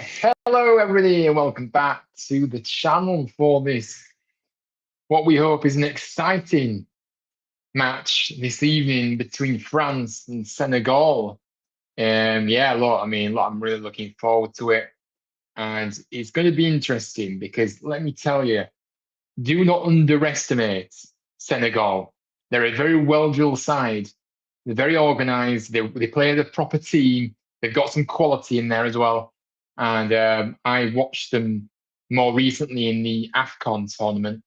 Hello, everybody, and welcome back to the channel for this, what we hope is an exciting match this evening between France and Senegal. I'm really looking forward to it, and it's going to be interesting because let me tell you, do not underestimate Senegal. They're a very well-drilled side. They're very organized. They play as a proper team. They've got some quality in there as well. And I watched them more recently in the AFCON tournament,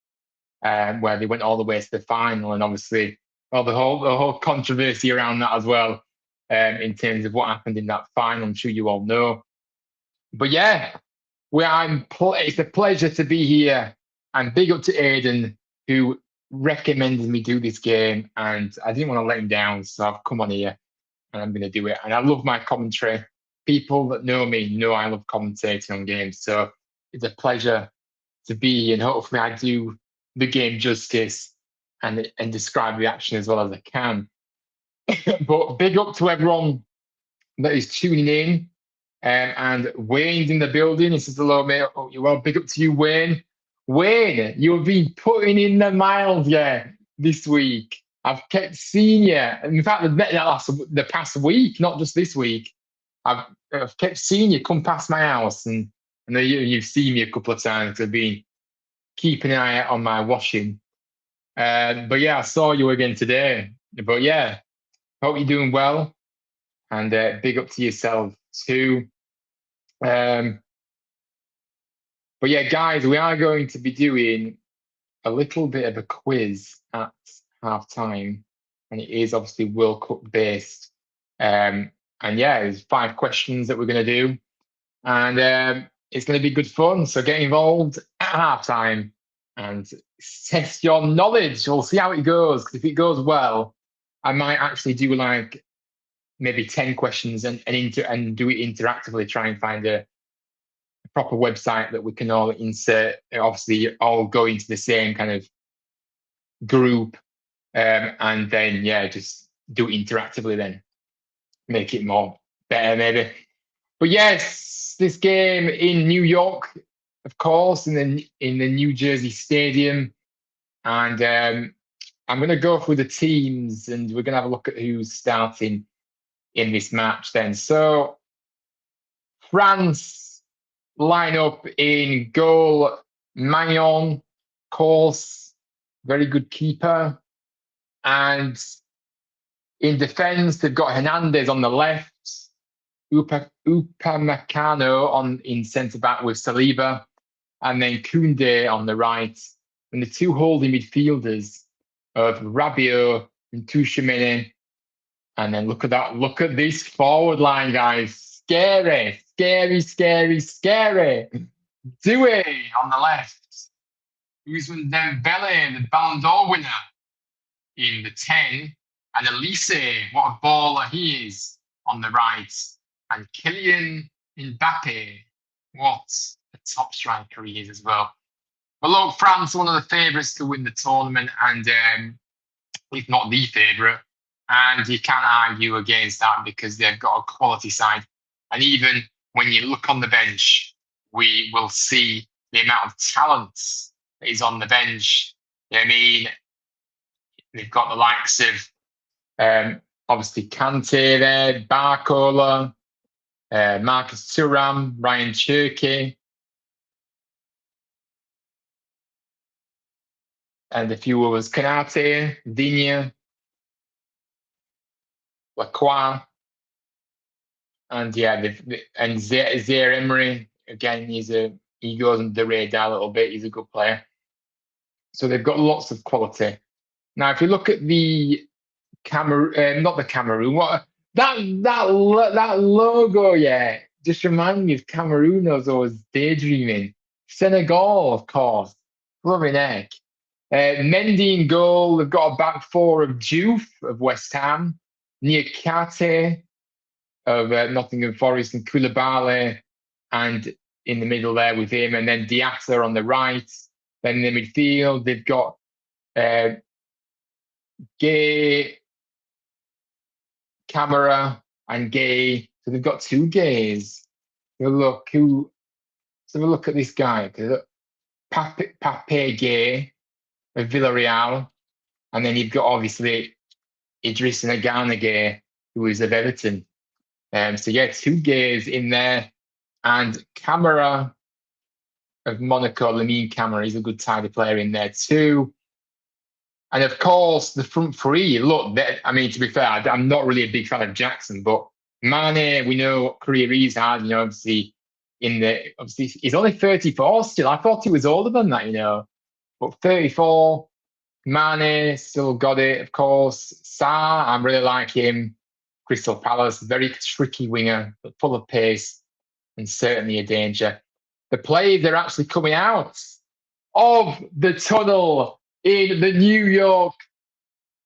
where they went all the way to the final, and obviously, well, the whole controversy around that as well, in terms of what happened in that final. I'm sure you all know. But yeah, it's a pleasure to be here, and big up to Aidan who recommended me do this game, and I didn't want to let him down, so I've come on here and I'm going to do it. And I love my commentary. People that know me know I love commentating on games, so it's a pleasure to be here, and hopefully I do the game justice and describe the action as well as I can. But big up to everyone that is tuning in. And Wayne's in the building. He says hello, mate. Oh, you well. Big up to you, Wayne. Wayne, you've been putting in the miles, yeah, this week. I've kept seeing you. In fact, the past week, not just this week. I've kept seeing you come past my house, and I know you've seen me a couple of times. I've been keeping an eye out on my washing. But yeah, I saw you again today. But yeah, hope you're doing well, and big up to yourself too. Um, but yeah, guys, we are going to be doing a little bit of a quiz at half time, and it is obviously World Cup based. And yeah, there's 5 questions that we're going to do, and it's going to be good fun. So get involved at half time and test your knowledge. We'll see how it goes. 'Cause if it goes well, I might actually do like maybe 10 questions and do it interactively, try and find a proper website that we can all insert, obviously all go into the same kind of group, and then yeah, just do it interactively, then make it more better maybe. But yes, this game in New York, of course, in the New Jersey Stadium, and I'm going to go through the teams, and we're going to have a look at who's starting in this match then. So France line up in goal: Magnon, course, very good keeper. And in defence, they've got Hernandez on the left, Upamecano in centre back with Saliba, and then Koundé on the right. And the two holding midfielders of Rabiot and Tchouaméni. And then look at that. Look at this forward line, guys. Scary, scary, scary, scary. Doué on the left. Ousmane Dembele, the Ballon d'Or winner, in the 10. And Elise, what a baller he is, on the right. And Kylian Mbappe, what a top striker he is as well. But look, France, one of the favourites to win the tournament, and if not the favourite. And you can't argue against that because they've got a quality side. And even when you look on the bench, we will see the amount of talent that is on the bench. I mean, they've got the likes of obviously Kante there, Barcola, Marcus Thuram, Ryan Cherki, and a few others: Kanate, Digne, Lacroix, and yeah, and Zaire Emery again. He goes under the radar a little bit. He's a good player. So they've got lots of quality. Now, if you look at the Cameroon, not the Cameroon, what that logo, yeah, just remind me of Cameroon as I was daydreaming. Senegal, of course, loving heck. Mendy in goal. They've got a back four of Diouf of West Ham, Niakate of Nottingham Forest, and Koulibaly, and in the middle there with him, and then Diatta on the right. Then in the midfield, they've got Gay, Camara, and Gay. So they've got two Gays. look who. Let's have a look at this guy. Pape Gay of Villarreal, and then you've got obviously Idris Nagana Gay, who is of Everton. So yeah, two Gays in there, and Camara of Monaco, Lamine Camara, is a good tidy player in there too. And of course, the front three. Look, I mean, to be fair, I'm not really a big fan of Jackson, but Mane, we know what career he's had. Obviously, obviously he's only 34 still. I thought he was older than that. But 34. Mane still got it, of course. Sarr, I really like him. Crystal Palace, very tricky winger, but full of pace and certainly a danger. The players are actually coming out of the tunnel in the New York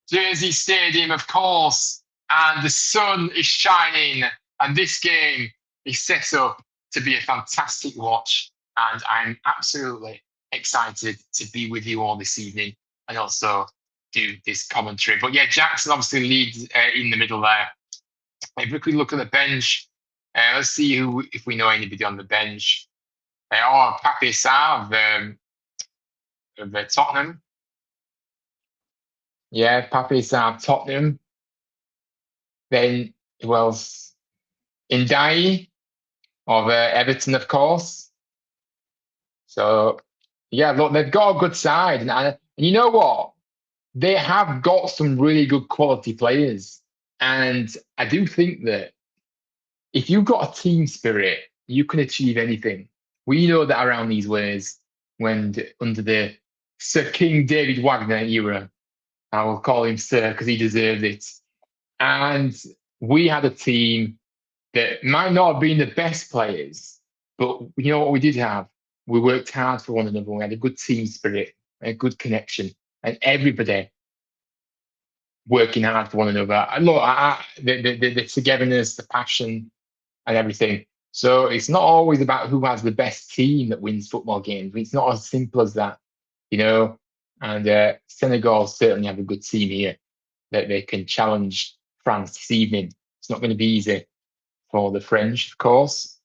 Jersey Stadium, of course, and the sun is shining, and this game is set up to be a fantastic watch, and I'm absolutely excited to be with you all this evening and also do this commentary. But yeah, Jackson obviously leads in the middle there. If we could look at the bench, let's see if we know anybody on the bench. Pape Sarr of Tottenham. Yeah, Pape Sarr, Tottenham. Then who else? Indai of Everton, of course. So yeah, look, they've got a good side, and you know what? They have got some really good quality players, and I do think that if you've got a team spirit, you can achieve anything. We know that around these ways, under the Sir King David Wagner era, I will call him Sir because he deserves it. And we had a team that might not have been the best players, but you know what we did have? We worked hard for one another. We had a good team spirit, a good connection, and everybody working hard for one another. And look, the togetherness, the passion, and everything. So it's not always about who has the best team that wins football games. It's not as simple as that, you know. And Senegal certainly have a good team here that they can challenge France this evening. It's not going to be easy for the French, of course.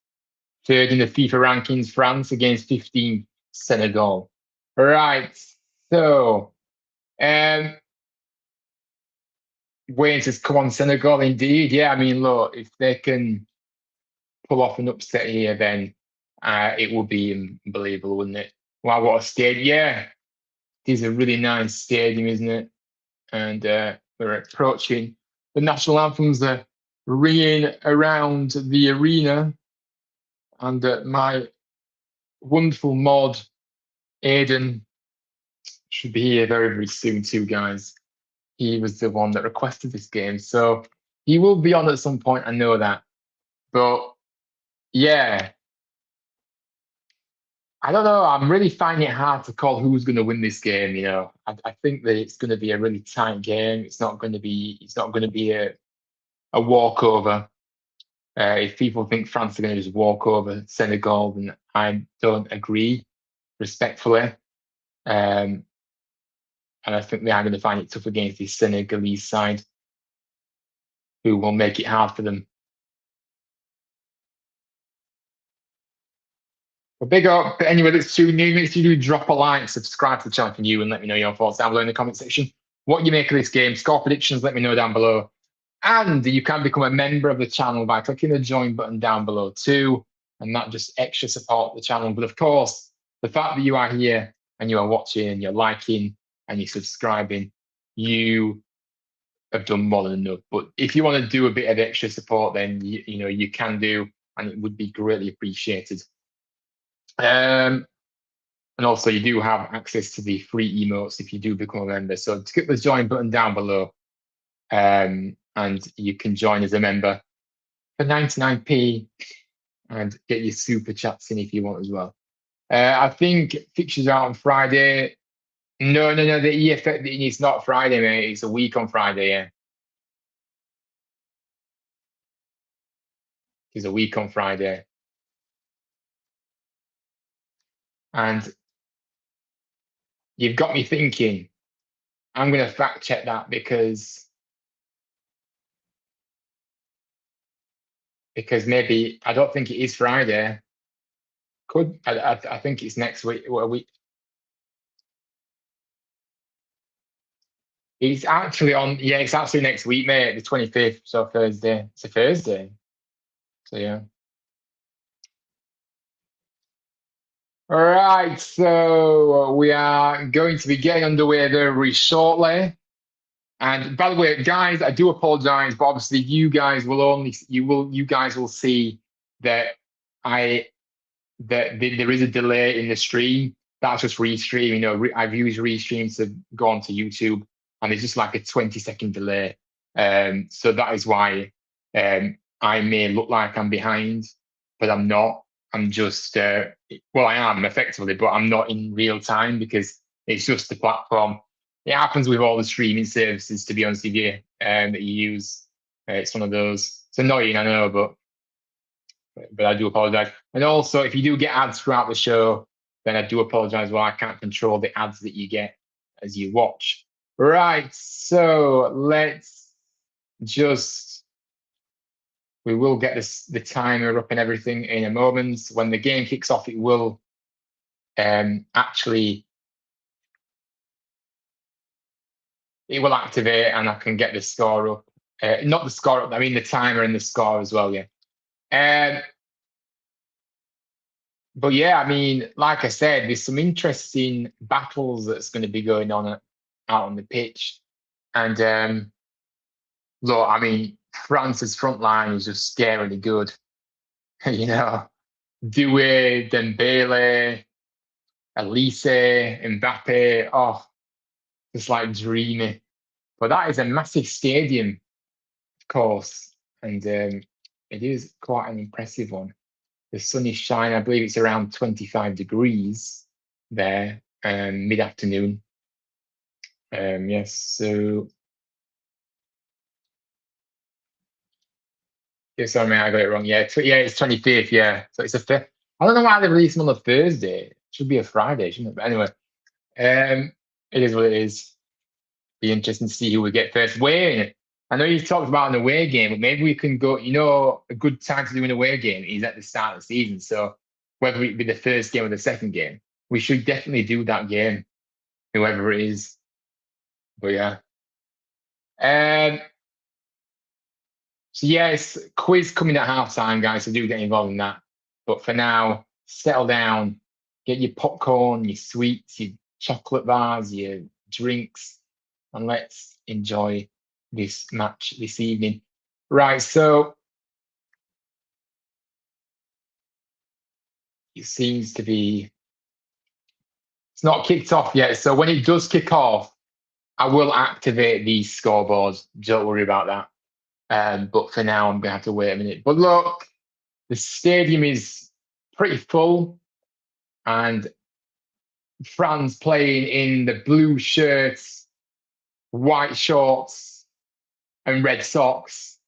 Third in the FIFA rankings, France against 15th Senegal. Right. So, Wayne says, come on, Senegal, indeed. Yeah, I mean, look, if they can pull off an upset here, then it would be unbelievable, wouldn't it? Wow, what a stadium. Yeah, it is a really nice stadium, isn't it? And we're approaching the national anthems are ringing around the arena. And my wonderful mod, Aidan, should be here very, very soon too, guys. He was the one that requested this game. So he will be on at some point, I know that. But yeah, I don't know. I'm really finding it hard to call who's going to win this game. I think that it's going to be a really tight game. It's not going to be. It's not going to be a walkover. If people think France are going to just walk over Senegal, then I don't agree, respectfully. And I think they are going to find it tough against the Senegalese side, who will make it hard for them. But big up to anyone that's tuning in. Make sure you do drop a like, subscribe to the channel for you, and let me know your thoughts down below in the comment section. What you make of this game, score predictions, let me know down below. And you can become a member of the channel by clicking the join button down below too. And that just extra support the channel. But of course, the fact that you are here and you are watching and you're liking and you're subscribing, you have done more than enough. But if you want to do a bit of extra support, then you can do, and it would be greatly appreciated. And also, you do have access to the free emotes if you do become a member. So click the join button down below, and you can join as a member for 99p and get your super chats in if you want as well. I think fixtures are out on Friday. No, the EFF, it's not Friday, mate. It's a week on Friday, yeah. It's a week on Friday. And you've got me thinking, I'm going to fact check that because because maybe I don't think it is Friday. Could I think it's next week. What week? It's actually on. Yeah, it's actually next week, mate. The 25th. So Thursday. It's a Thursday. So yeah. All right. So we are going to be getting underway very shortly. And by the way, guys, I do apologize, but obviously you guys will see that I there is a delay in the stream. That's just restream. I've used restream to go onto YouTube, and it's just like a 20-second delay. So that is why I may look like I'm behind, but I'm not. I'm just well, I am effectively, but I'm not in real time because it's just the platform. It happens with all the streaming services, to be honest with you, that you use. It's one of those. It's annoying, I know, but I do apologize. And also, if you do get ads throughout the show, then I do apologize. Well, I can't control the ads that you get as you watch. Right. So let's just, we will get the timer up and everything in a moment. When the game kicks off, it will actually, it will activate and I can get the score up. Not the score up, I mean the timer and the score as well, yeah. But yeah, I mean, like I said, there's some interesting battles that's going to be going on out on the pitch. And look, I mean, France's front line is just scarily good. you know, Doué, Dembele, Elise, Mbappe. Oh, it's like dreamy. But that is a massive stadium, of course, and it is quite an impressive one. The sun is shining. I believe it's around 25 degrees there, mid-afternoon. Yes, so yeah, sorry, mate, I got it wrong. Yeah, yeah, it's 25th. Yeah, so it's a fifth. I don't know why they released them on a Thursday. It should be a Friday, shouldn't it? But anyway, it is what it is. Be interesting to see who we get first. Wayne, I know you've talked about an away game, but maybe we can go. A good time to do an away game is at the start of the season. So whether it be the first game or the second game, we should definitely do that game, whoever it is. But yeah. Um, so yes, quiz coming at halftime, guys. So do get involved in that. But for now, settle down, get your popcorn, your sweets, your chocolate bars, your drinks, and let's enjoy this match this evening. Right, so it seems to be it's not kicked off yet. So when it does kick off, I will activate these scoreboards. Don't worry about that. But for now, I'm gonna have to wait a minute. But look, the stadium is pretty full, and France playing in the blue shirts, white shorts, and red socks.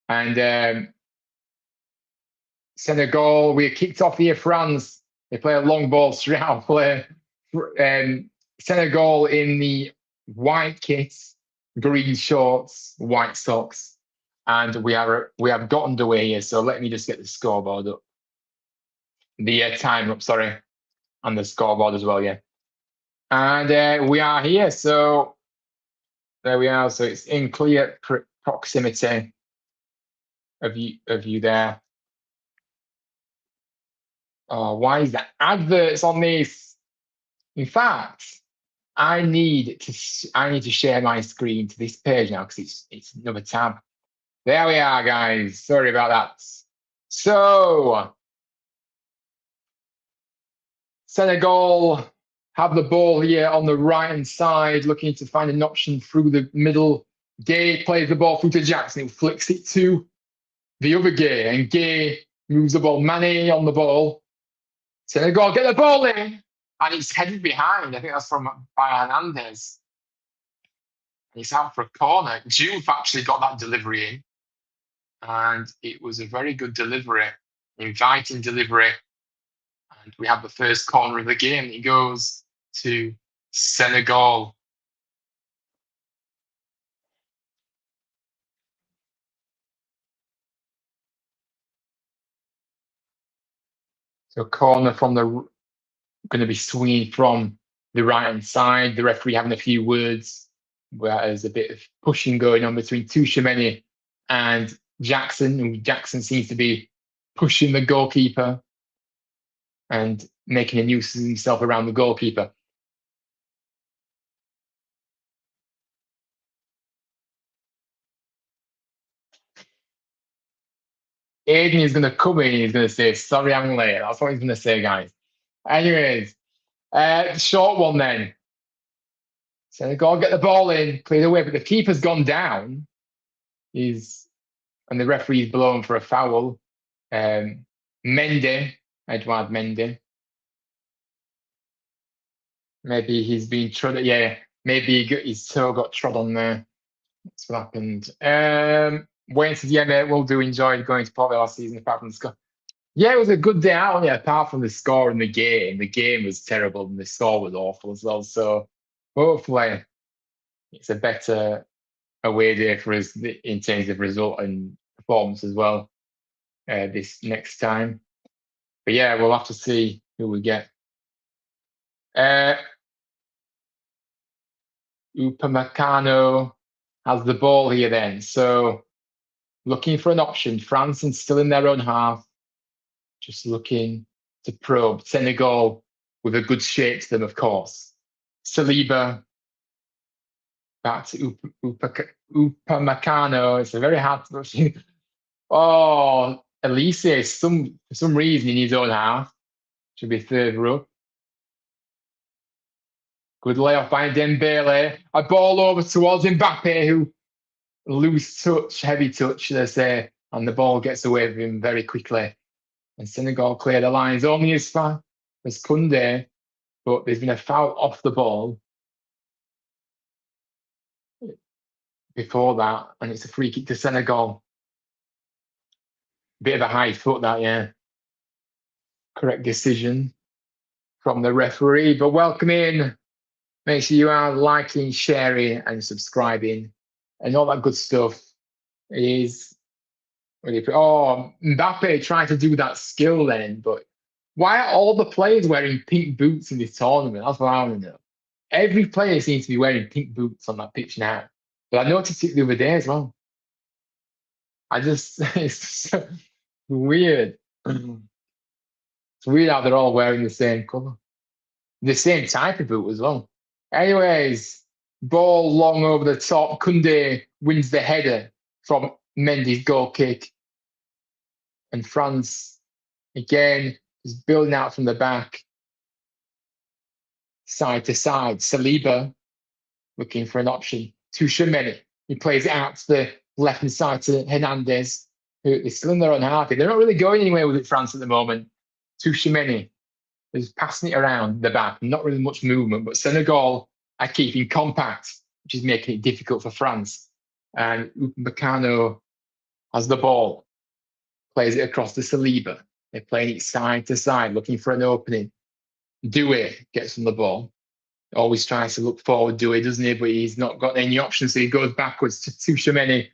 And Senegal, we kicked off here. France, they play a long ball straight out play. Senegal in the white kits, green shorts, white socks, and we have got underway here. So let me just get the scoreboard up, the time up, sorry, and the scoreboard as well, yeah. And we are here. So there we are. So it's in clear proximity of you there. Oh, why is that adverts on this? In fact, I need to share my screen to this page now because it's another tab. There we are, guys. Sorry about that. So Senegal have the ball here on the right-hand side, looking to find an option through the middle. Gay plays the ball through to Jackson, who flicks it to the other Gay, and Gay moves the ball. Mane on the ball. Senegal get the ball in, and it's headed behind. I think that's from by Hernandez. It's out for a corner. Juve actually got that delivery in, and it was a very good delivery, inviting delivery. And we have the first corner of the game. It goes to Senegal. So corner from the going to be swinging from the right hand side. The referee having a few words, where there's a bit of pushing going on between Tushimeni and Jackson. Jackson seems to be pushing the goalkeeper and making a nuisance of himself around the goalkeeper. Aiden is going to come in. He's going to say, "Sorry, I'm late." That's what he's going to say, guys. Anyways, short one then. Senegal get the ball in, clear the way, but the keeper's gone down. And the referee's blown for a foul. Mendy, Edouard Mendy. Maybe he's been trod. Yeah, maybe his toe got trod on there. That's what happened. Wayne says, "Yeah, mate, we'll do. Enjoy going to Port last season apart from the score." Yeah, it was a good day out. Yeah, apart from the score in the game. The game was terrible and the score was awful as well. So hopefully it's a better away day for us in terms of result and performance as well this next time. But yeah, we'll have to see who we get. Upamecano has the ball here then. So looking for an option. France and still in their own half. Just looking to probe. Senegal with a good shape to them, of course. Saliba back to Upamecano. It's a very hard to Oh, Elise, for some reason in his own half. Should be further up. Good layoff by Dembele. A ball over towards Mbappe, who loose touch, heavy touch, they say, and the ball gets away with him very quickly. And Senegal clear the lines only as far as Koundé, but there's been a foul off the ball before that, and it's a free kick to Senegal. Bit of a high foot, that, yeah. Correct decision from the referee, but welcome in. Make sure you are liking, sharing, and subscribing, and all that good stuff. Is Mbappe trying to do that skill then, but why are all the players wearing pink boots in this tournament? That's what I want to know. Every player seems to be wearing pink boots on that pitch now. But I noticed it the other day as well. It's so weird. It's weird how they're all wearing the same colour. The same type of boot as well. Anyways, ball long over the top. Koundé wins the header from Mendy's goal kick. And France, again, is building out from the back, side to side. Saliba looking for an option. Tushimeni, he plays it out to the left-hand side to Hernandez, who is still in their own half. They're not really going anywhere with it, France, at the moment. Tushimeni is passing it around the back. Not really much movement, but Senegal are keeping compact, which is making it difficult for France. And Upamecano has the ball, plays it across to Saliba. They're playing it side to side, looking for an opening. Doué gets on the ball. Always tries to look forward, Doué, doesn't he? But he's not got any options, so he goes backwards to Tushimeni.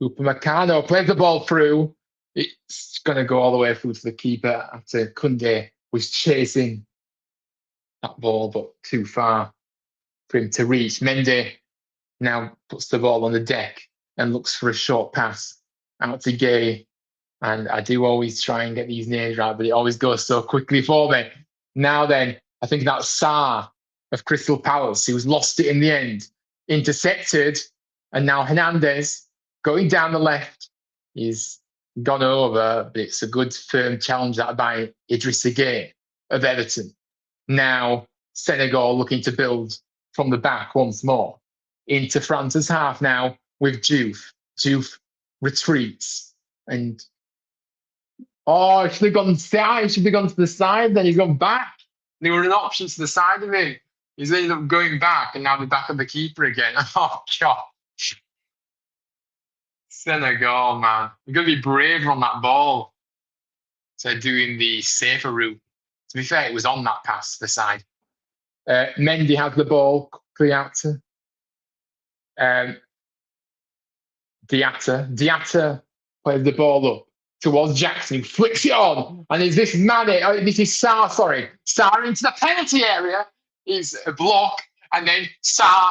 Upamecano plays the ball through. It's going to go all the way through to the keeper after Koundé was chasing that ball, but too far for him to reach. Mendy now puts the ball on the deck and looks for a short pass out to Gay. And I do always try and get these names right, but it always goes so quickly for me. Now then, I think that's Sarr of Crystal Palace, who's lost it in the end. Intercepted, and now Hernandez going down the left. He's gone over, but it's a good firm challenge that by Idrissa Gueye of Everton. Now Senegal looking to build from the back once more. Into France's half now with Diouf. Diouf retreats and he should have gone side. He should have gone to the side. Then he's gone back. There were an option to the side of him. He's ended up going back, and now the back of the keeper again. Oh God, Senegal, man, you've got to be braver on that ball. So doing the safer route. To be fair, it was on that pass to the side. Mendy has the ball, clear out to Diatta. Diatta plays the ball up towards Jackson, who flicks it on. And there's this Mane, this is Sarr, sorry. Sarr into the penalty area is a block. And then Sarr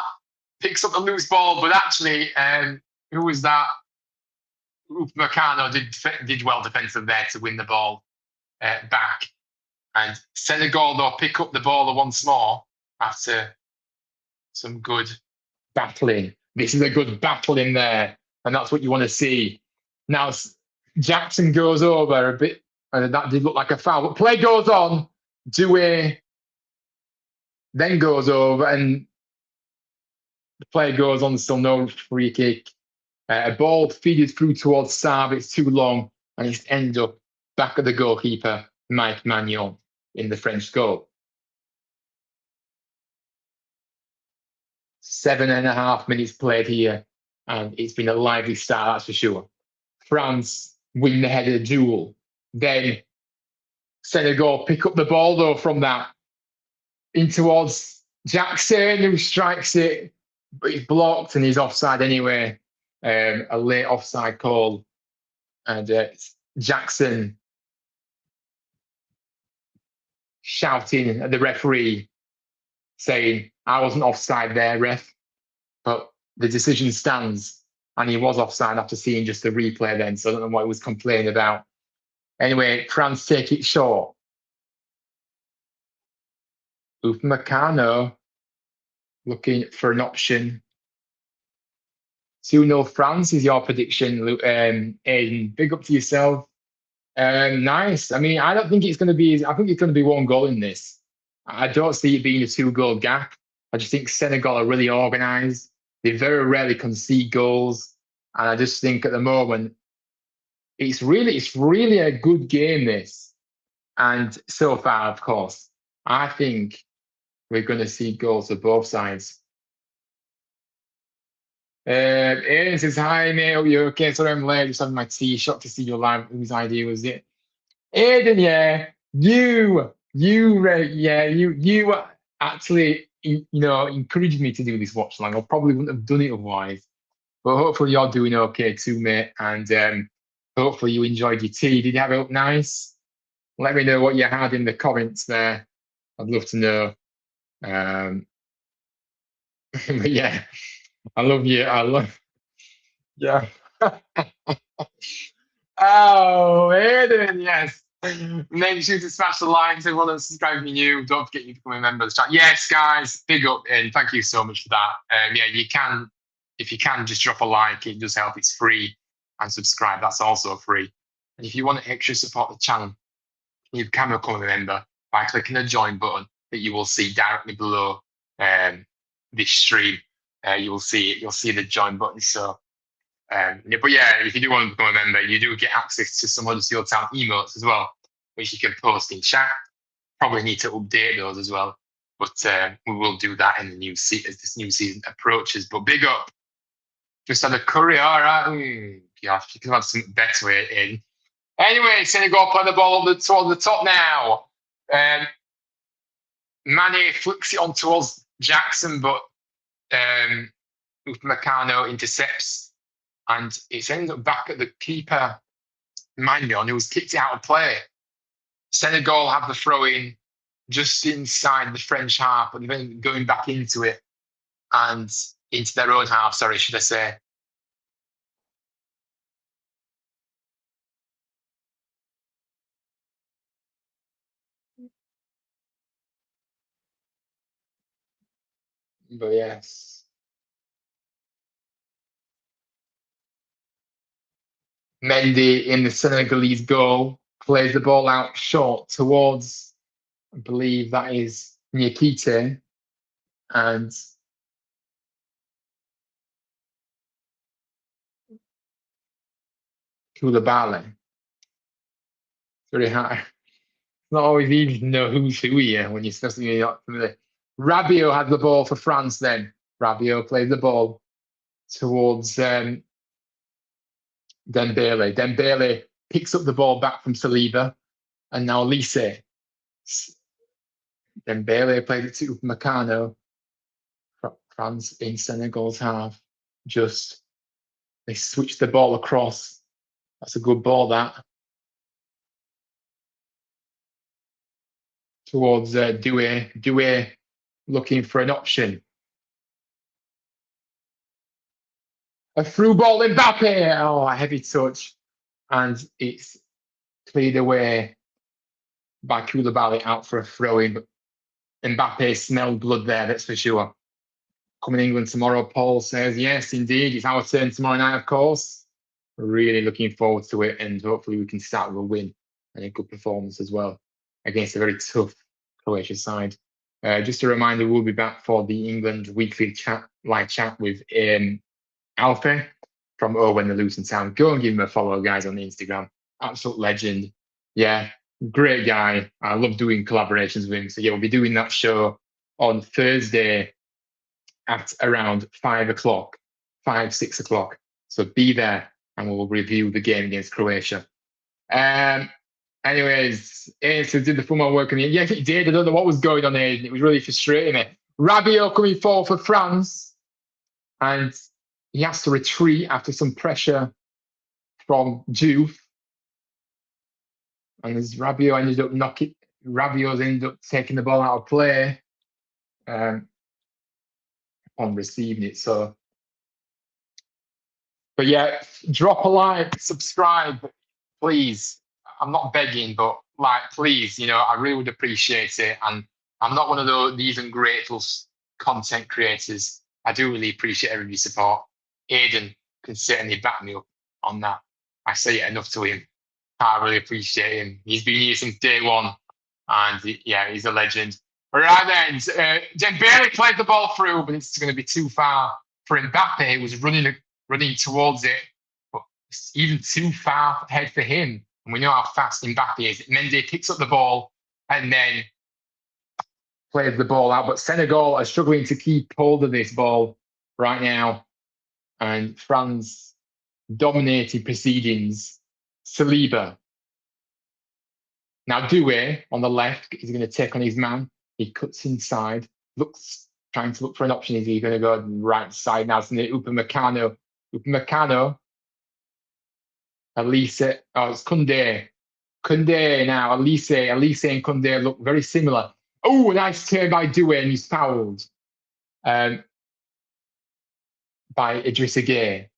picks up the loose ball. But actually, who was that? Upamecano did well defensive there to win the ball back. And Senegal, though, pick up the ball once more after some good battling. This is a good battle in there. And that's what you want to see. Now, Jackson goes over a bit, and that did look like a foul. But play goes on. Doué then goes over, and the play goes on. Still no free kick. A ball feeded through towards Sarr. It's too long, and it's ended up back at the goalkeeper, Mike Maignan, in the French goal. 7.5 minutes played here, and it's been a lively start, that's for sure. France win the header duel. Then Senegal pick up the ball, though, from that in towards Jackson, who strikes it, but he's blocked and he's offside anyway. A late offside call. And Jackson shouting at the referee, saying, I wasn't offside there, ref. But the decision stands, and he was offside after seeing just the replay then, so I don't know what he was complaining about. Anyway, France take it short. Upamecano looking for an option. 2-0 France is your prediction, Aiden. Big up to yourself. Nice. I mean, I don't think it's going to be, I think it's going to be one goal in this. I don't see it being a 2-goal gap. I just think Senegal are really organised. They very rarely concede goals. And I just think at the moment, it's really a good game, this. And so far, of course, I think we're going to see goals of both sides. Aiden says, hi, mate. Hope you're okay. Sorry I'm late. Just having my tea. Shocked to see you live. Whose idea was it? Aiden, yeah. You actually, encouraged me to do this watch long. I probably wouldn't have done it otherwise. But hopefully you're doing okay too, mate. And hopefully you enjoyed your tea. Did you have it up nice? Let me know what you had in the comments there. I'd love to know. But yeah, I love you. Yeah. Oh, Aiden, yes. Make sure to smash the like. Everyone that's subscribing to you, don't forget you become a member of the chat. Yes, guys, big up, and thank you so much for that. Yeah, you can, if you can, just drop a like. It does help. It's free, and subscribe. That's also free. And if you want to extra support the channel, you can become a member by clicking the join button that you will see directly below this stream. You will see it. You'll see the join button. So. But yeah, if you do want to become a member, you do get access to some Huddersfield Town emotes as well, which you can post in chat. Probably need to update those as well, but we will do that in the new as this new season approaches. But big up, just had a curry, all right. Yeah, you can have some better in. Anyway, Senegal play the ball towards the top now. Mane flicks it on towards Jackson, but Upamecano intercepts. And it's ended up back at the keeper, Maignan, who was kicked out of play. Senegal have the throw in just inside the French half, but then going back into it and into their own half, sorry, should I say. But yes. Mendy in the Senegalese goal plays the ball out short towards, I believe that is Niakite, and Koulibaly. Very hard. It's not always easy to know who's who here when you're supposed to be not familiar. Rabiot had the ball for France then. Rabiot played the ball towards Dembele. Dembele picks up the ball back from Saliba, and now Lise. Dembele plays it to Upamecano. France in Senegal's half. Just they switch the ball across. That's a good ball, that. towards Doué. Doué looking for an option. A through ball, Mbappe. Oh, a heavy touch. And it's cleared away by Koulibaly out for a throw-in. But Mbappe smelled blood there, that's for sure. Coming England tomorrow, Paul says. Yes, indeed. It's our turn tomorrow night, of course. We're really looking forward to it, and hopefully we can start with a win and a good performance as well against a very tough Croatia side. Just a reminder, we'll be back for the England weekly live chat with Alfie from When the Luton Town. Go and give him a follow, guys, on Instagram. Absolute legend. Yeah, great guy. I love doing collaborations with him. So yeah, we'll be doing that show on Thursday at around 5 o'clock, 6 o'clock. So be there and we'll review the game against Croatia. Anyways, so did the football work? And yeah, it did. I don't know what was going on there. It was really frustrating me. Rabiot coming forward for France. And he has to retreat after some pressure from Juve. And as Rabiot ended up taking the ball out of play on receiving it. So, but yeah, drop a like, subscribe, please. I'm not begging, but like, please, I really would appreciate it. And I'm not one of these ungrateful content creators. I do really appreciate everybody's support. Aidan can certainly back me up on that. I say it enough to him. I really appreciate him. He's been here since day one, and he's a legend. Right then, Dembele played the ball through, but it's going to be too far for Mbappe. He was running towards it, but it's even too far ahead for him. And we know how fast Mbappe is. Mendy picks up the ball and then plays the ball out. But Senegal are struggling to keep hold of this ball right now. And France dominated proceedings. Saliba. Now Doué on the left is going to take on his man. He cuts inside, trying to look for an option. Is he going to go right side now? It's Upamecano. Elise. Oh, it's Koundé. Koundé now. Elise and Koundé look very similar. Oh, nice turn by Doué, and he's fouled by Idrissa Gueye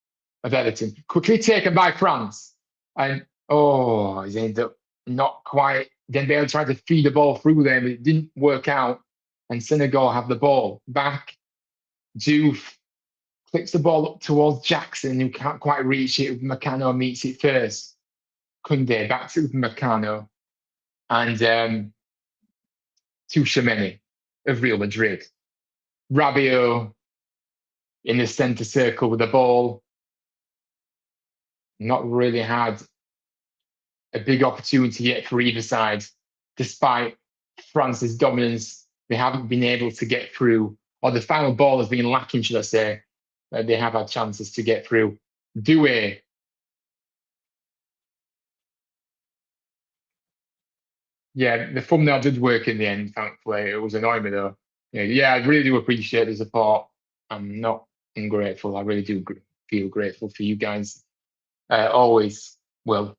of Everton. Quickly taken by France. And he's ended up not quite. Dembele tried to feed the ball through there, but it didn't work out. And Senegal have the ball back. Juve clicks the ball up towards Jackson, who can't quite reach it. Upamecano meets it first. Koundé back to Upamecano. And Tchouaméni of Real Madrid. Rabiot in the centre circle with the ball. Not really had a big opportunity yet for either side. Despite France's dominance, they haven't been able to get through, or the final ball has been lacking, should I say. They have had chances to get through. Doué. Yeah, the thumbnail did work in the end, thankfully. It was annoying me, though. Yeah, I really do appreciate the support. I'm not ungrateful. I really do feel grateful for you guys. Always will.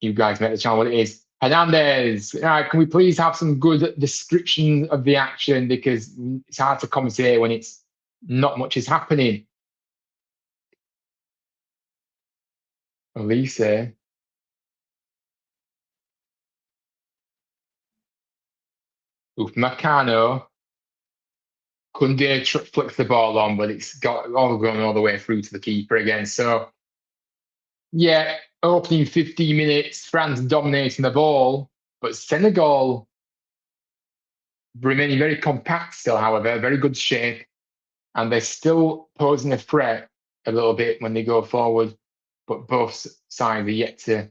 You guys make the channel what it is. Hernandez, all right, can we please have some good description of the action, because it's hard to commentate when it's not much is happening. Elise. Upamecano. Koundé flicks the ball on, but it's got all going all the way through to the keeper again. So, yeah, opening 15 minutes, France dominating the ball, but Senegal remaining very compact still, however, very good shape, and they're still posing a threat a little bit when they go forward, but both sides are yet to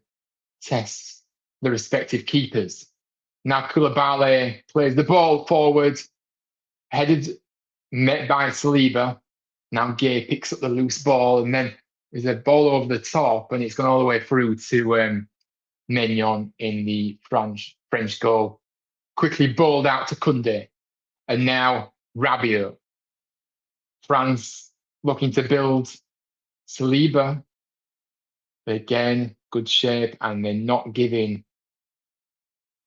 test the respective keepers. Now Koulibaly plays the ball forward, headed, met by Saliba. Now Gueye picks up the loose ball, and then there's a ball over the top, and it's gone all the way through to Maignan in the French goal. Quickly bowled out to Koundé, and now Rabiot. France looking to build. Saliba, again, good shape, and they're not giving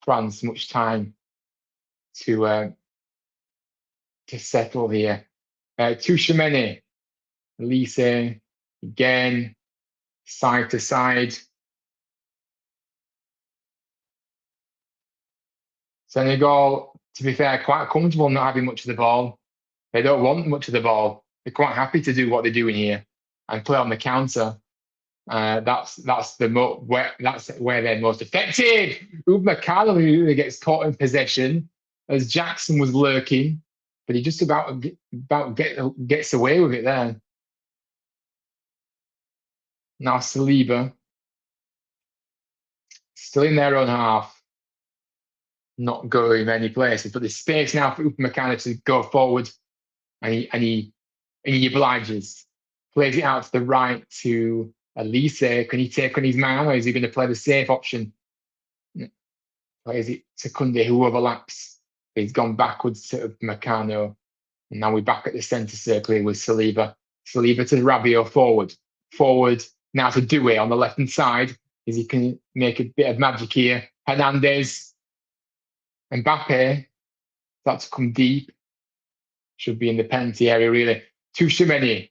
France much time to settle here. Touchemene, Elise again, side to side. Senegal, to be fair, quite comfortable not having much of the ball. They don't want much of the ball. They're quite happy to do what they're doing here and play on the counter. That's where they're most effective. Upamecano really gets caught in possession as Jackson was lurking, but he just gets away with it there. Now Saliba, still in their own half, not going many places, but there's space now for Upamecano to go forward, and he obliges, plays it out to the right to Elise. Can he take on his man, or is he going to play the safe option? Plays it to Kunde, who overlaps. He's gone backwards to Upamecano. And now we're back at the centre circle here with Saliba. Saliba to Rabiot forward. Forward now to Doué on the left-hand side, as he can make a bit of magic here. Hernandez. Mbappe. That to come deep. Should be in the penalty area, really. Touchemene.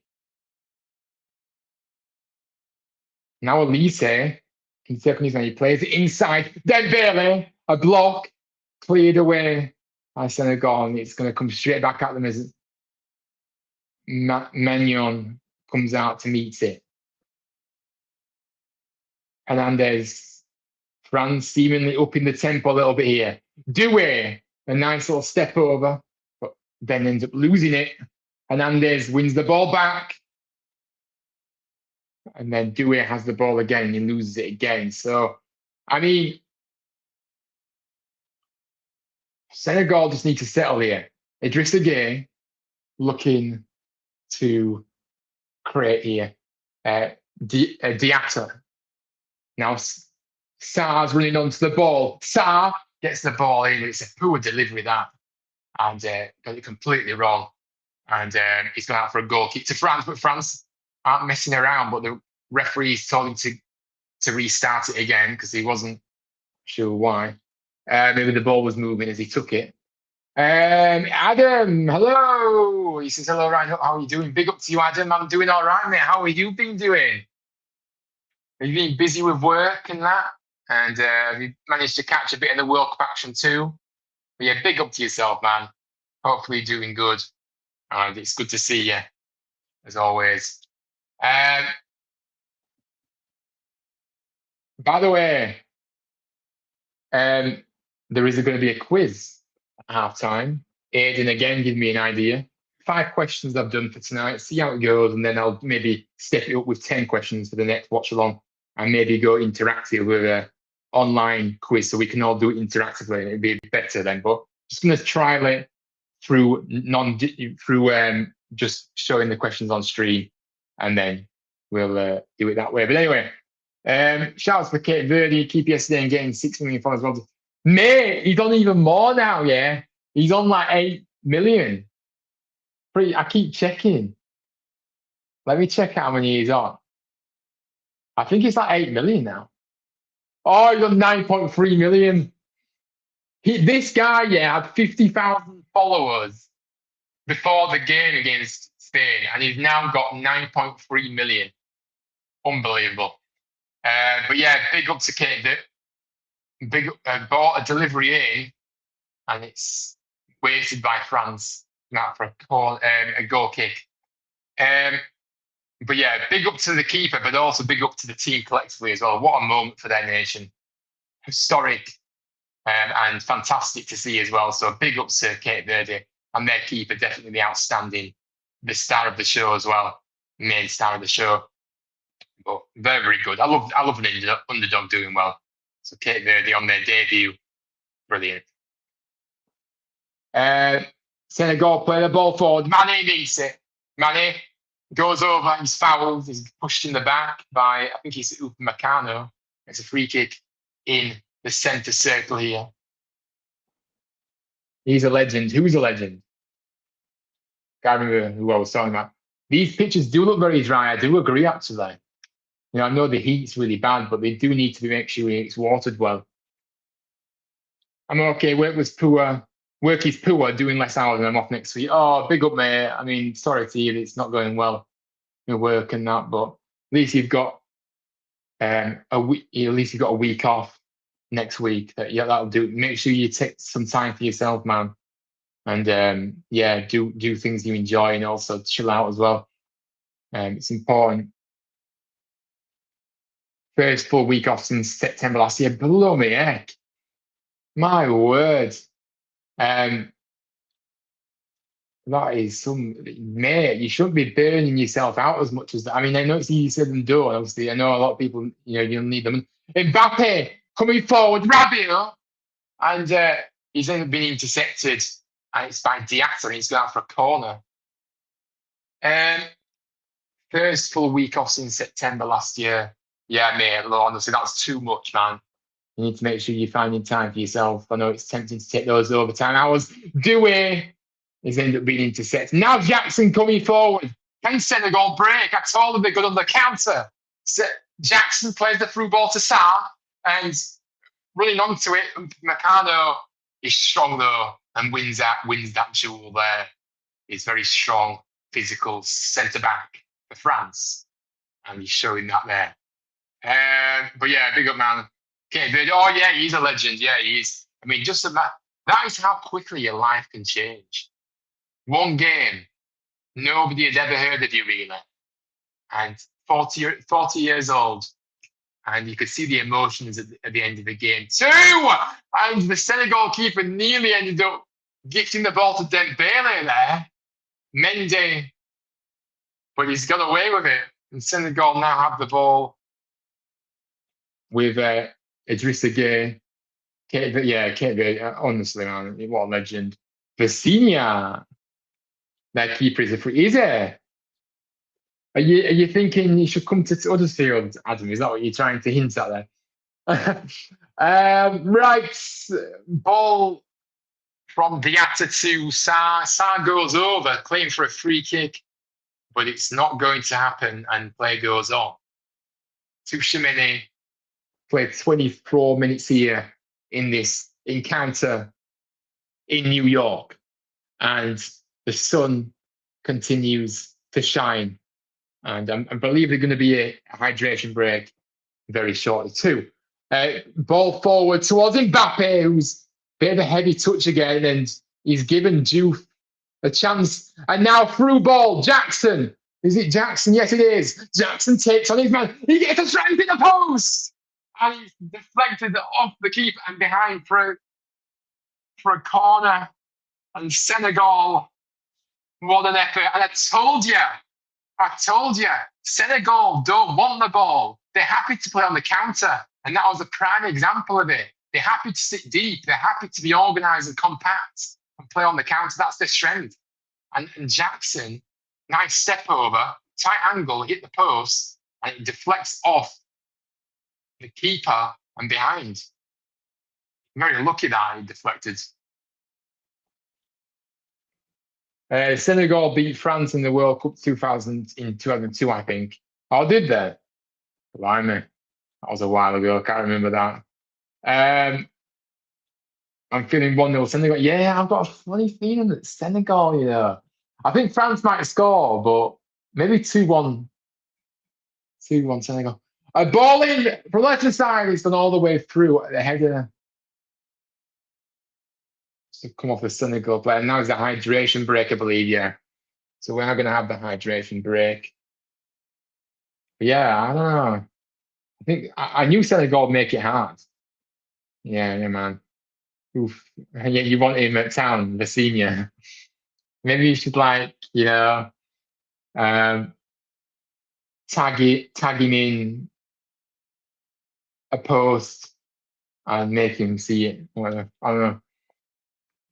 Now Elise can take on his man. He plays it inside. Dembele, a block, cleared away by Senegal, and it's going to come straight back at them as Magnon comes out to meet it. Hernandez, France seemingly upping the tempo a little bit here. Doué, a nice little step over, but then ends up losing it. Hernandez wins the ball back. And then Doué has the ball again and he loses it again. So, I mean, Senegal just need to settle here. Idrissa Gueye looking to create here. Diatta. Now, Sarr's running onto the ball. Sarr gets the ball in. It's a poor delivery, that. And got it completely wrong. And he's gone out for a goal kick to France, but France aren't messing around, but the referee's told him to restart it again because he wasn't sure why. Maybe the ball was moving as he took it. Adam, hello. He says, hello, Ryan. How are you doing? Big up to you, Adam. I'm doing all right, mate. How have you been doing? Have you been busy with work and that? And have you managed to catch a bit of the World Cup action too? But yeah, big up to yourself, man. Hopefully you're doing good. And it's good to see you, as always. By the way, there is going to be a quiz at halftime. Aidan again gave me an idea. 5 questions I've done for tonight. See how it goes, and then I'll maybe step it up with 10 questions for the next watch along, and maybe go interactive with an online quiz so we can all do it interactively. It'd be better then. But just going to trial it through just showing the questions on stream, and then we'll do it that way. But anyway, shout out to Cape Verde, keep yesterday and getting 6 million followers. Mate, he's on even more now, yeah? He's on like 8 million. I keep checking. Let me check how many he's on. I think it's like 8 million now. Oh, he's on 9.3 million. This guy, yeah, had 50,000 followers before the game against Spain, and he's now got 9.3 million. Unbelievable. But yeah, big up to Kate. Bought a delivery in, and it's wasted by France now for a goal kick. But yeah, big up to the keeper, but also big up to the team collectively as well. What a moment for their nation. Historic and fantastic to see as well. So big up to Cape Verde and their keeper, definitely the star of the show as well, main star of the show. But very, very good. I love an underdog doing well. So Cape Verde on their debut, brilliant. Senegal play the ball forward. Mane needs it. Mane goes over. He's fouled. He's pushed in the back by, I think he's Upamecano. It's a free kick in the centre circle here. He's a legend. Who's a legend? Can't remember who I was talking about. These pitches do look very dry. I do agree, actually. You know, I know the heat's really bad, but they do need to make sure it's watered well. I'm okay. Work was poor. Work is poor. Doing less hours, and I'm off next week. Oh, big up, mate. I mean, sorry to hear it's not going well in work and that, but at least you've got a week. At least you've got a week off next week. Yeah, that'll do. Make sure you take some time for yourself, man, and yeah, do things you enjoy, and also chill out as well. It's important. First full week off since September last year. Blow me heck. My word. Um, that is some mate. You shouldn't be burning yourself out as much as that. I mean, I know it's easier than done. Obviously, I know a lot of people. You'll need them. Mbappe coming forward, Rabiot, and he's then been intercepted, and it's by Diaz, and he's going out for a corner. Um, First full week off since September last year. Yeah, mate. Honestly, that's too much, man. You need to make sure you're finding time for yourself. I know it's tempting to take those overtime hours. Dewey has ended up being intercepted. Now Jackson coming forward. Can Senegal break? I told them they're good on the counter. So Jackson plays the through ball to Sarr and running onto it. Meccano is strong though and wins that duel there. He's very strong, physical centre back for France, and he's showing that there. But yeah, big up man. Okay, but oh yeah, he's a legend. Yeah, he is. I mean, just about that is how quickly your life can change. One game, nobody had ever heard of you really, and 40 years old, and you could see the emotions at the end of the game. Two, and the Senegal keeper nearly ended up gifting the ball to Dembele there, Mendy, but he's got away with it, and Senegal now have the ball with Idrissa Gueye. Kate, honestly, man, what a legend. Vicinia, that keeper is a free. Is it? Are you thinking you should come to Huddersfield, Adam? Is that what you're trying to hint at there? Right, ball from Diatta to Sarr. Sarr goes over, claim for a free kick, but it's not going to happen, and play goes on. Tushimene played 24 minutes here in this encounter in New York, and the sun continues to shine. And I believe there's going to be a hydration break very shortly too. Ball forward towards Mbappe, who's a bit of a heavy touch again, and he's given Juve a chance. And now through ball, Jackson. Is it Jackson? Yes, it is. Jackson takes on his man. He gets a strength in the post, and he's deflected off the keeper and behind for a corner. And Senegal, what an effort. And I told you, Senegal don't want the ball. They're happy to play on the counter. And that was a prime example of it. They're happy to sit deep. They're happy to be organised and compact and play on the counter. That's their strength. And Jackson, nice step over, tight angle, hit the post, and it deflects off the keeper and behind. Very lucky that he deflected. Senegal beat France in the World Cup 2002, I think. Oh, did they? Blimey. That was a while ago. I can't remember that. I'm feeling 1-0 Senegal. Yeah, I've got a funny feeling that Senegal, I think France might score, but maybe 2-1. 2-1 Senegal. A ball in from left side. It's gone all the way through the header. To come off the Senegal player. Now it's a hydration break, I believe, yeah. So we're going to have the hydration break. But yeah, I don't know. I think I knew Senegal would make it hard. Yeah, man. Oof. Yeah, you want him at town, the senior. Maybe you should um, tag him in a post and make him see it. Whatever. I don't know.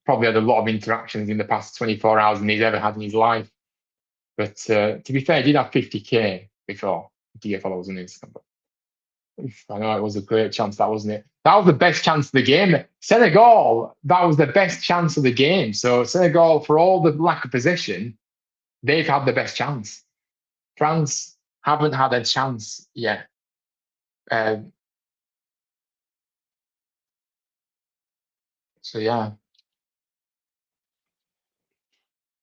Probably had a lot of interactions in the past 24 hours than he's ever had in his life. But to be fair, he did have 50k before. Do follows on Instagram? I know it was a great chance, that wasn't it? That was the best chance of the game. Senegal, that was the best chance of the game. So Senegal, for all the lack of possession, they've had the best chance. France haven't had a chance yet. So yeah.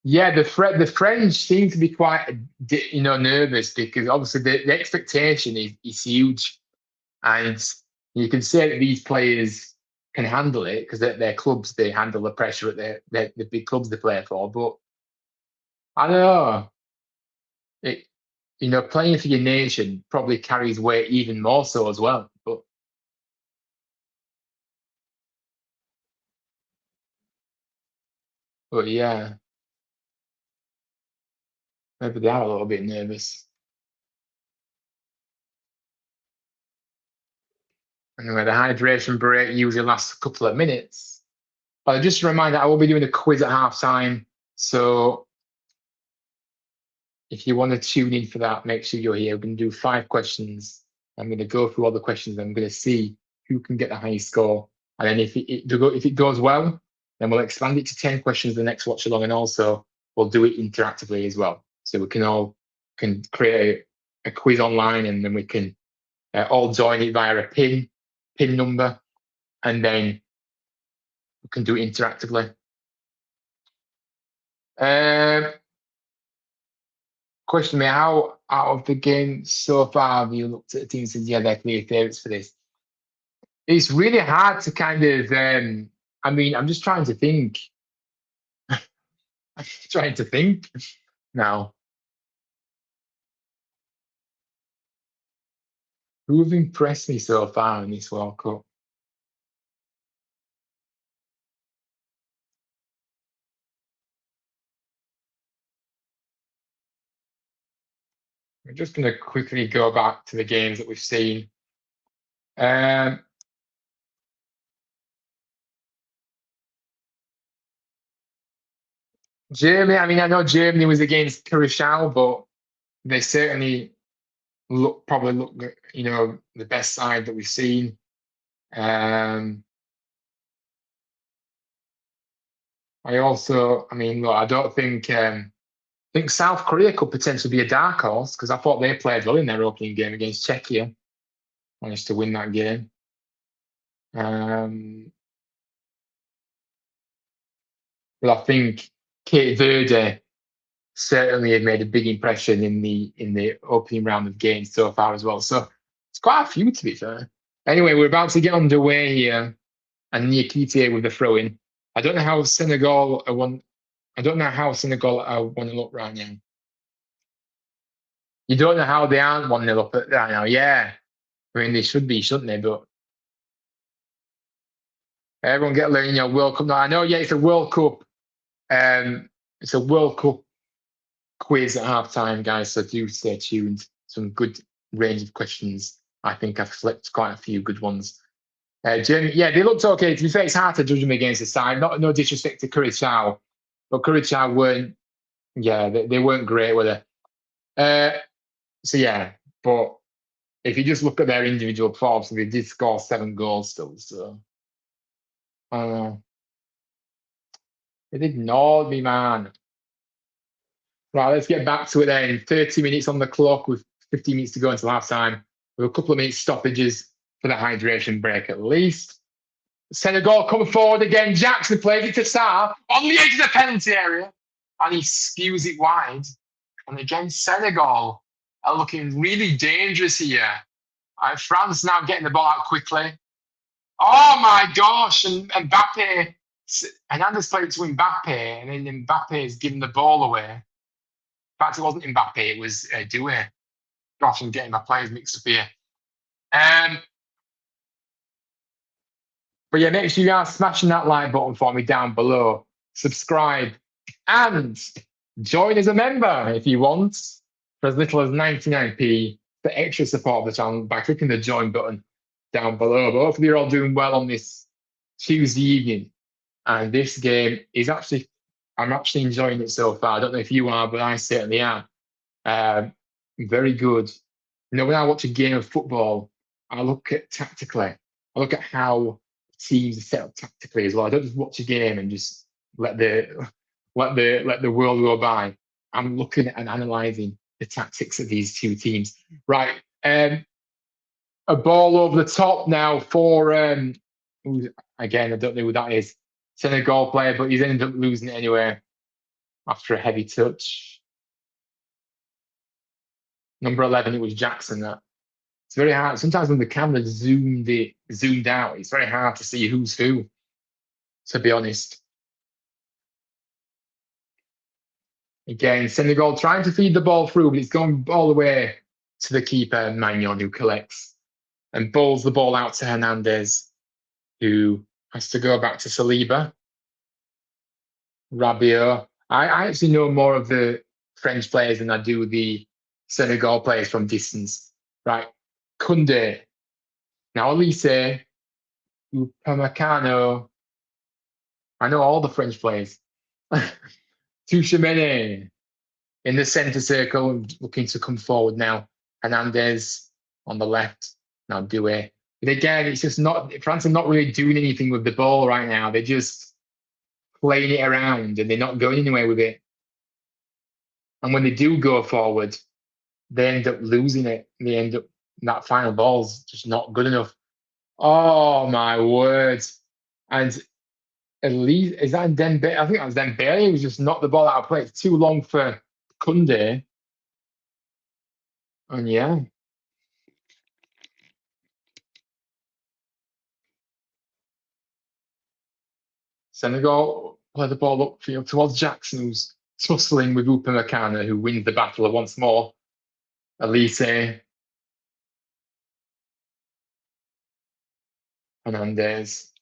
Yeah, the French seem to be quite, nervous because obviously the expectation is huge, and you can say that these players can handle it because their clubs they handle the pressure at the big clubs they play for. But I don't know, it, playing for your nation probably carries weight even more so as well. But yeah, maybe they are a little bit nervous. Anyway, the hydration break usually lasts a couple of minutes. But just a reminder, I will be doing a quiz at half time. So if you want to tune in for that, make sure you're here. We're going to do 5 questions. I'm going to go through all the questions. I'm going to see who can get the highest score. And then if it goes well, then we'll expand it to 10 questions the next watch along. And also we'll do it interactively as well. So we can all can create a quiz online, and then we can all join it via a pin number, and then we can do it interactively. Um, Question me, how out of the game so far have you looked at the teams and said, yeah, they're clear favourites for this? It's really hard to kind of, I mean, I'm just trying to think. I'm trying to think now. Who have impressed me so far in this World Cup? I'm just going to quickly go back to the games that we've seen. Um, Germany, I mean, I know Germany was against Curacao, but they certainly probably look, the best side that we've seen. Um, I mean, look, I don't think I think South Korea could potentially be a dark horse because I thought they played well in their opening game against Czechia, managed to win that game. Um, but I think Cape Verde certainly have made a big impression in the opening round of games so far as well. So it's quite a few to be fair. Anyway, we're about to get underway here, and Niakite with the throw in. I don't know how Senegal are one. I don't know how Senegal are 1-0 up right now. You don't know how they aren't 1-0 up right now. Yeah, I mean they should be, shouldn't they? But everyone get learning your World Cup. No, I know. Yeah, it's a World Cup. It's a World Cup quiz at halftime, guys. So do stay tuned. Some good range of questions. I think I've flipped quite a few good ones. Germany, yeah, they looked okay. To be fair, it's hard to judge them against the side. Not no disrespect to Curacao, but Curacao weren't. Yeah, they weren't great, were they? So yeah, but if you just look at their individual performance, they did score 7 goals still. So uh, they ignored me, man. Right, let's get back to it then. 30 minutes on the clock with 15 minutes to go until half time, with a couple of minutes stoppages for the hydration break at least. Senegal come forward again. Jackson plays it to Sarr on the edge of the penalty area, and he skews it wide. And again, Senegal are looking really dangerous here. France now getting the ball out quickly. Oh my gosh! And Mbappe, Hernandez played it to Mbappe, and then Mbappe is giving the ball away. In fact, it wasn't Mbappe, it was Doué. Gosh, I'm getting my players mixed up here. Um, but yeah, make sure you are smashing that like button for me down below. Subscribe and join as a member if you want for as little as 99p for extra support of the channel by clicking the join button down below. But hopefully you're all doing well on this Tuesday evening. And this game is actually, I'm actually enjoying it so far. I don't know if you are, but I certainly am. Um, Very good. When I watch a game of football, I look at tactically. I look at how teams are set up tactically as well. I don't just watch a game and just let the world go by. I'm looking at and analysing the tactics of these two teams. Right. A ball over the top now for again, I don't know who that is. Senegal player, but he's ended up losing it anyway after a heavy touch. Number 11, it was Jackson. That it's very hard. Sometimes when the camera zoomed out, it's very hard to see who's who. To be honest. Again, Senegal trying to feed the ball through, but it's gone all the way to the keeper, Magnon, who collects and bowls the ball out to Hernandez, who has to go back to Saliba. Rabiot. I actually know more of the French players than I do the Senegal players from distance. Right. Koundé. Now, Elise, Upamecano. I know all the French players. Tchouaméni in the centre circle, looking to come forward now. Hernandez on the left. Now Doué. But again, it's just not, France are not really doing anything with the ball right now. They're just playing it around and they're not going anywhere with it. And when they do go forward, they end up losing it. They end up, that final ball's just not good enough. Oh my word. And at least, is that Dembele? I think that was Dembele who just knocked the ball out of play. It's too long for Koundé. And yeah. Senegal play the ball upfield towards Jackson, who's tussling with Upamecano, who wins the battle once more. Elise. Hernandez.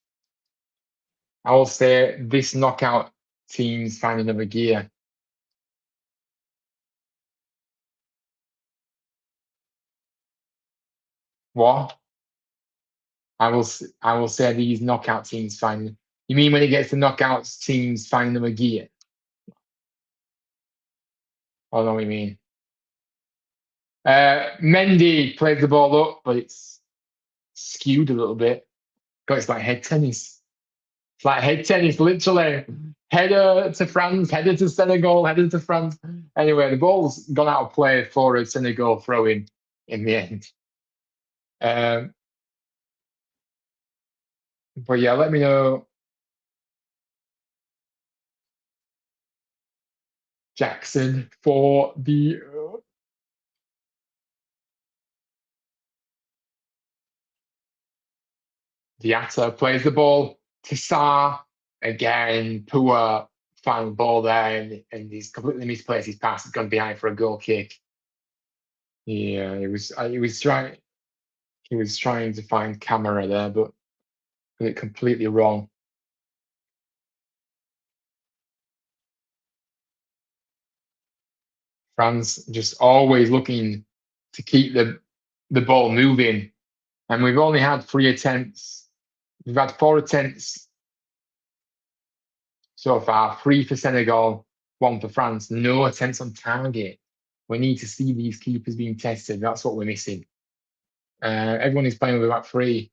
I will say this knockout team's finding another gear. What? I will say these knockout teams find. You mean when it gets to knockouts, teams find them a gear? I don't know what you mean. Mendy plays the ball up, but it's skewed a little bit. God, it's like head tennis. It's like head tennis, literally. Header to France, header to Senegal, header to France. Anyway, the ball's gone out of play for a Senegal throw-in the end. But yeah, let me know. Jackson for the Diatta plays the ball to Sarr. Again, poor final ball there, and he's completely misplaced his pass. It's gone behind for a goal kick. Yeah, he was trying to find Camera there, but got it completely wrong. France just always looking to keep the ball moving. And we've only had 3 attempts. We've had 4 attempts so far, 3 for Senegal, 1 for France. No attempts on target. We need to see these keepers being tested. That's what we're missing. Everyone is playing with a back 3.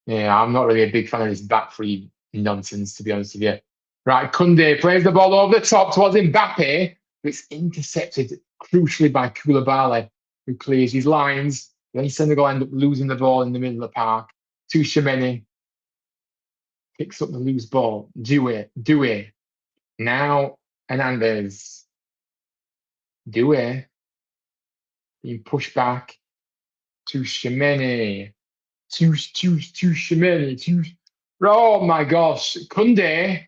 Yeah, I'm not really a big fan of this back 3 nonsense, to be honest with you. Right, Koundé plays the ball over the top towards Mbappe. It's intercepted crucially by Koulibaly, who clears his lines. Then Senegal end up losing the ball in the middle of the park. Tchouaméni picks up the loose ball. Doué. Now Hernandez. Doué being pushed back. Tchouaméni. Tchouaméni. Oh my gosh. Koundé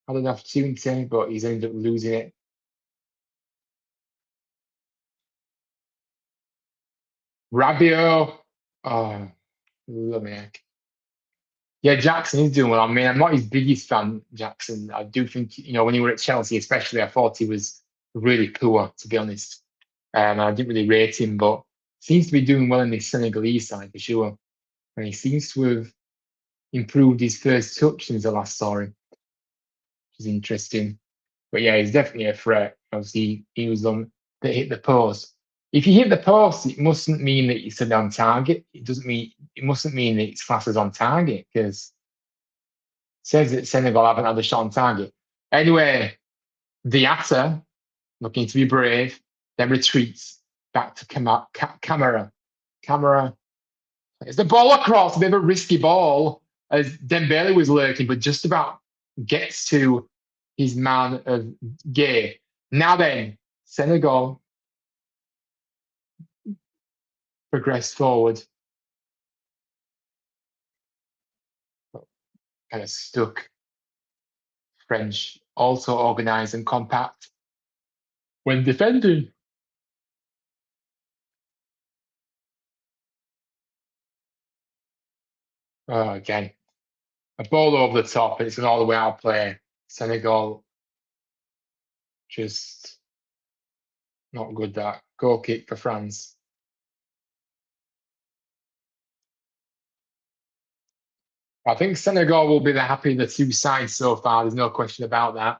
had an opportunity, but he's ended up losing it. Rabiot. Oh, love me. Yeah, Jackson is doing well. I mean, I'm not his biggest fan, Jackson. I do think, when he were at Chelsea, especially, I thought he was really poor, to be honest. I didn't really rate him, but seems to be doing well in the Senegalese side for sure. And he seems to have improved his first touch since I last saw him, which is interesting. But yeah, he's definitely a threat. Obviously, he was on that hit the post. If you hit the post, it mustn't mean that it's on target. It mustn't mean that it's classed as on target because it says that Senegal haven't had a shot on target. Anyway, Diatta, looking to be brave, then retreats back to Camera. Camera. It's the ball across, a bit of a risky ball. as Dembele was lurking, but just about gets to his man of Gay. Now then, Senegal progress forward. Kind of stuck. French also organised and compact when defending. Oh, again, a ball over the top, and it's an all the way out play. Senegal just not good. That goal kick for France. I think Senegal will be the happy of the two sides so far. There's no question about that.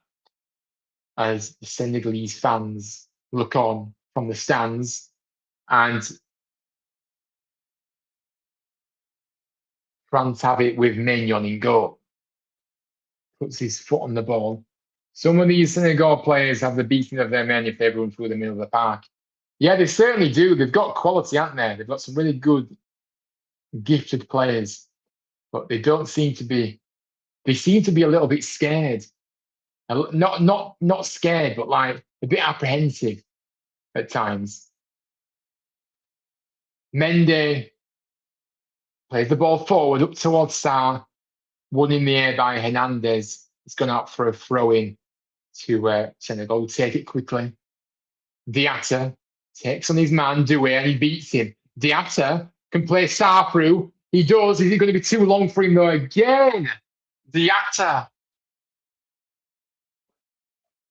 As the Senegalese fans look on from the stands, and France have it with Maignan in goal. Puts his foot on the ball. Some of these Senegal players have the beating of their men if they run through the middle of the park. Yeah, they certainly do. They've got quality, haven't they? They've got some really good, gifted players, but they don't seem to be. They seem to be a little bit scared. Not scared, but like a bit apprehensive at times. Mende plays the ball forward up towards Sarr, won in the air by Hernandez. It's gone out for a throw in to Senegal. Take it quickly. Diatta takes on his man, Doué, and he beats him. Diatta can play Sarr through. He does. Is it going to be too long for him, though? Again, Diatta.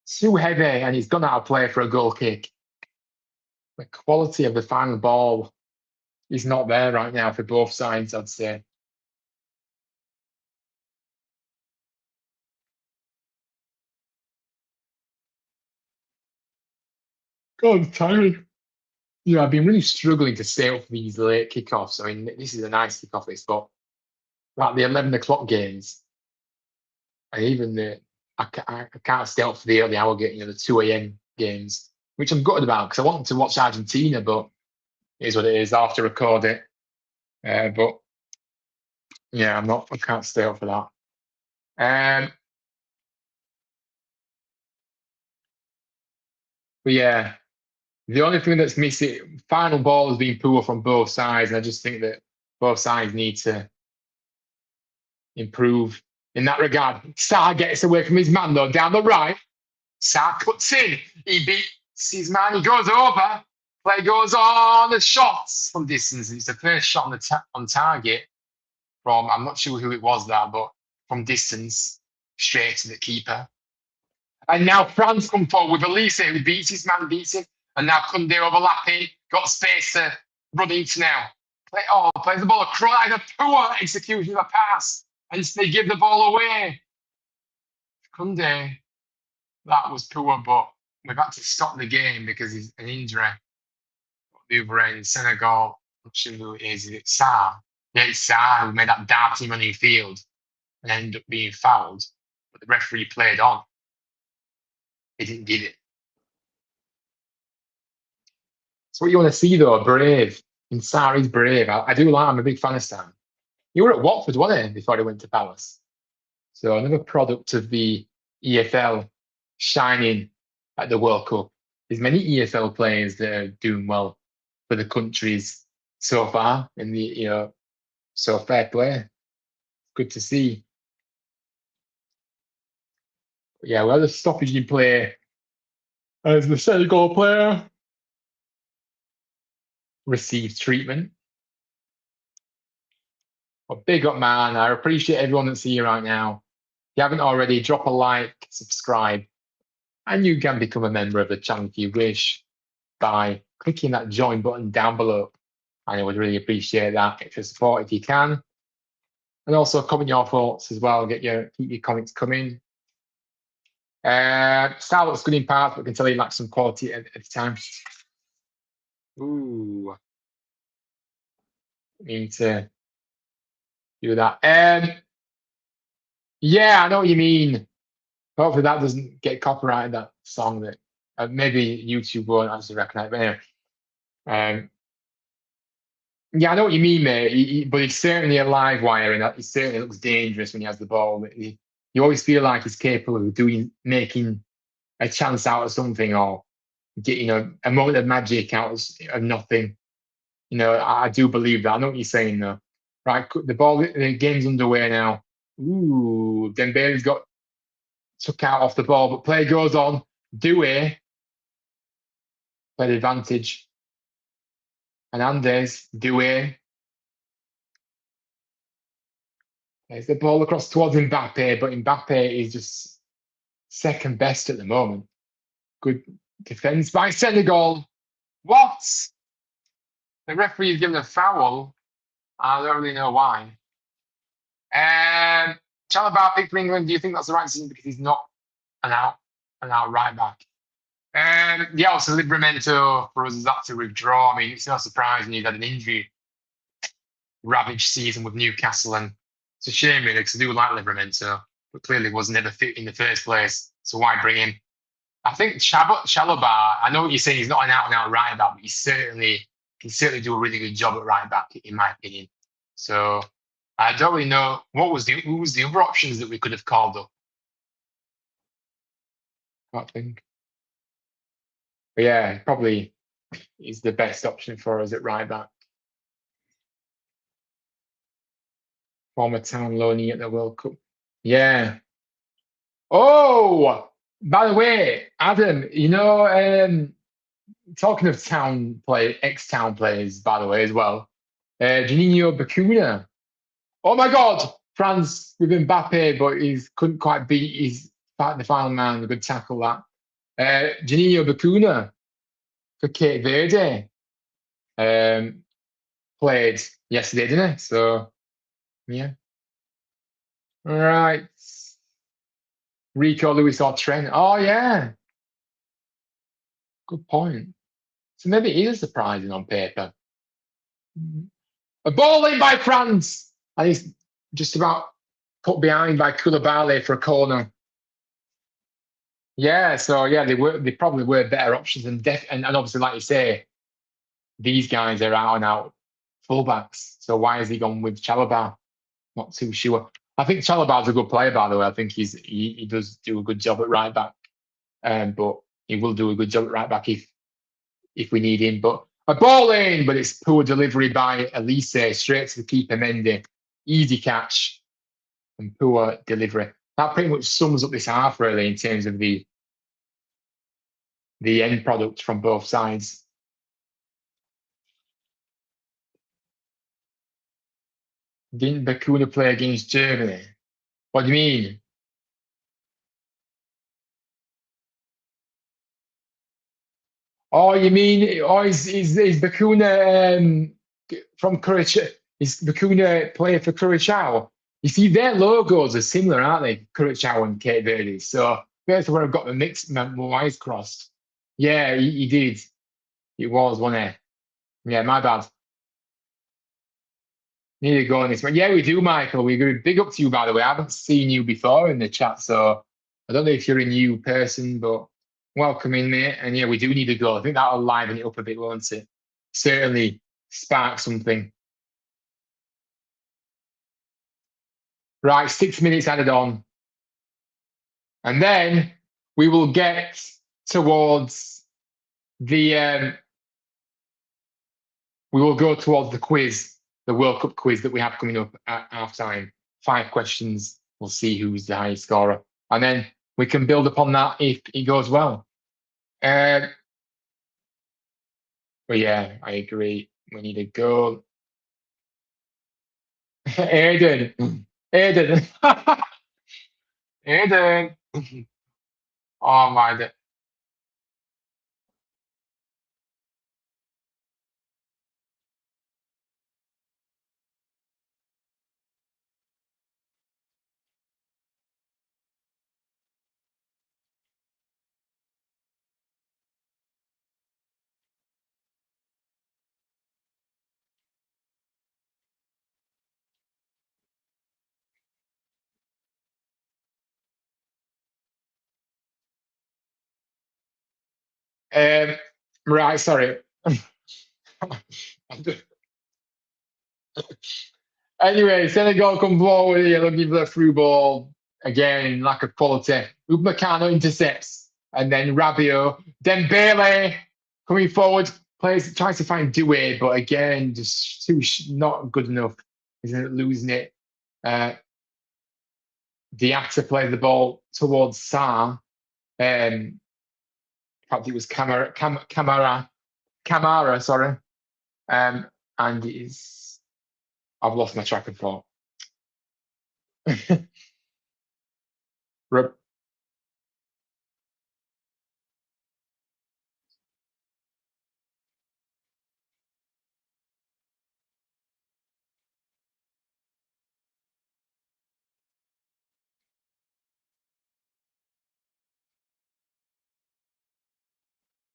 Too heavy, and he's gone out of play for a goal kick. The quality of the final ball is not there right now for both sides, I'd say. God, tiring. I've been really struggling to stay up for these late kickoffs. I mean, this is a nice kickoff, but like the 11 o'clock games, and even I can't stay up for the early hour game, the 2 a.m. games, which I'm gutted about because I wanted to watch Argentina, but it is what it is. I'll have to record it. But yeah, I can't stay up for that. But yeah, the only thing that's missing, final ball has been poor from both sides, and I just think that both sides need to improve in that regard. Sarr gets away from his man though, down the right. Sarr cuts in. He beats his man. He goes over. Play goes on. The shots from distance. It's the first shot on target from, I'm not sure who it was that, but from distance, straight to the keeper. And now France come forward with Elise, who beats his man, beats him. And now Kunde overlapping, got space to run into now. Plays the ball across, and a poor execution of a pass. And they give the ball away. Kunde, that was poor, but we've had to stop the game because he's an injury. The other end, Senegal, I'm not sure who it is it Sarr? Yeah, it's Sarr who made that darting running field and ended up being fouled. But the referee played on. He didn't give it. So what you want to see though, brave. And Sarr is brave. I do like. I'm a big fan of Sarr. He were at Watford, wasn't he, before he went to Palace? So another product of the EFL shining at the World Cup. There's many EFL players that are doing well for the countries so far, and so fair play. Good to see. But yeah, we had a stoppage in play as the Senegal player received treatment. But big up, man. I appreciate everyone that's here right now. If you haven't already, drop a like, subscribe, and you can become a member of the channel if you wish by clicking that join button down below. And I would really appreciate that extra support if you can. And also comment your thoughts as well. Keep your comments coming. Style looks good in parts, but I can tell you lack some quality at the time. Ooh. Need to do that. Yeah, I know what you mean. Hopefully that doesn't get copyrighted, that song that maybe YouTube won't actually recognize. But anyway, Yeah, I know what you mean, mate. But he's certainly a live wire, and he certainly looks dangerous when he has the ball. You always feel like he's capable of making a chance out of something, or get a moment of magic out of nothing. I do believe that. I know what you're saying, though. Right, the game's underway now. Ooh, Dembele's got took out off the ball, but play goes on. Dewey played advantage. Hernandez, Dewey. There's the ball across towards Mbappe, but Mbappe is just second best at the moment. Good defense by Senegal. What? The referee's given a foul. I don't really know why. Chalobah picked for England. Do you think that's the right decision because he's not an out an out right back? Yeah, also Livramento for us is had to withdraw. I mean, it's no surprise when he's had an injury ravaged season with Newcastle, and it's a shame really because I do like Livramento, but clearly was never fit in the first place. So why bring him? I think Chalobah. I know what you're saying. He's not an out and out right back, but he certainly can certainly do a really good job at right back, in my opinion. So I don't really know who was the other options that we could have called up. I think. But yeah, probably is the best option for us at right back. Former town loanee at the World Cup. Yeah. Oh, by the way, Adam, talking of ex-town players, by the way, as well. Juninho Bacuna. Oh my God, France with Mbappe, but he couldn't quite beat the final man. A good tackle that. Juninho Bacuna for Cape Verde played yesterday, didn't he? So yeah, right. Rico Lewis or Trent. Oh yeah, good point. So maybe it is surprising on paper. A ball in by France, and he's just about put behind by Koulibaly for a corner. Yeah, so yeah, they probably were better options, and obviously, like you say, these guys are out and out fullbacks. So why has he gone with Chalobah? Not too sure. I think Chalobah's a good player, by the way. I think he does do a good job at right back, but he will do a good job at right back if we need him. But a ball in, but it's poor delivery by Elise straight to the keeper Mendy. Easy catch and poor delivery. That pretty much sums up this half really in terms of the end product from both sides. Didn't Bakuna play against Germany? What do you mean? Oh, you mean? Oh, is Bakuna from Curacao? Is Bakuna playing for Curacao? You see, their logos are similar, aren't they? Curacao and Cape Verde. So that's where I've got the my wires crossed. Yeah, he did. It was, wasn't it? Yeah, my bad. Need to go on this one. Yeah, we do, Michael. We're good. Big up to you, by the way. I haven't seen you before in the chat, so I don't know if you're a new person, but welcome in, mate. And yeah, we do need to go. I think that'll liven it up a bit, won't it? Certainly spark something. Right, 6 minutes added on. And then we will get towards the we will go towards the quiz, the World Cup quiz that we have coming up at half time. 5 questions. We'll see who's the highest scorer. And then we can build upon that if it goes well. But yeah, I agree. We need a goal. Aiden. Aiden. Aiden. Oh my God. Um, right, sorry. Anyway, Senegal come forward here looking for the through ball. Again, lack of quality. Upamecano intercepts. And then Rabiot. Dembele coming forward. Tries to find Doué, but again, just not good enough. He's losing it. Diatta plays the ball towards Sarr. Perhaps it was Camara, sorry. And I've lost my track of thought.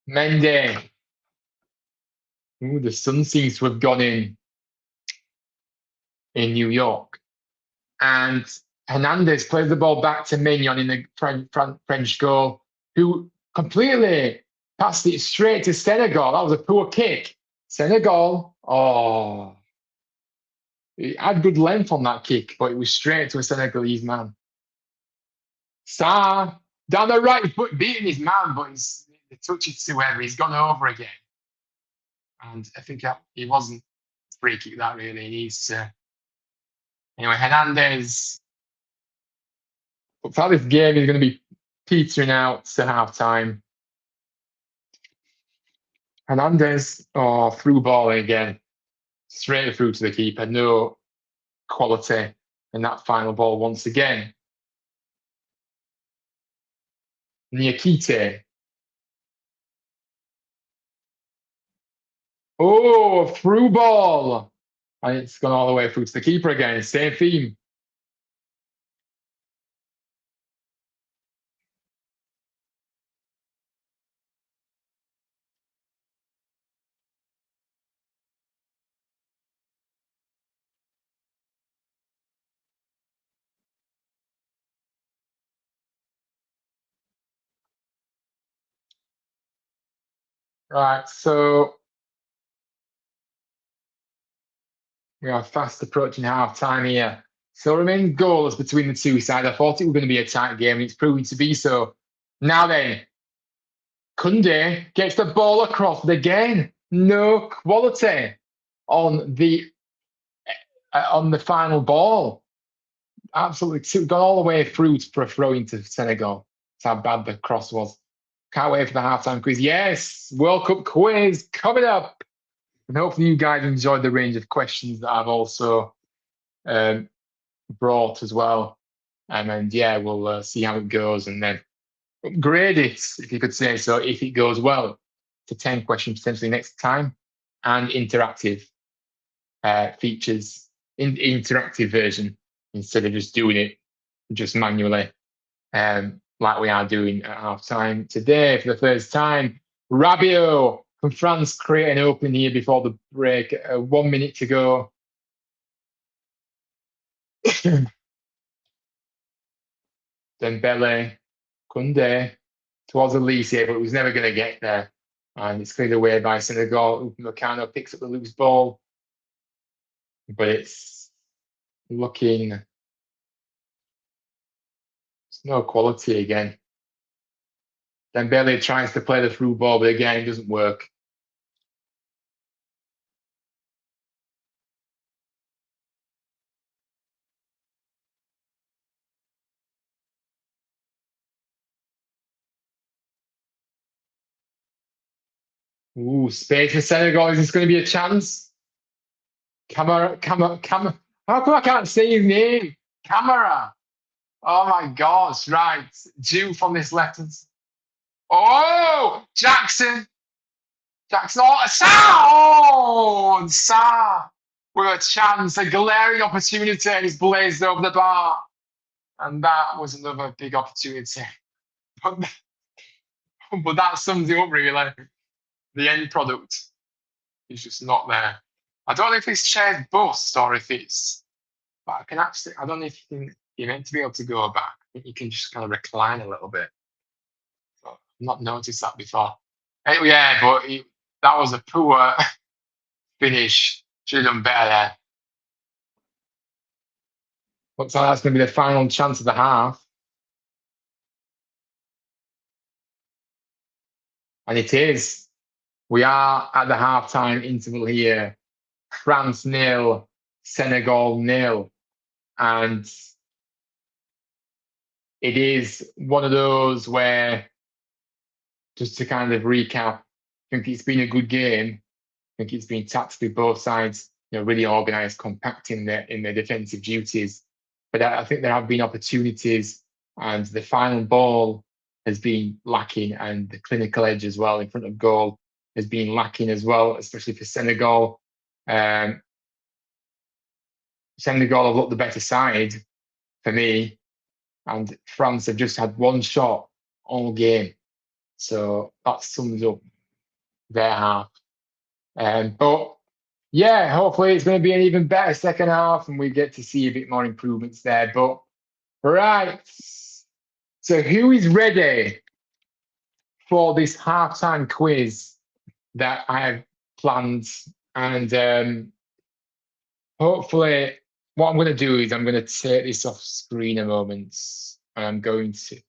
Mendy. Ooh, the sun seems to have gone in New York. And Hernandez plays the ball back to Mignon in the French goal, who completely passed it straight to Senegal. That was a poor kick. Senegal, it had good length on that kick, but it was straight to a Senegalese man. Sarr, down the right foot, beating his man, but the touch is too heavy. He's gone over again. And I think he wasn't free kick that really. He needs to. Anyway, Hernandez. Looks like this game is going to be petering out to half time. Hernandez, through ball again. Straight through to the keeper. No quality in that final ball once again. Niakite. Oh, through ball. And it's gone all the way through to the keeper again. Same theme. Right, so we are fast approaching half time here. So remains goalless between the two sides. I thought it was going to be a tight game, and it's proving to be so. Now then, Kunde gets the ball across, but again, no quality on the final ball. Absolutely gone all the way through for a throw into Senegal. That's how bad the cross was. Can't wait for the halftime quiz. Yes, World Cup quiz coming up. And hopefully you guys enjoyed the range of questions that I've also brought as well. And yeah, we'll see how it goes and then upgrade it, if you could say so, if it goes well, to 10 questions potentially next time, and interactive features, interactive version, instead of just doing it just manually, like we are doing at half time today for the first time. Rabiot from France create an opening here before the break. 1 minute to go. Dembele, Kunde towards Elise, but it was never going to get there. And it's cleared away by Senegal. Upamecano picks up the loose ball, but it's looking. It's no quality again. Dembele tries to play the through ball, but again, it doesn't work. Ooh, space for Senegal. Is this going to be a chance? Camera. How come I can't say his name? Camera. Oh my gosh, right. Due from this left. Oh, Jackson. Sarr! Oh, and Sarr with a chance, a glaring opportunity, and he's blazed over the bar. And that was another big opportunity. But, but that sums it up, really. The end product is just not there. I don't know if it's shared bust or if it's, but I can actually, I don't know if you're meant to be able to go back. I think you can just kind of recline a little bit. But I've not noticed that before. Yeah, but that was a poor finish. Should have done better there. Looks like that's going to be the final chance of the half. And it is. We are at the halftime interval here. France nil, Senegal nil. And it is one of those where, just to kind of recap, I think it's been a good game. I think it's been tactically both sides, really organised, compact in their defensive duties. But I think there have been opportunities, and the final ball has been lacking, and the clinical edge as well in front of goal has been lacking as well, especially for Senegal. Um, Senegal have looked the better side for me, and France have just had one shot all game. So that sums up their half. But yeah, hopefully it's going to be an even better second half and we get to see a bit more improvements there. But right. So who is ready for this halftime quiz that I have planned? And hopefully what I'm going to do is I'm going to take this off screen a moment. And I'm going to, in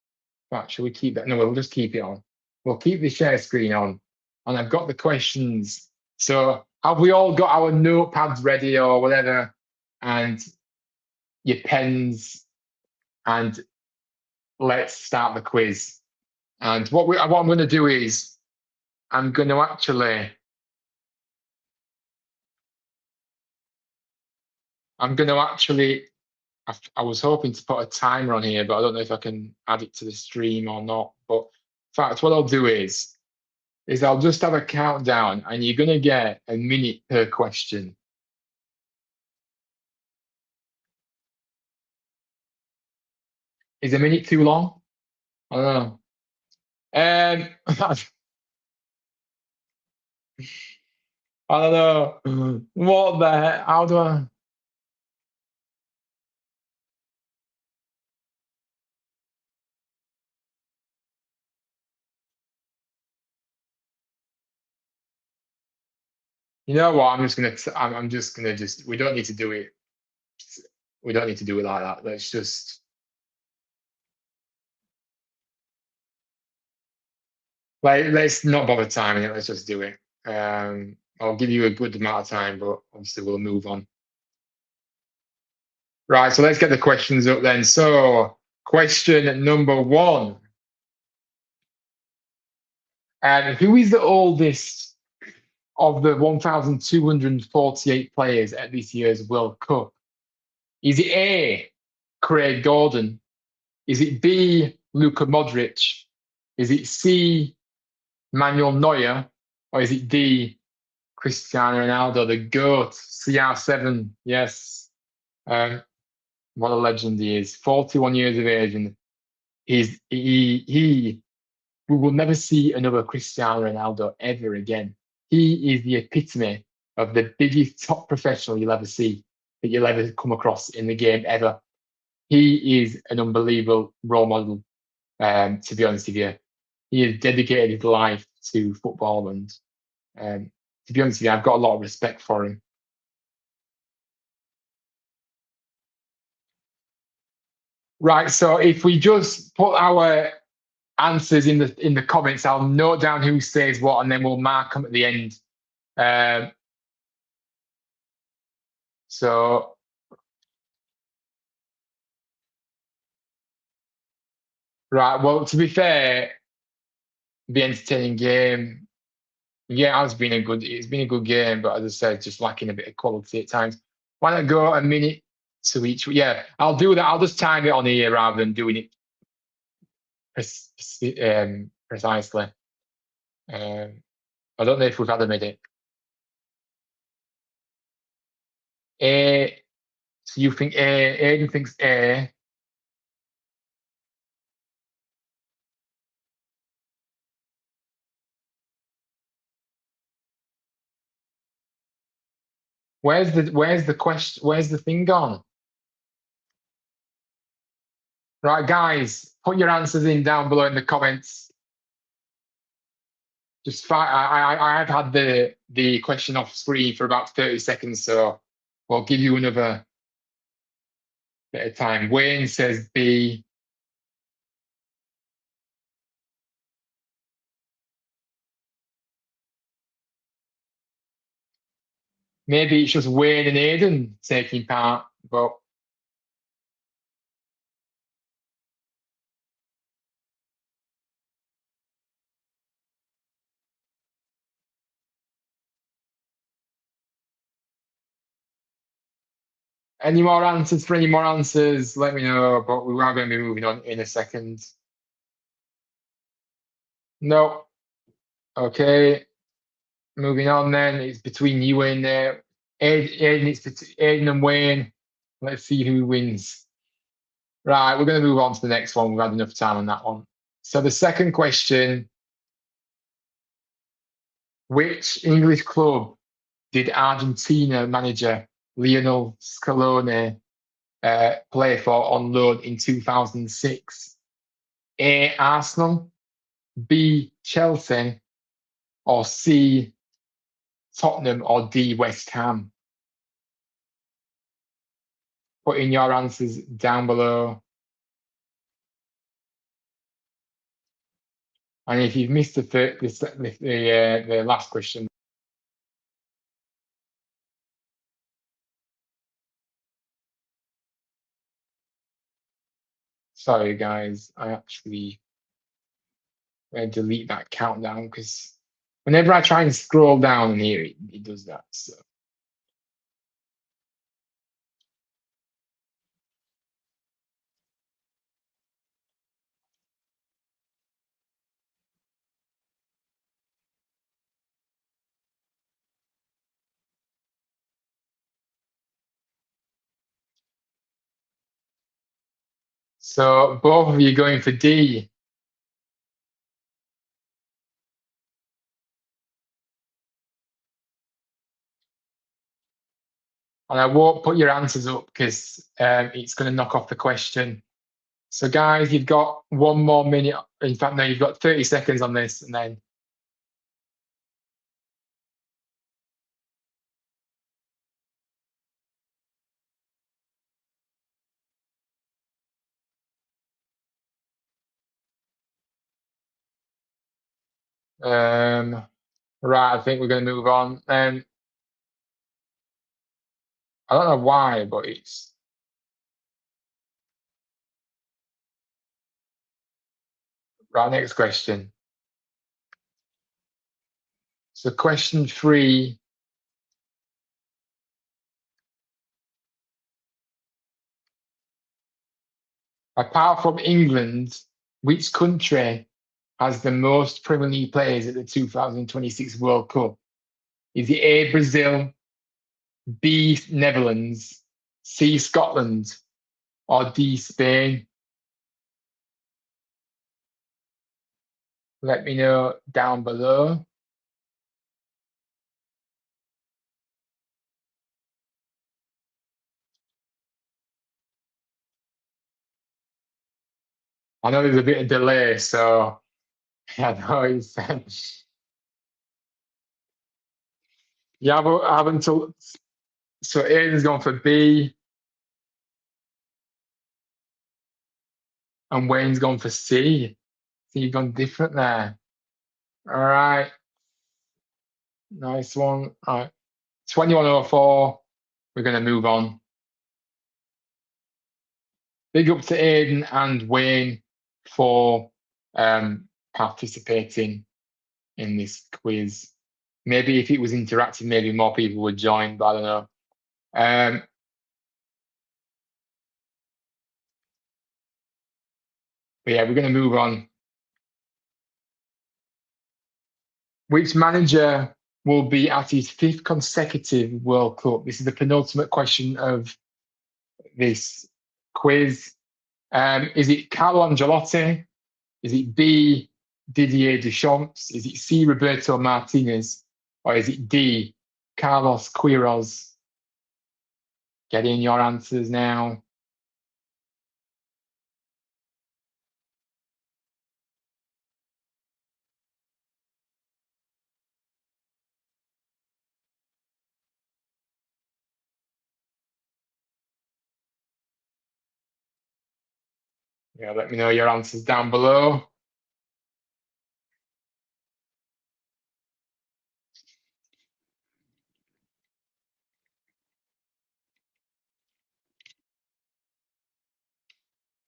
fact, shall we keep that? No, we'll just keep it on. We'll keep the share screen on. And I've got the questions. So have we all got our notepads ready or whatever? And your pens, and let's start the quiz. And what I'm going to do is I'm going to actually I was hoping to put a timer on here, but I don't know if I can add it to the stream or not. But in fact, what I'll do is I'll just have a countdown, and you're going to get a minute per question. Is a minute too long? I don't know. I don't know. What the heck? How do I? You know what? I'm just gonna we don't need to do it. We don't need to do it like that. Let's just let's not bother timing it. Let's just do it. I'll give you a good amount of time, but obviously we'll move on. Right, so let's get the questions up then. So, question number one. And who is the oldest of the 1,248 players at this year's World Cup? Is it A, Craig Gordon? Is it B, Luka Modric? Is it C, Manuel Neuer? Or is it D, Cristiano Ronaldo, the GOAT, CR7? Yes. What a legend he is. 41 years of age, and we will never see another Cristiano Ronaldo ever again. He is the epitome of the biggest top professional you'll ever see, that you'll ever come across in the game ever. He is an unbelievable role model, to be honest with you. He has dedicated his life to football, and to be honest with you, I've got a lot of respect for him. Right, so if we just put our answers in the comments, I'll note down who says what, and then we'll mark them at the end. Um, so right, well, to be fair, the entertaining game. Yeah, it's been a good game, but as I said, just lacking a bit of quality at times. Why not go a minute to each? Yeah, I'll do that. I'll just time it on here rather than doing it precisely. I don't know if we've had a minute. A, so you think A, Aiden thinks A. Where's the question? Where's the thing gone? Right, guys, put your answers in down below in the comments. Just I've had the question off screen for about 30 seconds, so we'll give you another Bit of time. Wayne says B. Maybe it's just Wayne and Aidan taking part, but any more answers for any more answers, let me know, but we are going to be moving on in a second. No. Okay. Moving on then. It's between you and Aidan. It's between Aidan and Wayne. Let's see who wins. Right, we're going to move on to the next one. We've had enough time on that one. So the second question, which English club did Argentina manager Lionel Scaloni play for on loan in 2006? A, Arsenal, B, Chelsea, or C, Tottenham, or D, West Ham? Put in your answers down below. And if you've missed the last question, sorry guys, I actually delete that countdown because whenever I try and scroll down here, it does that. So both of you going for D. And I won't put your answers up because it's going to knock off the question. So guys, you've got 1 more minute. In fact, no, you've got 30 seconds on this, and then right, I think we're going to move on. I don't know why, but it's right. Next question. So question 3. Apart from England, which country has the most Premier League players at the 2026 World Cup? Is it A, Brazil, B, Netherlands, C, Scotland, or D, Spain? Let me know down below. I know there's a bit of delay, so I know it's. You have until. So Aiden's gone for B, and Wayne's gone for C. So you've gone different there. All right. Nice one. All right. 2104. We're going to move on. Big up to Aiden and Wayne for participating in this quiz. Maybe if it was interactive, maybe more people would join, but I don't know. But yeah, we're going to move on. Which manager will be at his 5th consecutive World Cup? This is the penultimate question of this quiz. Is it Carlo Ancelotti? Is it B, Didier Deschamps? Is it C, Roberto Martinez? Or is it D, Carlos Queiroz? Get in your answers now. Yeah, let me know your answers down below.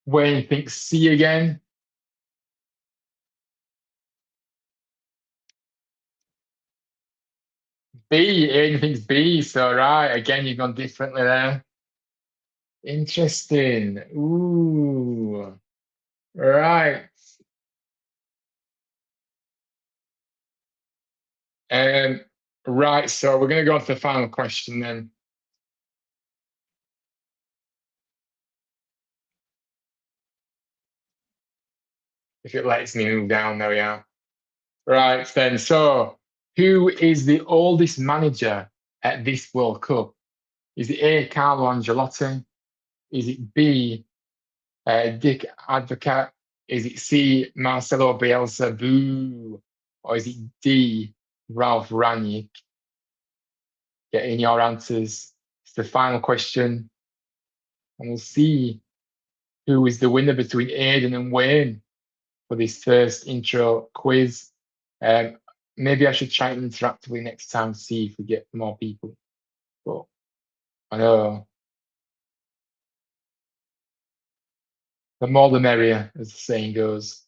Wayne thinks C again. B. Aiden thinks B. So right, again, you've gone differently there. Interesting. Ooh. Right. Um, right, so we're going to go on to the final question then. If it lets me move down, there we are. Right, then. So, who is the oldest manager at this World Cup? Is it A, Carlo Ancelotti? Is it B, Dick Advocat? Is it C, Marcelo Bielsa? Boo. Or is it D, Ralph Rangnick? Get in your answers. It's the final question. And we'll see who is the winner between Aidan and Wayne for this first intro quiz. Um, maybe I should try it interactively next time to see if we get more people. But I know the more the merrier, as the saying goes.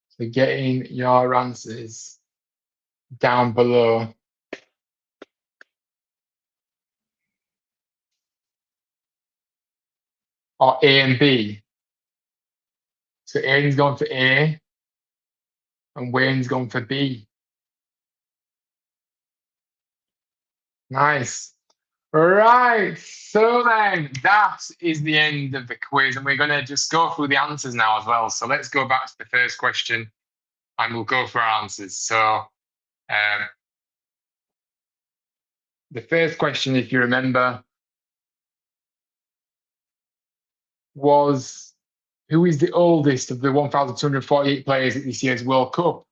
So getting your answers down below. Or A and B. So Aidan's going for A and Wayne's going for B. Nice. Right. So then that is the end of the quiz, and we're going to just go through the answers now as well. So let's go back to the first question and we'll go for our answers. So um, the first question, if you remember, was who is the oldest of the 1,248 players at this year's World Cup?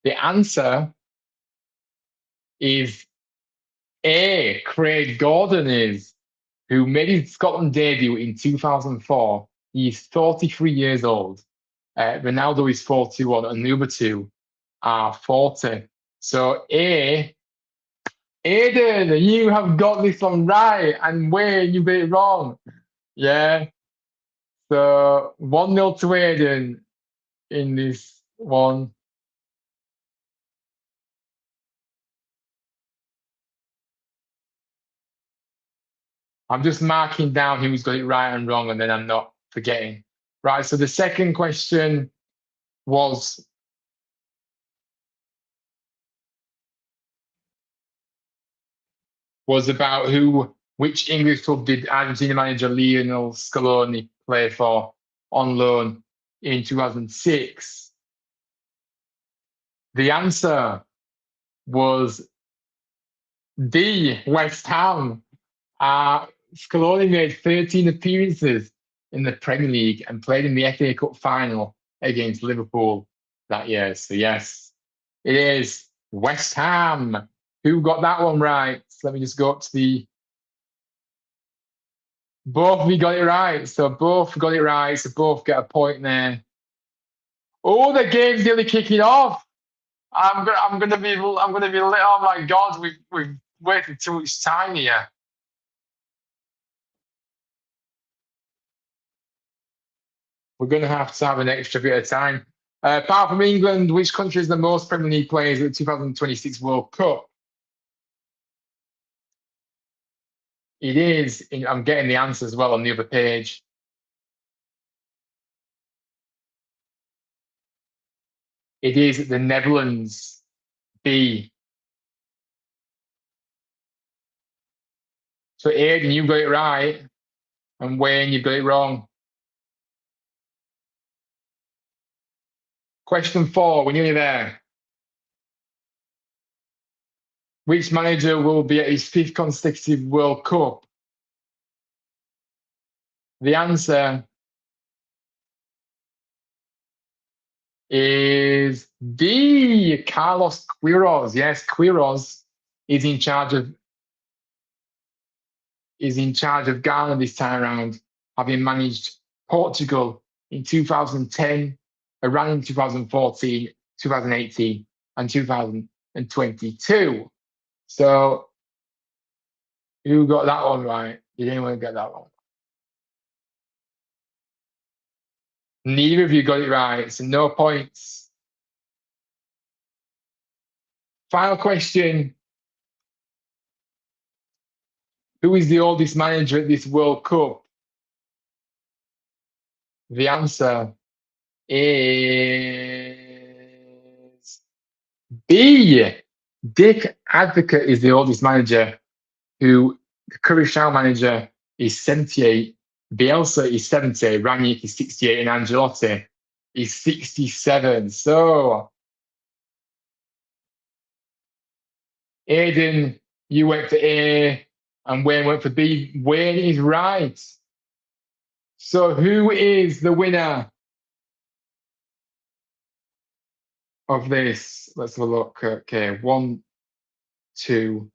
The answer is A, Craig Gordon is, who made his Scotland debut in 2004. He's 43 years old. Ronaldo is 41, and the other two are 40. So A, Aiden, you have got this one right, and Wayne, you got it wrong. Yeah. So 1-0 to Aiden in this one. I'm just marking down who's got it right and wrong, and then I'm not forgetting. Right. So the second question was about which English club did Argentina manager Lionel Scaloni play for on loan in 2006? The answer was D, West Ham. Scaloni made 13 appearances in the Premier League and played in the FA Cup final against Liverpool that year. So, yes, it is West Ham. Who got that one right? So let me just go up to the. Both of you got it right. So, both got it right. So, both get a point there. Oh, the game's nearly kicking off. I'm gonna be lit. Oh my God, we've wasted too much time here. We're going to have an extra bit of time. Apart from England, which country is the most Premier League players at the 2026 World Cup? It is. I'm getting the answer as well on the other page. It is the Netherlands. B. So Aidan, you got it right, and Wayne, you got it wrong. Question 4. We're nearly there. Which manager will be at his 5th consecutive World Cup? The answer is D. Carlos Queiroz. Yes, Queiroz is in charge of Ghana this time around, having managed Portugal in 2010, Iran in 2014, 2018, and 2022. So who got that one right? Did anyone get that one? Neither of you got it right, so no points. Final question. Who is the oldest manager at this World Cup? The answer is B. Dick Advocate is the oldest manager, who the Curaçao manager is 78, Bielsa is 70, Ranić is 68, and Angelotti is 67. So, Aidan, you went for A, and Wayne went for B. Wayne is right. So, who is the winner of this? Let's have a look. Okay, 1, 2,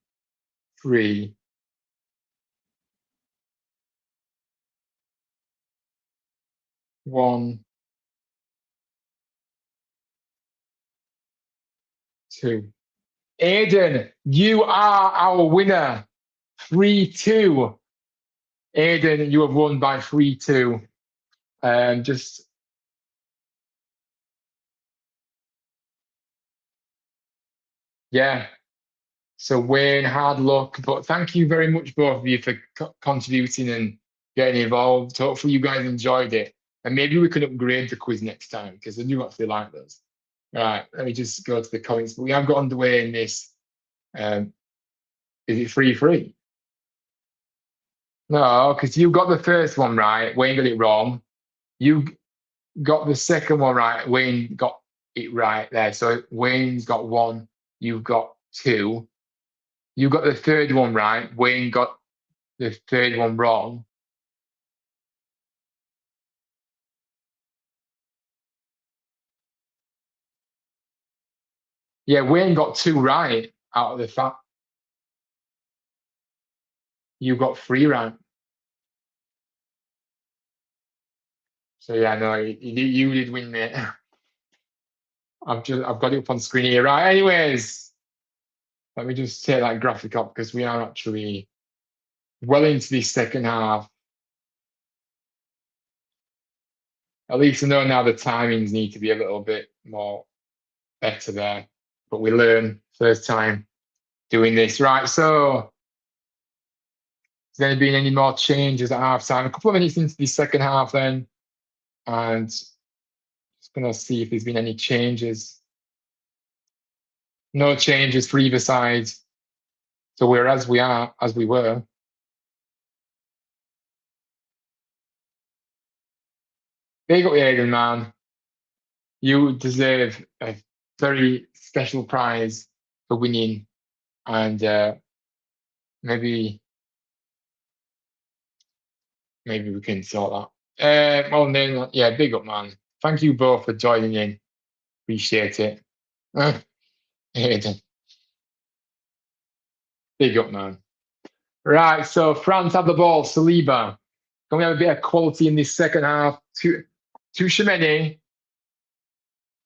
3. 1, 2. Aidan, you are our winner. 3-2. Aidan, you have won by 3-2. Just yeah. So Wayne, hard luck, but thank you very much both of you for contributing and getting involved. Hopefully you guys enjoyed it, and maybe we can upgrade the quiz next time because I do actually like those. All right, let me just go to the comments. But we have got underway in this. Um, is it free? No, because you got the first one right. Wayne got it wrong. You got the second one right. Wayne got it right there. So Wayne's got 1. You've got 2. You got the third one right. Wayne got the third one wrong. Yeah, Wayne got 2 right out of the fact. You got 3 right. So yeah, no, you did win, mate. I've got it up on screen here. Right. Anyways, let me just take that graphic up because we are actually well into the second half. At least I know now the timings need to be a little bit more better there. But we learn first time doing this. Right. So has there been any more changes at half time? A couple of minutes into the second half then. And just gonna see if there's been any changes. No changes for either side. So we're as we were. Big up Aidan, man. You deserve a very special prize for winning, and maybe we can sort that. Well, then, yeah, big up, man. Thank you both for joining in. Appreciate it. Aidan, big up, man. Right, so France have the ball. Saliba. Can we have a bit of quality in this second half? To Chemene.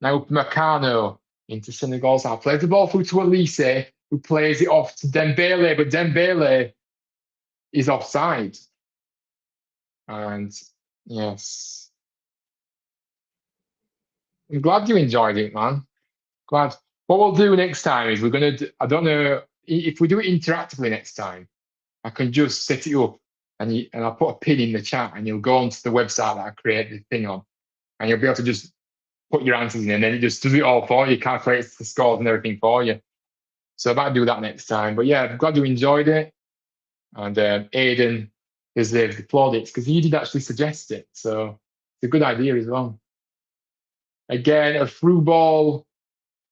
Now Upamecano into Senegal's half. Plays the ball through to Elise, who plays it off to Dembele, but Dembele is offside. And yes, I'm glad you enjoyed it, man. Glad. What we'll do next time is we're going to, I don't know, if we do it interactively next time, I can just set it up and I'll put a pin in the chat and you'll go onto the website that I create the thing on and you'll be able to just put your answers in and then it just does it all for you, calculates the scores and everything for you. So I might do that next time. But yeah, I'm glad you enjoyed it. And Aidan deserves the plaudits because he did actually suggest it. So it's a good idea as well. Again, a through ball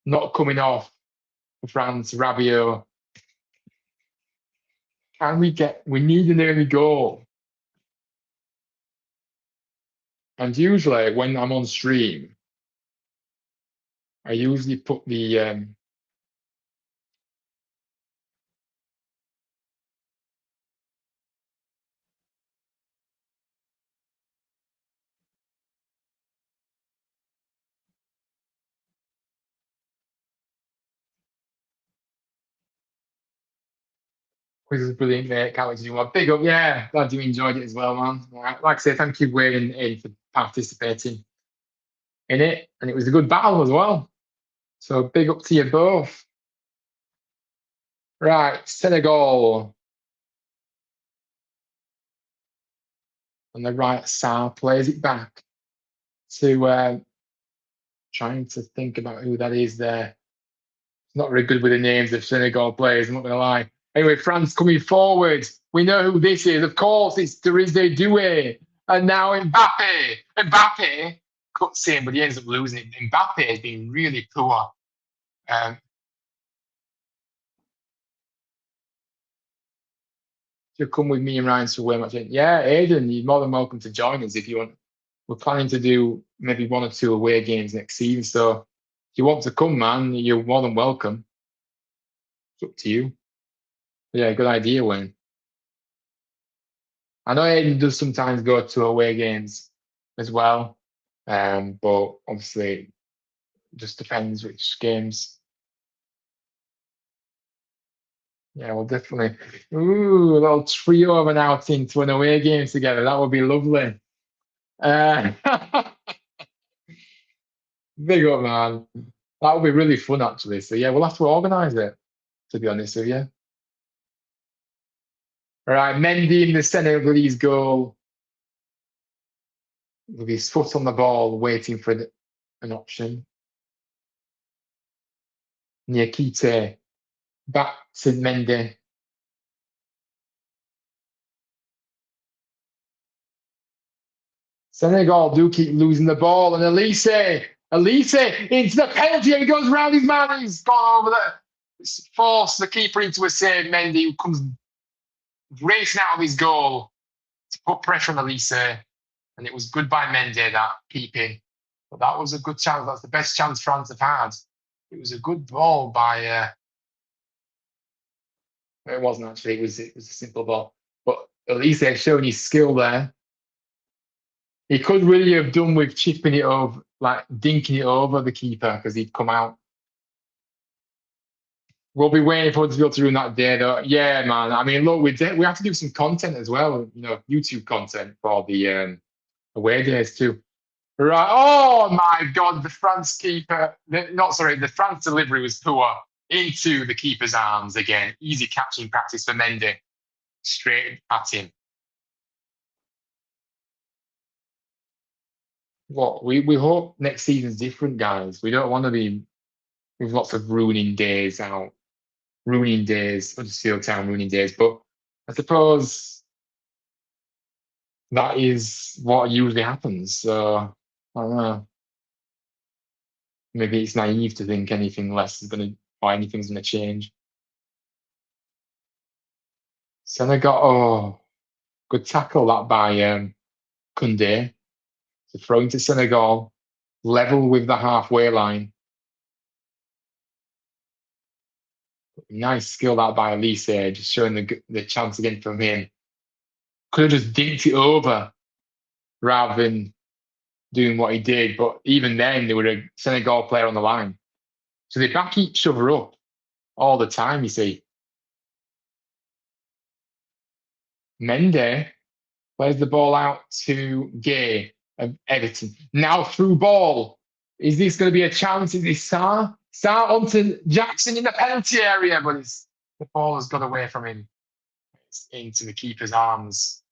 not coming off for France. Rabiot. We need an early goal. And usually when I'm on stream, I usually put the quiz is brilliant, mate. Can't wait to do one. Big up, yeah. Glad you enjoyed it as well, man. All right. Like I say, thank you, Wayne and Ed, for participating in it. And it was a good battle as well. So big up to you both. Right, Senegal on the right. Sar plays it back to trying to think about who that is there. Not very good with the names of Senegal players, I'm not going to lie. Anyway, France coming forward. We know who this is. Of course, it's Therese Doué. And now Mbappe. Mbappe cuts in, but he ends up losing it. Mbappe has been really poor. Um, you'll come with me and Ryan to away match. Yeah, Aidan, you're more than welcome to join us if you want. We're planning to do maybe 1 or 2 away games next season. So if you want to come, man, you're more than welcome. It's up to you. Yeah, good idea, Wayne. I know Aiden does sometimes go to away games as well, but obviously it just depends which games. Yeah, well, definitely. Ooh, a little trio of an outing to an away game together. That would be lovely. Uh, big up, man. That would be really fun, actually. So yeah, we'll have to organise it. To be honest with you. All right, Mendy in the Senegalese goal with his foot on the ball, waiting for an option. Niakite back to Mendy. Senegal do keep losing the ball, and Elise into the penalty, and he goes round his man. He's gone over the force the keeper into a save. Mendy, who comes racing out of his goal to put pressure on Elise, and it was good by Mendy that keeping. But that was a good chance. That's the best chance France have had. It was a good ball by. It wasn't actually. It was a simple ball, but Elise showing his skill there. He could really have done with chipping it over, like dinking it over the keeper because he'd come out. We'll be waiting for it to be able to ruin that day, though. Yeah, man. I mean, look, we have to do some content as well, YouTube content for the away days too. Right. Oh my God, the France keeper. The France delivery was poor into the keeper's arms again. Easy catching practice for Mendy. Straight at him. What we hope next season's different, guys. We don't want to be with lots of ruining days out, ruining days, Huddersfield Town ruining days. But I suppose that is what usually happens. So I don't know. Maybe it's naive to think anything less is going to, or anything's going to change. Senegal, oh, good tackle that by Koundé. To throw into Senegal, level with the halfway line. Nice skill that by Elise, just showing the chance again from him. Could have just dinked it over rather than doing what he did. But even then, there were a Senegal player on the line. So they back each other up all the time, you see. Mende plays the ball out to Gay of Everton. Now through ball. Is this going to be a chance? Is this Sarr? Sarr onto Jackson in the penalty area, but the ball has got away from him. It's into the keeper's arms.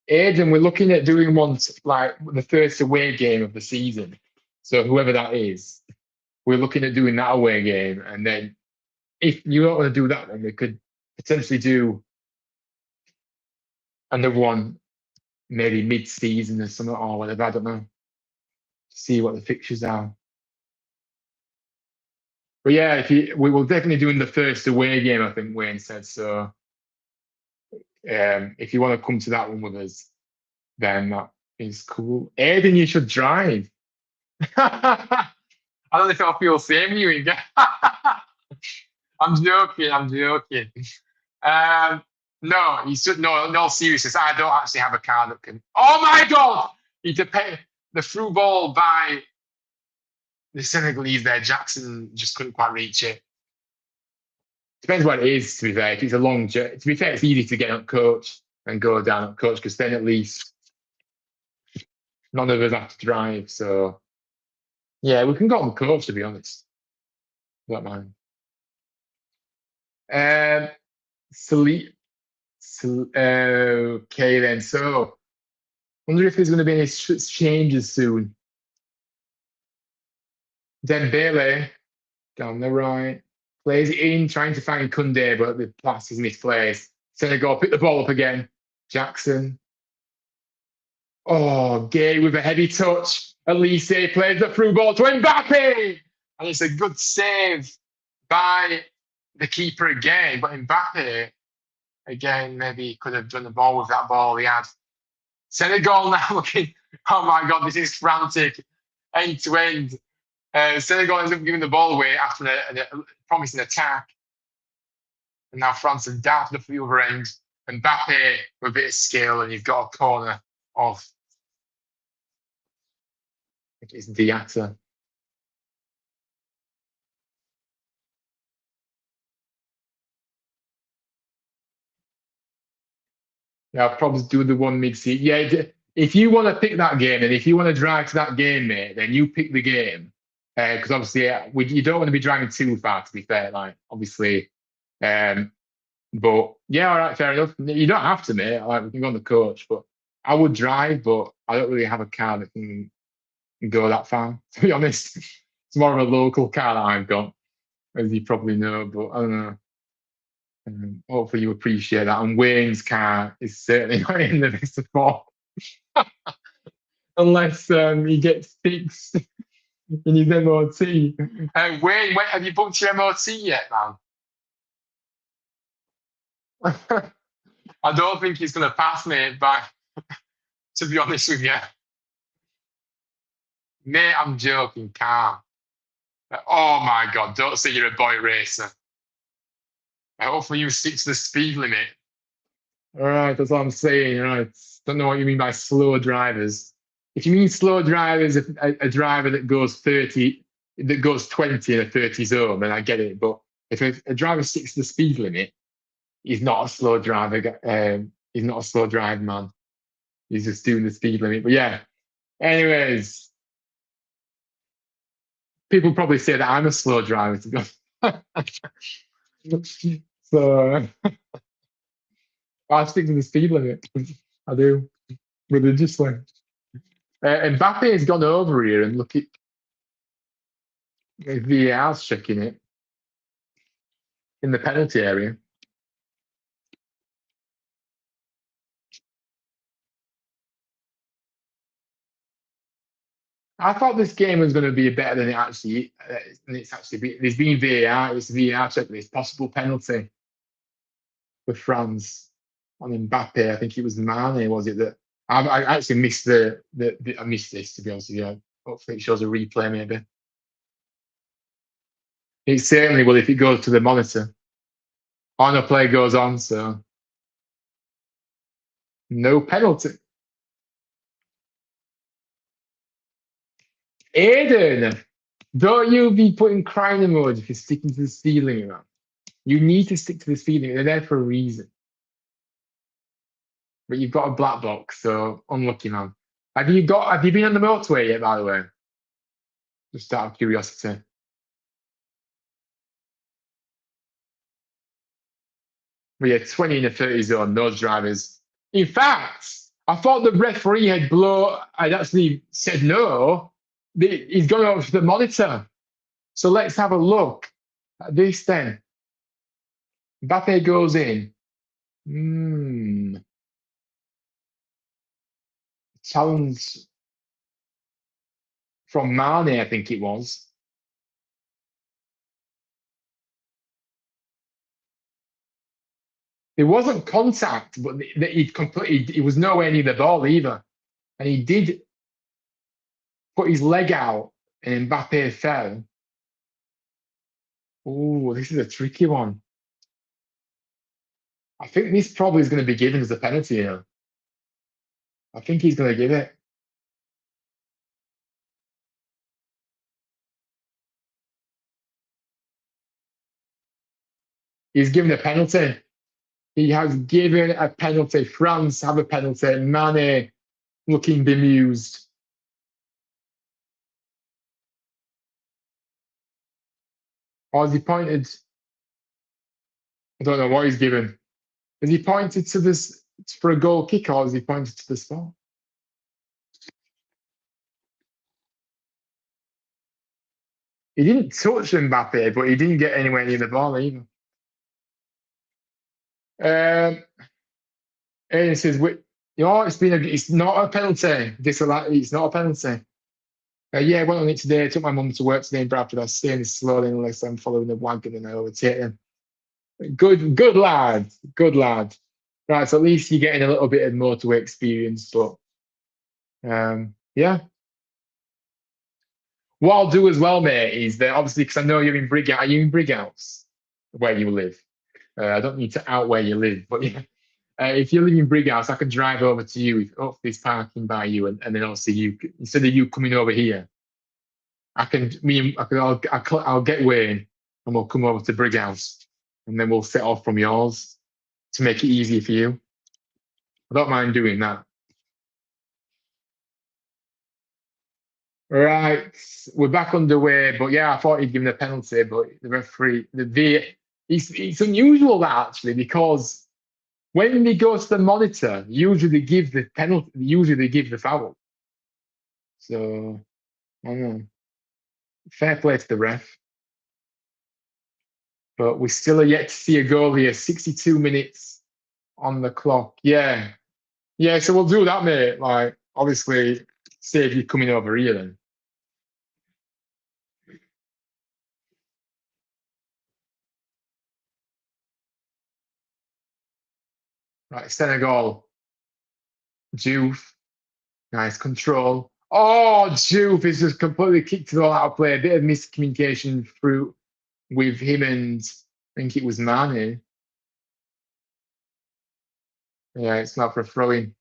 Aidan, we're looking at doing one like the first away game of the season. So whoever that is, we're looking at doing that away game. And then if you don't want to do that, then we could potentially do another one maybe mid-season or something or whatever. I don't know. See what the fixtures are. But yeah, we will definitely doing the first away game. I think Wayne said so. If you want to come to that one with us, then that is cool. Aidan, you should drive. I don't know if I'll feel the same you. I'm joking. I'm joking. Um, no, he's just, no seriousness. I don't actually have a car that can. Oh my god! He to pay the through ball by the Senegalese there. Jackson just couldn't quite reach it. Depends what it is. To be fair, if it's a long journey, to be fair, it's easy to get up coach and go down up coach because then at least none of us have to drive. So yeah, we can go on the coach to be honest. Don't mind. Um, sleep. Okay then. So wonder if there's going to be any changes soon. Dembele down the right plays it in, trying to find Kunde, but the pass is misplaced. Senegal pick the ball up again. Jackson. Oh, Gay with a heavy touch. Elise plays the through ball to Mbappe, and it's a good save by the keeper again. But Mbappe again maybe could have done the ball with that ball he had. Senegal now looking. Oh my God, this is frantic, end to end. Senegal ends up giving the ball away after a promising attack. And now France have darted for the other end. Mbappe with a bit of skill, and you've got a corner of, I think it's Diatta. Yeah, I'll probably do the one mid seat. Yeah, if you want to pick that game and if you want to drive to that game, mate, then you pick the game. Because obviously, you don't want to be driving too far, to be fair. Like, obviously, um, but yeah, all right, fair enough. You don't have to, mate. Like, we can go on the coach, but I would drive, but I don't really have a car that can go that far, to be honest. It's more of a local car that I've got, as you probably know, but I don't know. Hopefully you appreciate that. And Wayne's car is certainly not in the best of form, unless he gets fixed in his MOT. Wayne, have you booked your MOT yet, man? I don't think he's going to pass me, but to be honest with you, mate, I'm joking. Calm. Oh my God, don't say you're a boy racer. Hopefully you stick to the speed limit. All right, that's what I'm saying. Right. Don't know what you mean by slow drivers. If you mean slow drivers, a driver that goes 30, that goes 20 in a 30 zone, then I get it. But if a driver sticks to the speed limit, he's not a slow driver. He's not a slow drive man. He's just doing the speed limit. But yeah. Anyways, people probably say that I'm a slow driver to be honest. So I stick to the speed limit. I do religiously. Mbappe has gone over here and look at VAR's checking it in the penalty area. I thought this game was going to be better than it actually. Than it's actually been. There's been VAR. It's VAR checking this possible penalty for France on Mbappe. I think it was Mane, was it that? I actually missed I missed this to be honest with you. Hopefully it shows a replay maybe. It certainly will if it goes to the monitor. On a play goes on, so no penalty. Aiden, don't you be putting crying emoji if you're sticking to the ceiling, man. You need to stick to the ceiling. They're there for a reason. But you've got a black box, so unlucky, man. Have you been on the motorway yet, by the way? Just out of curiosity. But yeah, 20 in the 30 zone, those drivers. In fact, I thought the referee had actually said no. He's gone over to the monitor. So let's have a look at this then. Mbappe goes in. Challenge from Mane, I think it was. There wasn't contact, but he was nowhere near the ball either. And he did put his leg out and Mbappe fell. Oh, this is a tricky one. I think this probably is going to be given as a penalty, you know. I think he's going to give it. He's given a penalty. He has given a penalty. France have a penalty. Mane looking bemused. Or has he pointed? I don't know what he's given. Has he pointed to this for a goal kick or has he pointed to the spot? He didn't touch Mbappe, but he didn't get anywhere near the ball either. Um, and it says, you know, it's not a penalty. It's not a penalty. Yeah, I went on it today. I took my mum to work today in Bradford. I was staying slowly unless I'm following the wagon and I overtake him. Good lad. Good lad. Right, so at least you're getting a little bit of motorway experience, but yeah. What I'll do as well, mate, is that obviously because I know you're in Brighouse. Are you in Brighouse where you live? I don't need to out where you live, but yeah. If you live in Brighouse, I can drive over to you if there's parking by you, and then obviously instead of you coming over here, I can me I can I'll get Wayne and we'll come over to Brighouse, and then we'll set off from yours to make it easier for you. I don't mind doing that. Right, we're back underway, but yeah, I thought he'd given a penalty, but the referee, it's unusual that actually because when they go to the monitor, usually they give the penalty, usually they give the foul. So I don't know. Fair play to the ref, but we still are yet to see a goal here. 62 minutes on the clock. Yeah, yeah. So we'll do that, mate. Like obviously, save you coming over here then. Right, Senegal, Juve. Nice control. Oh, Juve is just completely kicked it all out of play. A bit of miscommunication through with him and I think it was Mane. Yeah, it's not for throwing.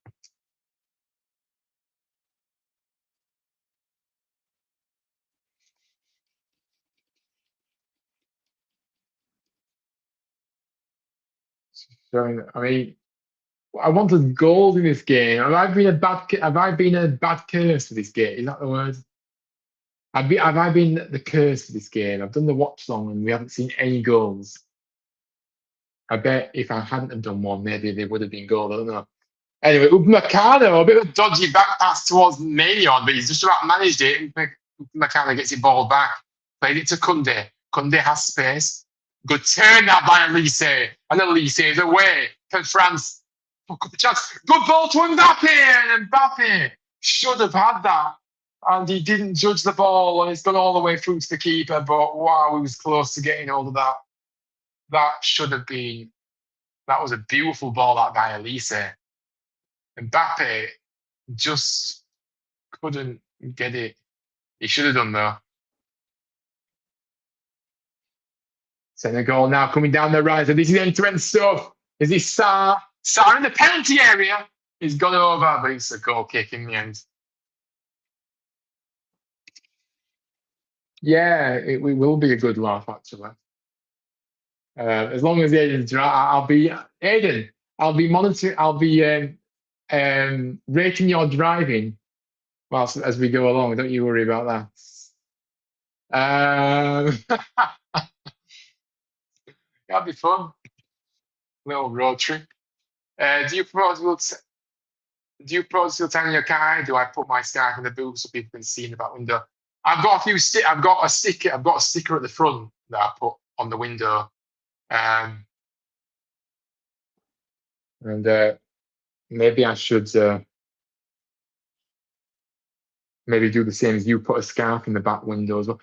Throwing. I mean, I wanted goals in this game. Have I been a bad curse for this game? Is that the word? Have I been the curse for this game? I've done the watch long and we haven't seen any goals. I bet if I hadn't have done one, maybe there would have been goals. I don't know. Anyway, Upamecano, a bit of a dodgy back pass towards Maignan, but he's just about managed it. Upamecano gets it ball back, played it to Kunde. Kunde has space. Good turn that by Elise. And Elise is away. Can France fuck up the chance? Good ball to Mbappe, and Mbappe should have had that. And he didn't judge the ball, and it's gone all the way through to the keeper. But wow, he was close to getting hold of that. That should have been. That was a beautiful ball that by Elise. Mbappe just couldn't get it. He should have done though. Senegal now coming down the right. So this is end-to-end stuff. Is this Sarr? Sarr in the penalty area. He's gone over, but it's a goal kick in the end. Yeah, it will be a good laugh actually. As long as Aiden's right, I'll be Aiden. I'll be monitoring. I'll be rating your driving whilst as we go along. Don't you worry about that. That'll be fun. Little road trip. Do you propose do you propose still time in your car? Do I put my scarf in the boot so people can see in the back window? I've got a sticker. I've got a sticker at the front that I put on the window. Um, and maybe I should maybe do the same as you. Put a scarf in the back window as well.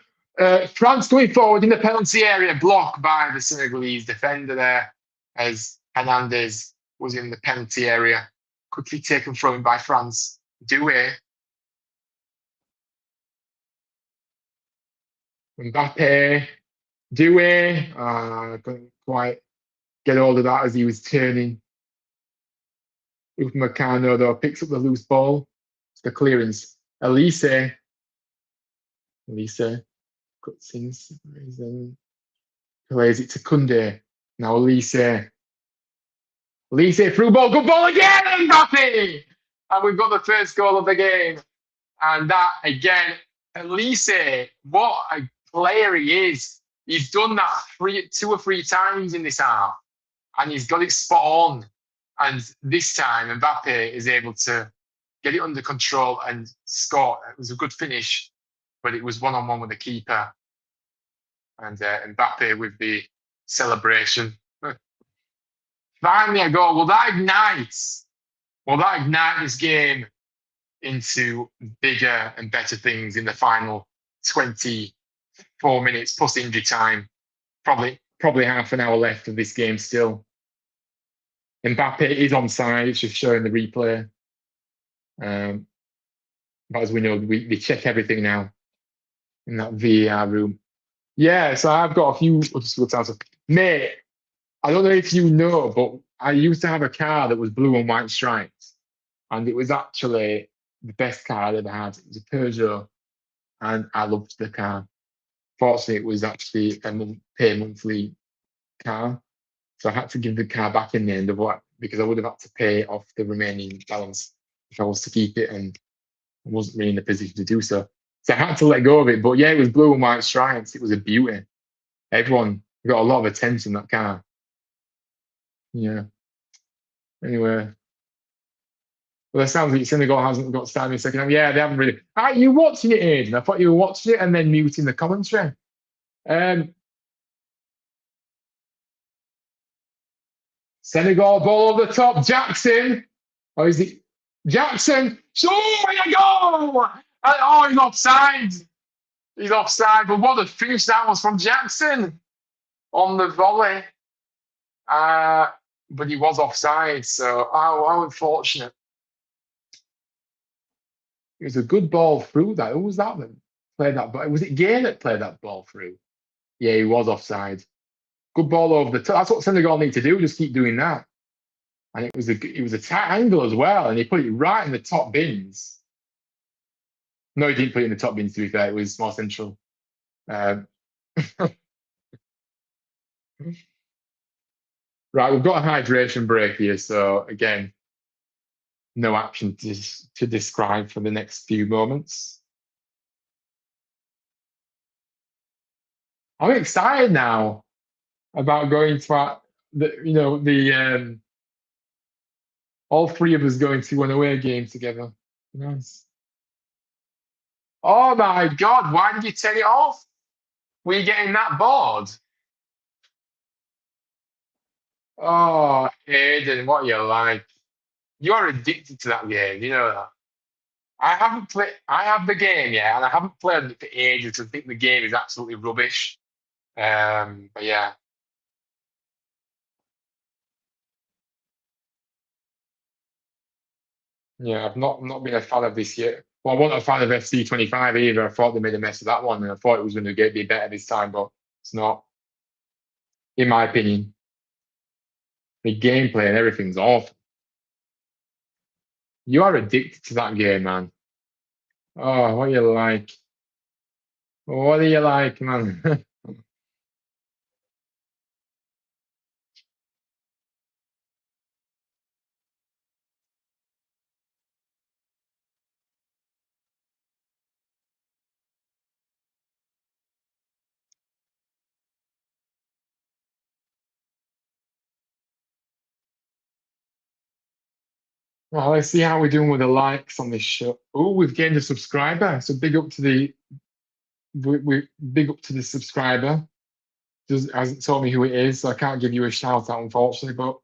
France going forward in the penalty area, blocked by the Senegalese defender there, as Hernandez was in the penalty area, quickly taken from him by France. Doué. Mbappe, Doué, couldn't quite get hold of that as he was turning. Upamecano, though, picks up the loose ball. It's the clearance. Elise cuts in, plays it to Kunde. Now Elise through ball, good ball again, Mbappe! And we've got the first goal of the game. And that again, Elise, what a player he is. He's done that two or three times in this half, and he's got it spot on. And this time, Mbappe is able to get it under control and score. It was a good finish, but it was one-on-one with the keeper. And Mbappe with the celebration. Finally a goal. Will that ignite this game into bigger and better things in the final 24 minutes plus injury time? Probably half an hour left of this game still. Mbappe is onside. It's just showing the replay. But as we know, they check everything now in that VAR room. Yeah, so I've got a few school times. Mate, I don't know if you know, but I used to have a car that was blue and white stripes. And it was actually the best car I'd ever had. It was a Peugeot. And I loved the car. Fortunately, it was actually a pay monthly car. So I had to give the car back in the end of what, because I would have had to pay off the remaining balance if I was to keep it, and I wasn't really in a position to do so. So I had to let go of it. But yeah, it was blue and white stripes. It was a beauty. Everyone got a lot of attention, that car. Yeah. Anyway. Well, it sounds like Senegal hasn't got started in the second half. Yeah, they haven't really. Are you watching it, Aiden? I thought you were watching it and then muting the commentary. Senegal ball over the top. Jackson. Or is it Jackson? Oh, there you go! Oh, he's offside. He's offside. But what a finish that was from Jackson on the volley. But he was offside, so how unfortunate. It was a good ball through that. Who was that then? Played that ball. Was it Gay that played that ball through? Yeah, he was offside. Good ball over the top. That's what Senegal need to do. Just keep doing that. And it was a tight angle as well, and he put it right in the top bins. No, he didn't put it in the top bins. To be fair, it was more central. Right, we've got a hydration break here, so again, no action to describe for the next few moments. I'm excited now about going to all three of us going to an away game together. Nice. Oh my God, why did you turn it off? Were you getting that bored? Oh, Aiden, what are you like? You're addicted to that game, you know that. I have the game, yeah, and I haven't played it for ages. I think the game is absolutely rubbish. But yeah. Yeah, I've not been a fan of this yet. Well, I wasn't a fan of FC25 either. I thought they made a mess of that one, and I thought it was going to be better this time, but it's not, in my opinion. The gameplay and everything's awful. You are addicted to that game, man. Oh, what you like? What do you like, man? Well, let's see how we're doing with the likes on this show. Oh, we've gained a subscriber. So big up to we big up to the subscriber. Just hasn't told me who it is, so I can't give you a shout out, unfortunately. But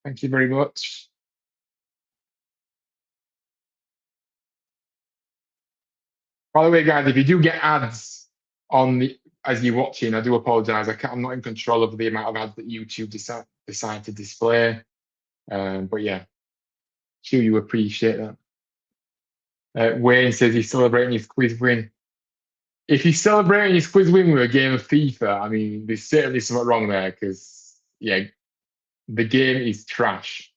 thank you very much. By the way, guys, if you do get ads on the as you're watching, I do apologise. I'm not in control of the amount of ads that YouTube decide to display. But yeah, sure you appreciate that. Wayne says he's celebrating his quiz win. if he's celebrating his quiz win with a game of FIFA, I mean, there's certainly something wrong there because, yeah, the game is trash.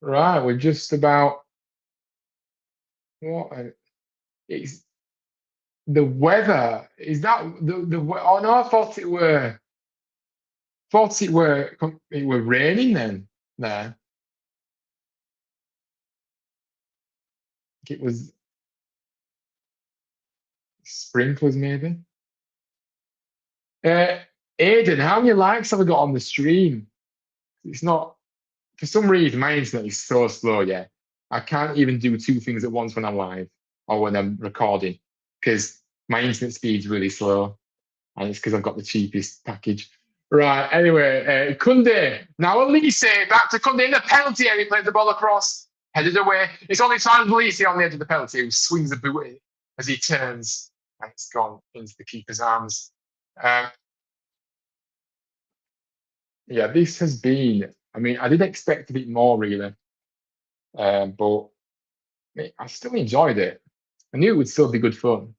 Right, we're just about what? It's the weather. Is that oh no, I thought it were. Thought it were raining then there. It was sprinklers maybe. Uh, Aiden, how many likes have I got on the stream? It's not for some reason my internet is so slow. Yeah, I can't even do two things at once when I'm live or when I'm recording because my internet speed's really slow, and it's because I've got the cheapest package. Right. Anyway, Kunde. Now Elise back to Kunde in the penalty area. He played the ball across, headed away. It's only time Elise on the edge of the penalty who swings the boot as he turns, and it's gone into the keeper's arms. Um, yeah, this has been. I mean, I did expect a bit more really, but I still enjoyed it. I knew it would still be good fun.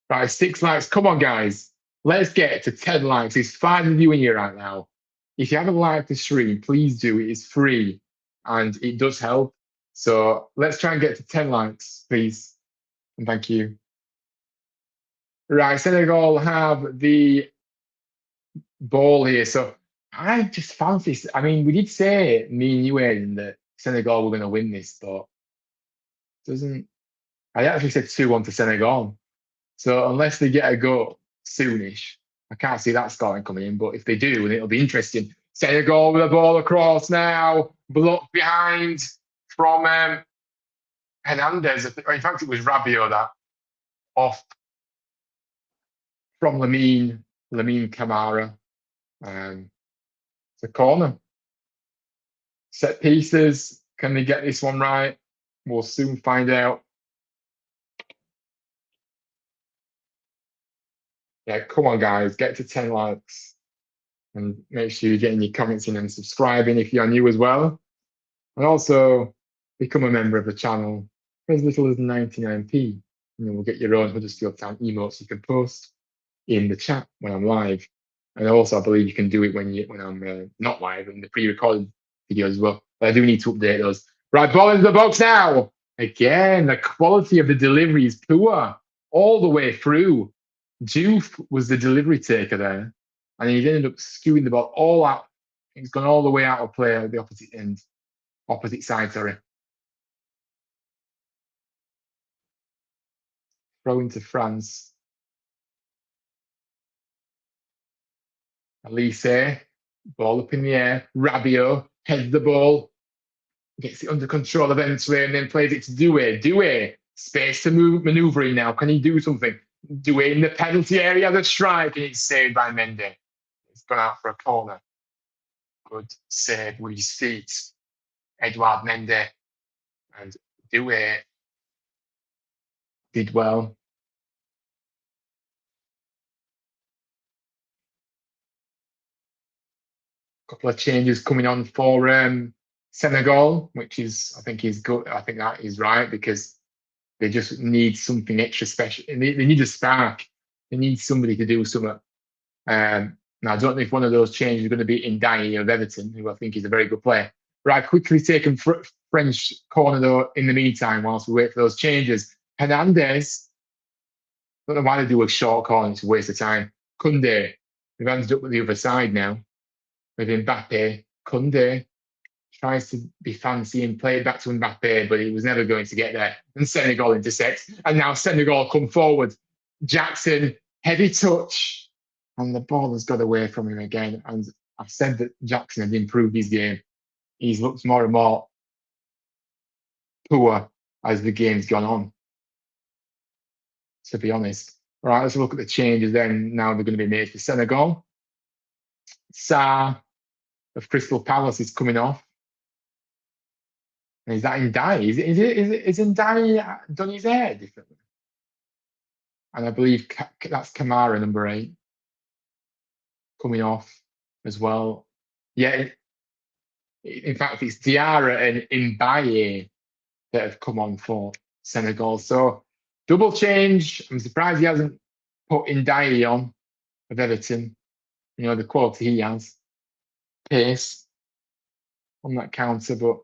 Right, 6 likes. Come on, guys. Let's get to 10 likes. There's 5 of you in here right now. If you haven't liked the stream, please do. It is free and it does help. So let's try and get to 10 likes, please. And thank you. Right, Senegal have the ball here. So I just fancy this. I mean, we did say, me and you, Aidan, that Senegal were going to win this, but doesn't. I actually said 2-1 to Senegal. So unless they get a goal soonish, I can't see that scoring coming in. But if they do, then it'll be interesting. Senegal with the ball across now, blocked behind from Hernandez. In fact, it was Rabiot that off from Lamine Camara. It's a corner. Set pieces. Can they get this one right? We'll soon find out. Yeah, come on, guys, get to 10 likes. And make sure you're getting your comments in and subscribing if you're new as well. And also become a member of the channel for as little as 99p. And then we'll get your own Huddersfield Town emotes you can post in the chat when I'm live. And also, I believe you can do it when I'm not live in the pre-recorded videos as well. But I do need to update those. Right, ball into the box now. Again, the quality of the delivery is poor all the way through. Juve was the delivery taker there, and he ended up skewing the ball all out. It's gone all the way out of play at the opposite end, opposite side, sorry. Throw into France. Elise, ball up in the air. Rabiot heads the ball, gets it under control eventually, and then plays it to Doué. Doué, space to move, maneuvering now. Can he do something? Doué in the penalty area, the strike, and it's saved by Mendy. It's gone out for a corner. Good save with his feet. Edouard Mendy and Doué did well. Couple of changes coming on for Senegal, which is I think is good. I think that is right because they just need something extra special. They need a spark. They need somebody to do something. Now I don't know if one of those changes is going to be Ndiaye of Everton, who I think is a very good player. Right, quickly taking French corner though. In the meantime, whilst we wait for those changes, Hernandez. I don't know why they do a short corner. It's a waste of time. Kunde. We've ended up with the other side now with Mbappe. Kunde tries to be fancy and play it back to Mbappe, but he was never going to get there. And Senegal intersects. And now Senegal come forward. Jackson, heavy touch. And the ball has got away from him again. And I've said that Jackson had improved his game. He's looked more and more poor as the game's gone on, to be honest. All right, let's look at the changes then. Now they're going to be made for Senegal. Sarr of Crystal Palace is coming off. And is that Ndiaye? Is Ndiaye done his hair differently? And I believe that's Kamara, number 8, coming off as well. Yeah, in fact, it's Diarra and Mbaye that have come on for Senegal. So double change. I'm surprised he hasn't put Ndiaye on of Everton. You know, the quality he has. Pace on that counter, but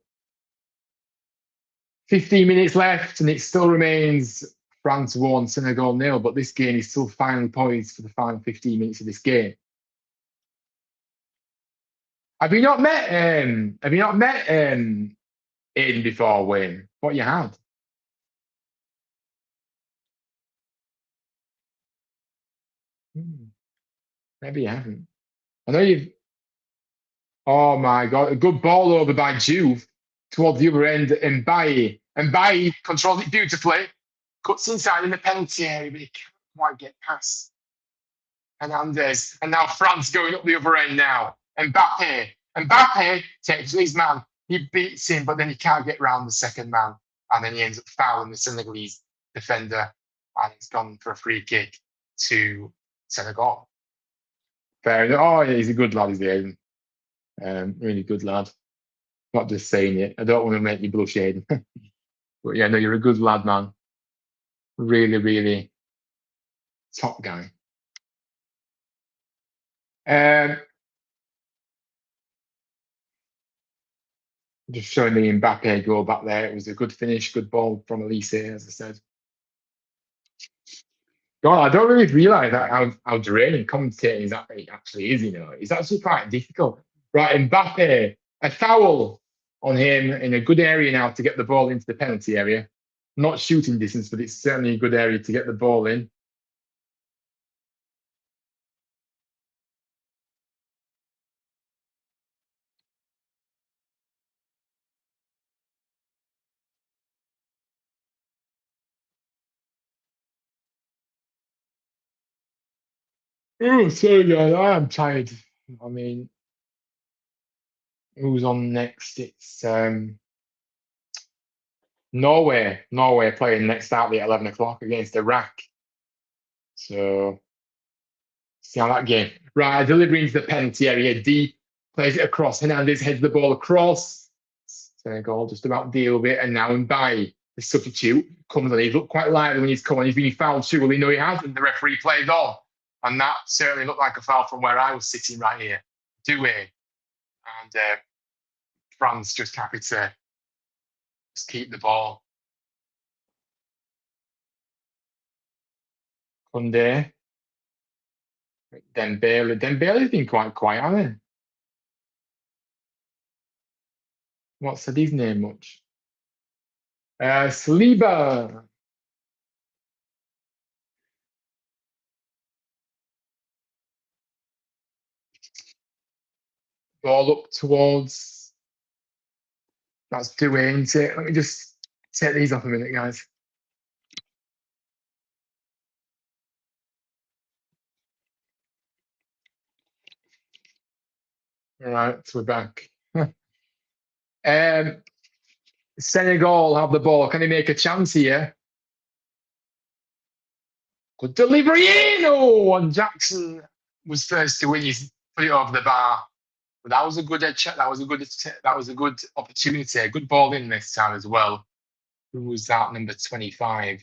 15 minutes left and it still remains France 1, Senegal 0, but this game is still finally poised for the final 15 minutes of this game. Have you not met Aiden before, Wayne? What you had? Hmm, maybe you haven't. I know you've. Oh my god, a good ball over by Juve towards the other end, and Bailly controls it beautifully, cuts inside in the penalty area, but he can't quite get past Hernandez. And now France going up the other end now. Mbappe takes his man. He beats him, but then he can't get round the second man. And then he ends up fouling the Senegalese defender. And it's gone for a free kick to Senegal. Fair enough. Oh, yeah, he's a good lad, he's the really good lad. Not just saying it. I don't want to make you blush, Aiden. But yeah, no, you're a good lad, man. Really, really top guy. Um, just showing the Mbappe goal back there. It was a good finish, good ball from Elise, as I said. God, I don't really realise how draining commentating is actually is, you know. It's actually quite difficult. Right, Mbappe, a foul on him in a good area now to get the ball into the penalty area. Not shooting distance, but it's certainly a good area to get the ball in. Oh, sorry, guys, I am tired. I mean, who's on next? It's Norway. Norway playing next out at 11 o'clock against Iraq. So see how that game. Right, delivery into the penalty area. Deep plays it across. Hernandez heads the ball across. Senegal just about deal with it. And now Mbaye, the substitute, comes on. He's looked quite lively when he's come on. He's been fouled too. Well, he know he has, and the referee plays on. And that certainly looked like a foul from where I was sitting right here. Doué. And France just happy to just keep the ball. Koundé. Dembele. Dembele's been quite quiet, hasn't he? What's said his name much? Saliba. Ball up towards. That's Doué, isn't it? Let me just take these off a minute, guys. All right, so we're back. um, Senegal have the ball. Can they make a chance here? Good delivery in. Oh, and Jackson was first to win. He's put it over the bar. But that was a good check. That was a good opportunity. A good ball in this time as well. Who was that? Number 25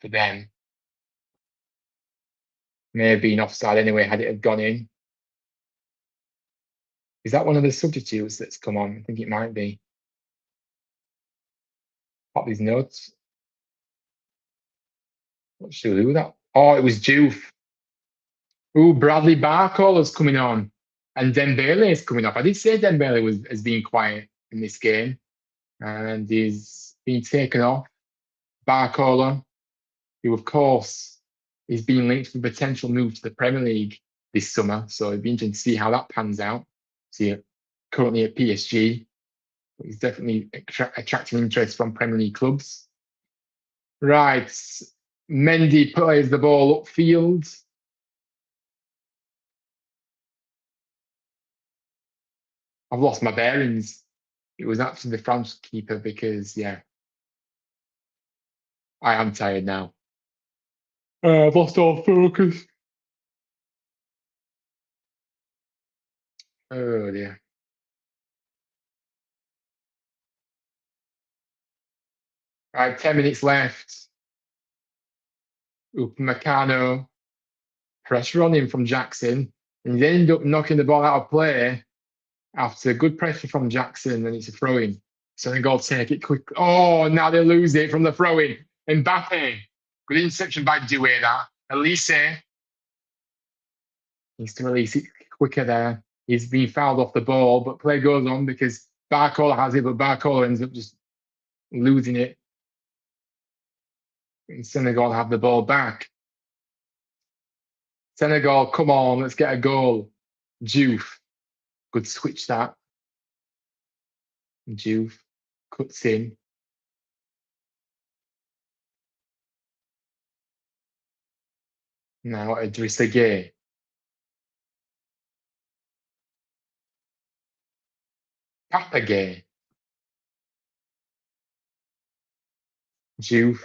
for them. May have been offside anyway had it have gone in. Is that one of the substitutes that's come on? I think it might be. Pop these notes. Not sure who that. Oh, it was Juve. Ooh, Bradley Barcola's coming on. And Dembele is coming up. I did say Dembele has been quiet in this game. And he's been taken off. Barcola, who of course is being linked to a potential move to the Premier League this summer. So it'd be interesting to see how that pans out. See, currently at PSG, but he's definitely attracting interest from Premier League clubs. Right, Mendy plays the ball upfield. I've lost my bearings. It was actually the France keeper because, yeah, I am tired now. I've lost all focus. Oh dear. Right, 10 minutes left. Upamecano, pressure on him from Jackson, and he ended up knocking the ball out of play after good pressure from Jackson, and it's a throw in. Senegal take it quick. Oh, now they lose it from the throw in. Mbappe, good interception by Doué. That Elise needs to release it quicker there. He's been fouled off the ball, but play goes on because Barcola has it, but Barcola ends up just losing it. And Senegal have the ball back. Senegal, come on, let's get a goal. Diouf, good switch that. Diouf cuts in. Now Idrissa Gueye. Papa Gueye. Diouf,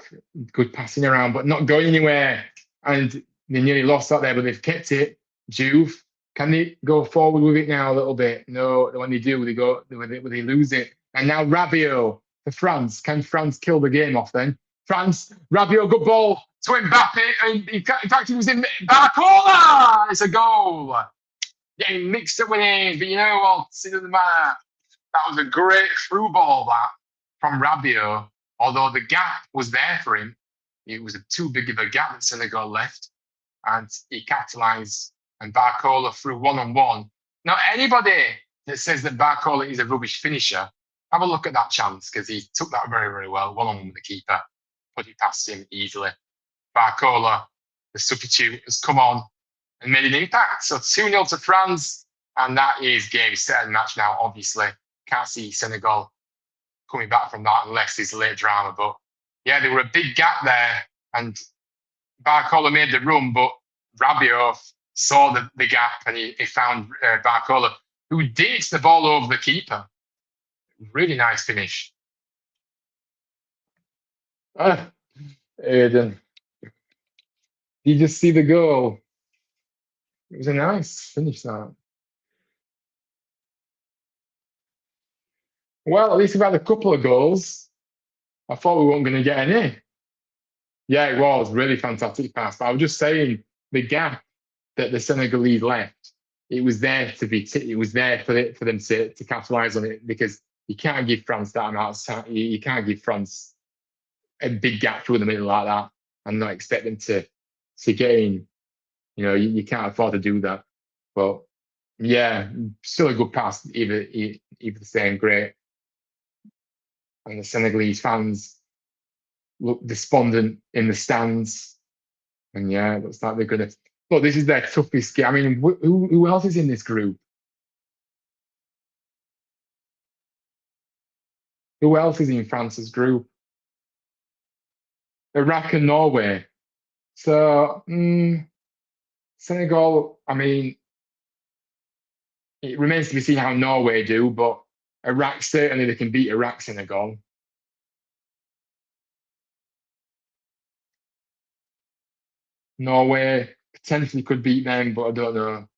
good passing around, but not going anywhere. And they nearly lost that there, but they've kept it. Diouf, can they go forward with it now a little bit? No, when they do, they lose it. And now Rabiot for France. Can France kill the game off then? France, Rabiot, good ball to Mbappe. And in fact, it was in Barcola. It's a goal. Getting mixed up with it, but you know what? It doesn't matter. That was a great through ball that from Rabiot. Although the gap was there for him, it was too big of a gap that Senegal left, and he capitalised. And Barcola threw one-on-one. Now, anybody that says that Barcola is a rubbish finisher, have a look at that chance because he took that very, very well. One-on-one with the keeper, put it past him easily. Barcola, the substitute, has come on and made an impact. So 2-0 to France, and that is game, set, and match now, obviously. Can't see Senegal coming back from that unless there's late drama. But yeah, there were a big gap there, and Barcola made the run, but Rabiot saw the gap and he found Barcola, who digs the ball over the keeper. Really nice finish. Aiden, did you just see the goal? It was a nice finish, that. Well, at least we've had a couple of goals. I thought we weren't going to get any. Yeah, it was really fantastic pass. But I was just saying the gap that the Senegalese left, it was there to be. It was there for them to capitalise on it because you can't give France that amount of time. You can't give France a big gap through the middle like that and not expect them to get in. You know, you can't afford to do that. But yeah, still a good pass. Either the same, great. And the Senegalese fans look despondent in the stands. And yeah, it looks like they're going to. Look, this is their toughest game. I mean, who else is in this group? Who else is in France's group? Iraq and Norway. So, Senegal, I mean, it remains to be seen how Norway do, but Iraq, certainly they can beat Iraq, Senegal. Norway potentially could beat them, but I don't know.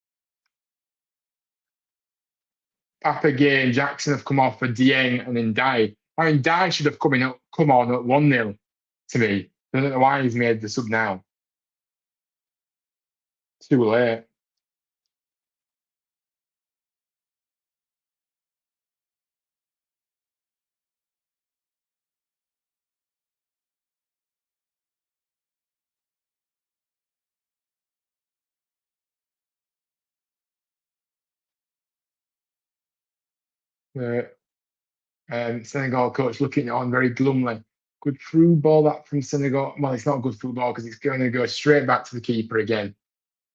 Papa Gay and Jackson have come off for Dieng and then Dai. I mean, Dai should have come on at 1-0 to me. I don't know why he's made the sub now. Too late. The Senegal coach looking on very glumly. Good through ball that from Senegal. Well, it's not good through ball because it's going to go straight back to the keeper again.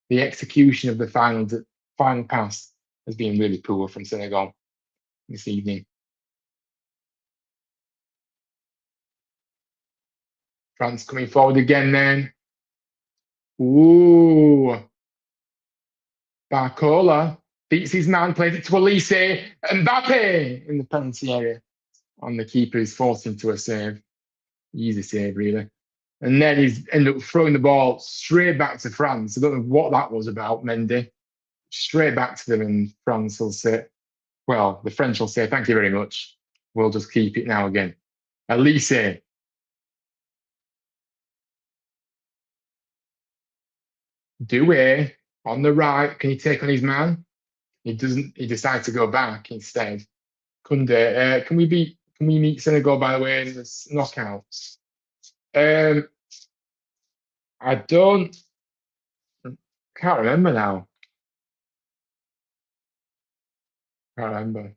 The execution of the final pass has been really poor from Senegal this evening. France coming forward again then. Ooh. Barcola beats his man, plays it to Elise. Mbappe in the penalty area. And the keeper is forced into a save. Easy save, really. And then he's ended up throwing the ball straight back to France. I don't know what that was about, Mendy. Straight back to them, and France will say, well, the French will say, thank you very much. We'll just keep it now again. Elise, Doué on the right. Can he take on his man? He doesn't. He decides to go back instead. Kunde, can we meet Senegal by the way in this knockouts? Um, I don't can't remember now. Can't remember.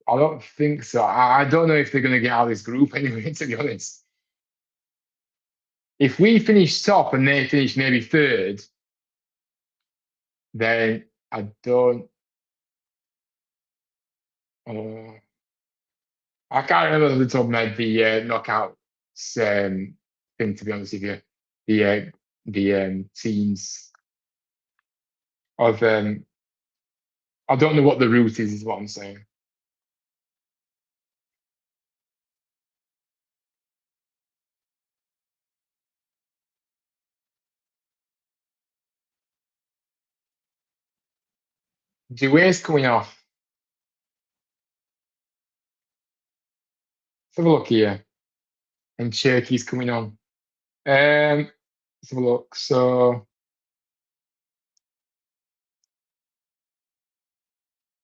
I don't think so. I don't know if they're going to get out of this group anyway. To be honest, if we finish top and they finish maybe third, then I don't. Uh, I can't remember off the top of my head the knockouts thing. To be honest with you, the teams of I don't know what the route is. Is what I'm saying. Dewey's coming off. Let's have a look here. And Cherky's coming on. Let's have a look. So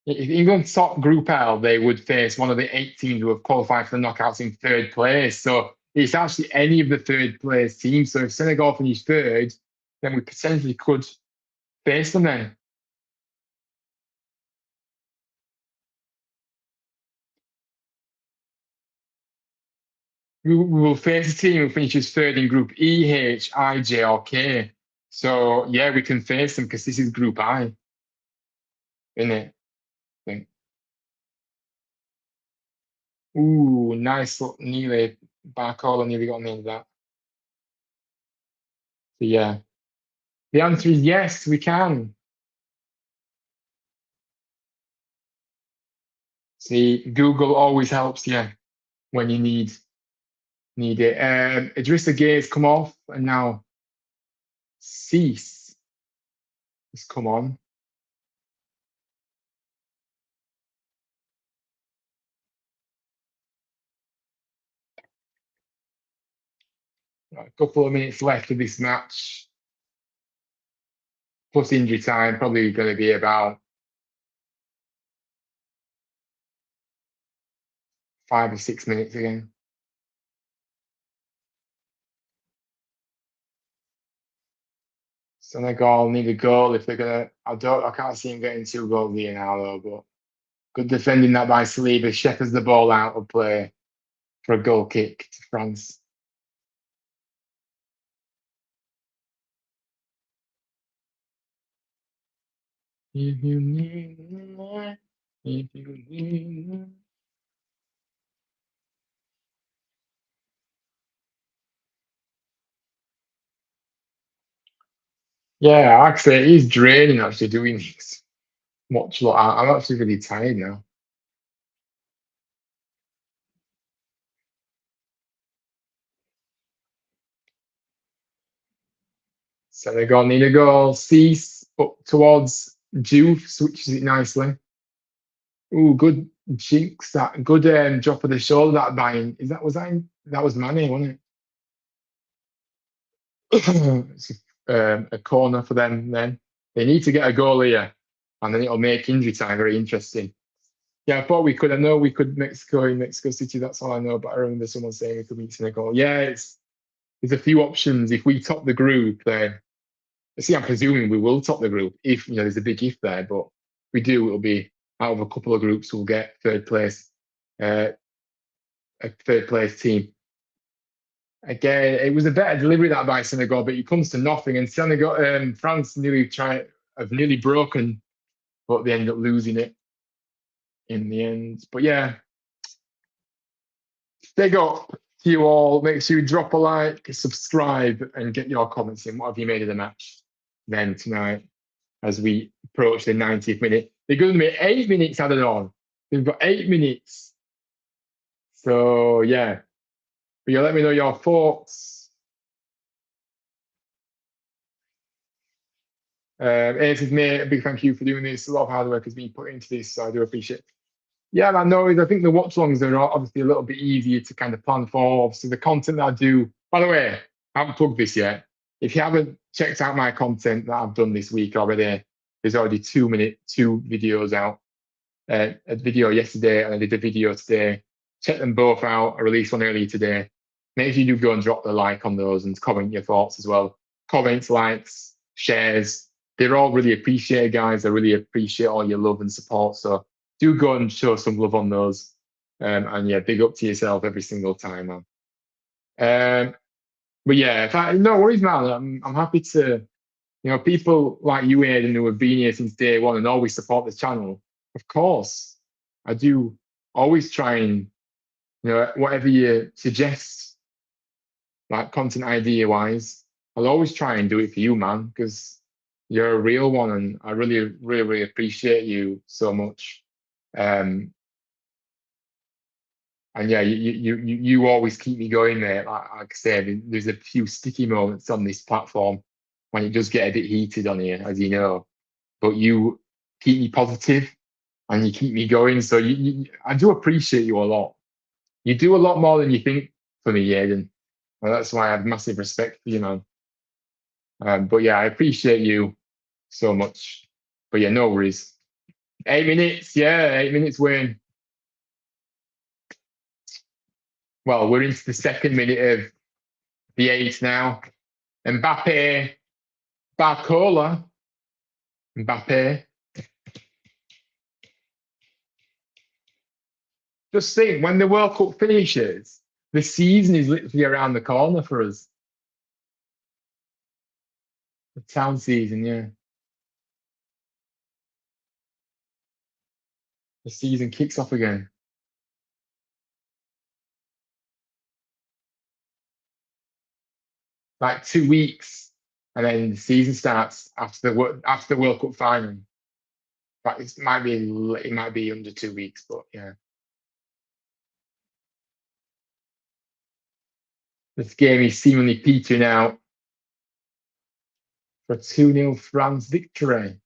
if England top Group L, they would face one of the 8 teams who have qualified for the knockouts in third place. So it's actually any of the third place teams. So if Senegal finish third, then we potentially could face them then. We will face a team who finishes third in Group E, H, I, J, or K. So yeah, we can face them because this is Group I, isn't it? I think. Ooh, nice. Nearly Barcola nearly got me into that. So yeah, the answer is yes, we can. See, Google always helps you when you need it. Idrissa Gueye come off, and now Cease has come on. A couple of minutes left of this match, plus injury time. Probably going to be about 5 or 6 minutes again. Senegal need a goal if they're gonna. I can't see him getting 2 goals here now though. But good defending that by Saliba. Shepherds the ball out of play for a goal kick to France. If you need more, if you need more. Yeah, actually, it is draining actually doing this. Watch, I'm actually really tired now. Senegal need a goal. Cease up towards Juve, switches it nicely. Ooh, good jinx that. Good drop of the shoulder that buying. Is that was that in, that was Manny, wasn't it? It's a corner for them then. They need to get a goal here, and then it'll make injury time very interesting. Yeah, I thought we could. I know we could Mexico in Mexico City. That's all I know. But I remember someone saying we could beat Senegal. Yeah, there's a few options. If we top the group, then see, I'm presuming we will top the group. If there's a big if there, but if we do, it'll be out of a couple of groups. We'll get third place, uh, a third place team. Again, it was a better delivery that by Senegal, but it comes to nothing. And Senegal, France have nearly broken, but they end up losing it in the end. But yeah, big up to you all. Make sure you drop a like, subscribe, and get your comments in. What have you made of the match then tonight as we approach the 90th minute? They're going to be 8 minutes added on. They've got 8 minutes So yeah, but yeah, let me know your thoughts. Ace is mate, a big thank you for doing this. A lot of hard work has been put into this, so I do appreciate it. Yeah, man, no, I think the watch longs are obviously a little bit easier to kind of plan for. Obviously, the content that I do, by the way, I haven't plugged this yet. If you haven't checked out my content that I've done this week already, there's already 2 videos out. A video yesterday and I did a video today. Check them both out. I released one earlier today. Make sure you do go and drop the like on those and comment your thoughts as well. Comments, likes, shares, they're all really appreciated, guys. I really appreciate all your love and support. So do go and show some love on those. And yeah, big up to yourself every single time, man. But yeah, no worries, man. I'm happy to, people like you, Aidan, who have been here since day one and always support this channel. Of course, I do always try and, whatever you suggest, like content idea wise, I'll always try and do it for you, man, because you're a real one, and I really, really, really appreciate you so much. And yeah, you always keep me going there. Like I said, there's a few sticky moments on this platform when it does get a bit heated on here, as you know. But you keep me positive and you keep me going. So I do appreciate you a lot. You do a lot more than you think for me, Aidan. And that's why I have massive respect for you, man. But yeah, I appreciate you so much. But yeah, no worries. 8 minutes, yeah, 8 minutes, Wayne. Well, we're into the second minute of the 8 now. Mbappe, Barcola, Mbappe. Just think, when the World Cup finishes, the season is literally around the corner for us. The town season, yeah. The season kicks off again. Like 2 weeks, and then the season starts after the World Cup final. But it might be under 2 weeks, but yeah. This game is seemingly petering out for a 2-0 France victory.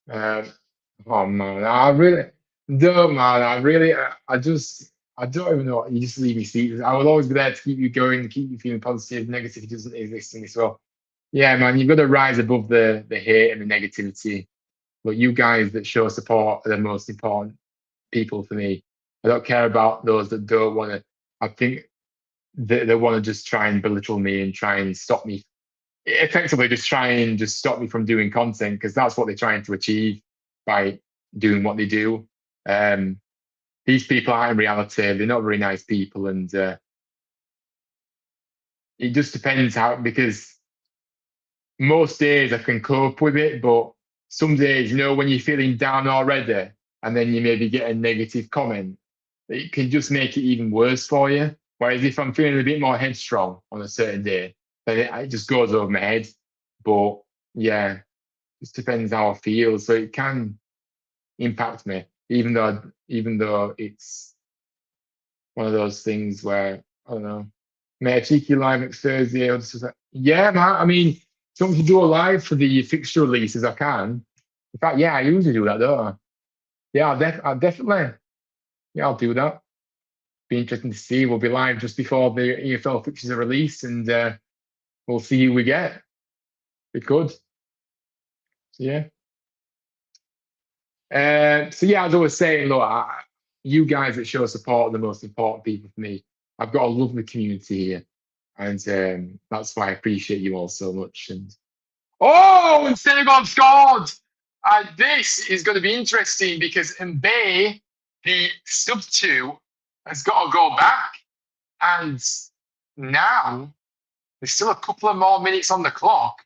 Um, oh man, I really don't, man. I don't even know. You just leave me speechless. I will always be there to keep you going, to keep you feeling positive. Negativity doesn't exist in this world. Yeah, man, you've got to rise above the hate and the negativity. But you guys that show support are the most important people for me. I don't care about those that don't want to. I think they want to just try and belittle me and try and stop me, effectively just try and just stop me from doing content, because that's what they're trying to achieve by doing what they do. Um, these people aren't in reality, they're not very nice people, and it just depends how, because most days I can cope with it, but some days, when you're feeling down already and then you maybe get a negative comment, it can just make it even worse for you. Whereas if I'm feeling a bit more headstrong on a certain day, then it just goes over my head. But yeah, just depends how I feel. So it can impact me, even though it's one of those things where I don't know. Mate, a cheeky live next Thursday. Or just like, yeah, man. I mean, do you want me to do a live for the fixture releases? I can. In fact, yeah, I usually do that, don't I? Yeah, I'll definitely. Yeah, I'll do that. Be interesting to see. We'll be live just before the EFL fixtures are released, and we'll see who we get. Be good. So, yeah. So yeah, as I was saying, look, you guys that show support are the most important people for me. I've got a lovely community here, and that's why I appreciate you all so much. And Senegal scored! And this is going to be interesting because Mbaye, the substitute, has got to go back. And now there's still a couple of more minutes on the clock.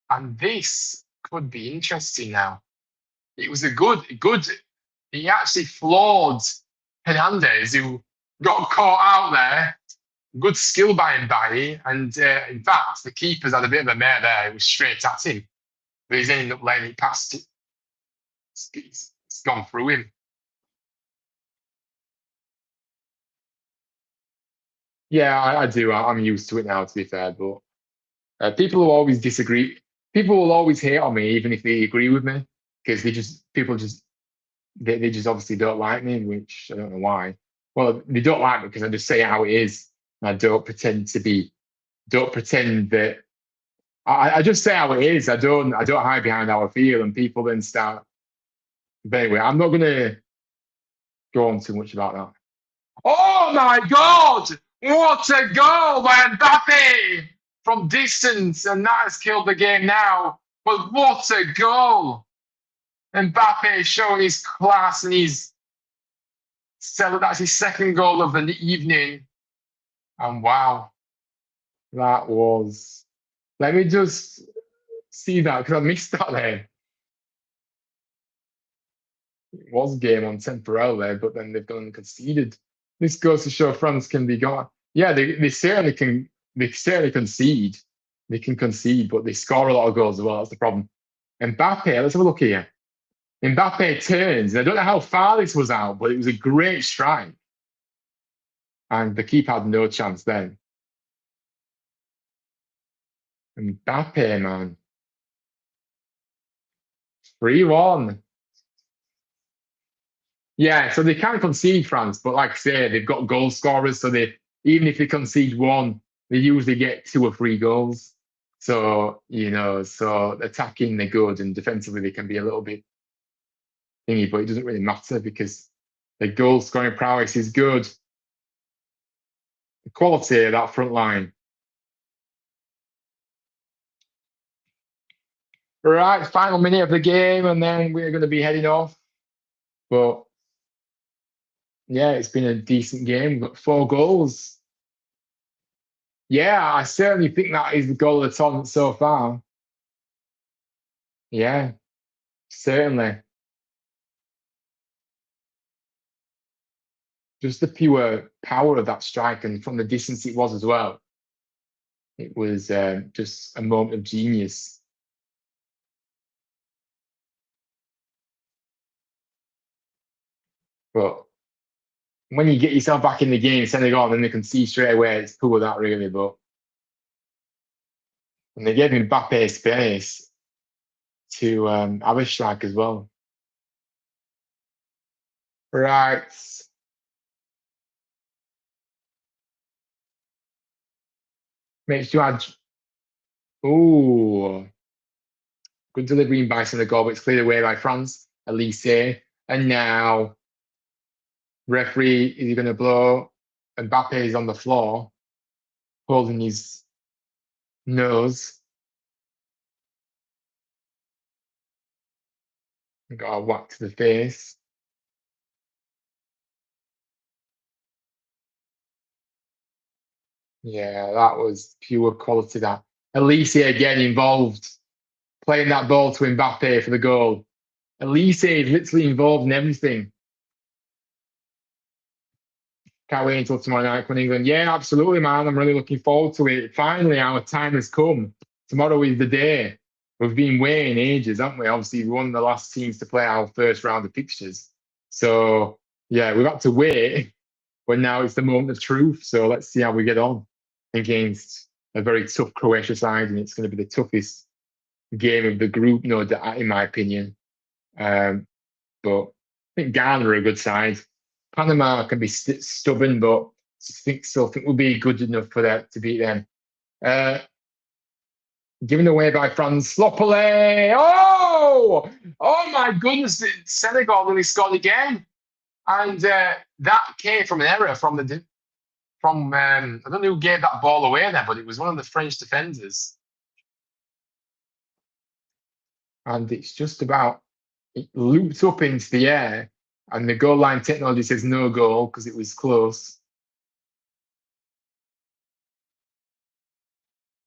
And this could be interesting now. It was a good. He actually floored Hernandez, who got caught out there. Good skill by Mbaye. And in fact, the keeper's had a bit of a mare there. It was straight at him. but he's ended up letting it past it. It's gone through him. Yeah, I do. I'm used to it now, to be fair. But people will always disagree. People will always hate on me, even if they agree with me, because people just they just obviously don't like me, which I don't know why. Well, they don't like me because I just say it how it is. And I don't pretend that I just say how it is. I don't hide behind how I feel, and people then start. But anyway, I'm not gonna go on too much about that. Oh my God! What a goal by Mbappe from distance, and that has killed the game now. But what a goal! Mbappe showing his class, and that's his second goal of the evening. And wow, that was. Let me just see that because I missed that there. It was game on temporarily there, but then they've gone and conceded. This goes to show France can be gone. Yeah, they certainly can. They certainly concede. They can concede, but they score a lot of goals as well. That's the problem. Mbappe, let's have a look here. Mbappe turns. I don't know how far this was out, but it was a great strike. And the keeper had no chance then. Mbappe, man. 3-1. Yeah, so they can concede France, but like I say, they've got goal scorers, so they even if they concede one, they usually get 2 or 3 goals. So, so attacking they're good and defensively they can be a little bit thingy, but it doesn't really matter because the goal scoring prowess is good. The quality of that front line. Right, final minute of the game, and then we're going to be heading off. But yeah, it's been a decent game. We've got 4 goals. Yeah, I certainly think that is the goal of the tournament so far. Yeah, certainly. Just the pure power of that strike and from the distance it was as well. It was just a moment of genius. But when you get yourself back in the game, Senegal, and then they can see straight away it's poor that really. But and they gave Mbappe space to have a strike as well. Right. Makes you add. Ooh, good delivery by Senegal, but it's cleared away by France. Elise. And now, referee, is he going to blow? Mbappe is on the floor, holding his nose. Got a whack to the face. Yeah, that was pure quality. That Elise again involved, playing that ball to Mbappe for the goal. Elise is literally involved in everything. Can't wait until tomorrow night for England. Yeah, absolutely, man. I'm really looking forward to it. Finally, our time has come. Tomorrow is the day. We've been waiting ages, haven't we? Obviously, we won the last teams to play our first round of fixtures. So, yeah, we've had to wait, but now it's the moment of truth. So let's see how we get on against a very tough Croatia side, and it's going to be the toughest game of the group, no doubt, in my opinion. Um, but I think Ghana are a good side. Panama can be stubborn, but still think we'll be good enough for that to beat them. Uh, Given away by France, Slopole. Oh my goodness! Senegal really scored again, and that came from an error from I don't know who gave that ball away there, but it was one of the French defenders, and it's just about it looped up into the air, and the goal line technology says no goal because it was close.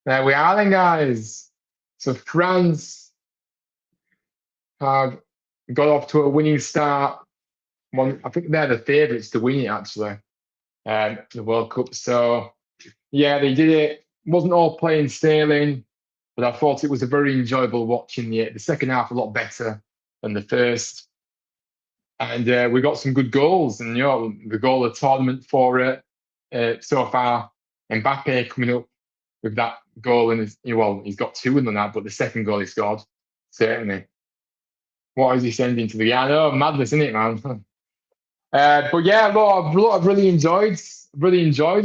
There we are then, guys. So France have got off to a winning start. I think they're the favourites to win it, actually, the World Cup. So, yeah, they did it. Wasn't all plain sailing. but I thought it was a very enjoyable watching the second half a lot better than the first. And we got some good goals. And the goal of the tournament for so far, Mbappe coming up with that goal, and he's got two in that, but the second goal he scored, certainly. What is he sending to the guy? Oh, madness, isn't it, man? But yeah, I've really enjoyed